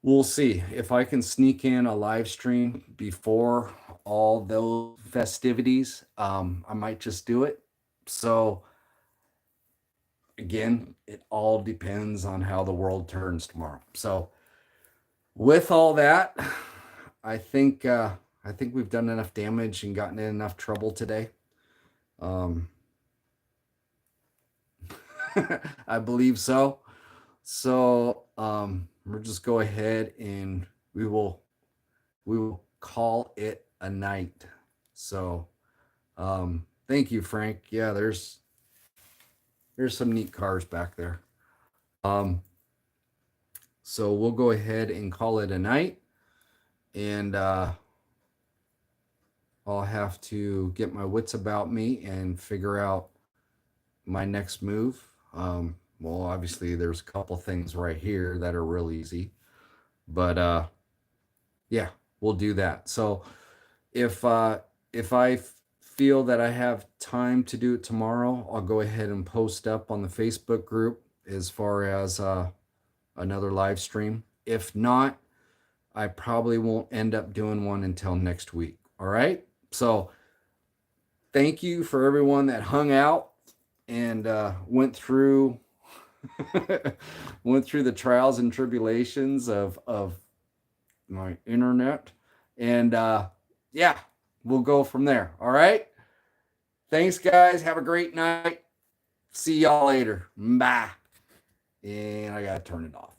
we'll see if I can sneak in a live stream before all those festivities. I might just do it. So again, it all depends on how the world turns tomorrow. So with all that, I think I think we've done enough damage and gotten in enough trouble today. I believe so. So we'll just go ahead and we will call it a night. So thank you, Frank. Yeah, there's some neat cars back there. Um, so we'll go ahead and call it a night, and I'll have to get my wits about me and figure out my next move. Well, obviously, there's a couple things right here that are real easy, but yeah, we'll do that. So if I feel that I have time to do it tomorrow, I'll go ahead and post up on the Facebook group as far as another live stream. If not, I probably won't end up doing one until next week. All right. So thank you for everyone that hung out and went through the trials and tribulations of my internet. And yeah, we'll go from there. All right. Thanks, guys. Have a great night. See y'all later. Bye. And I got to turn it off.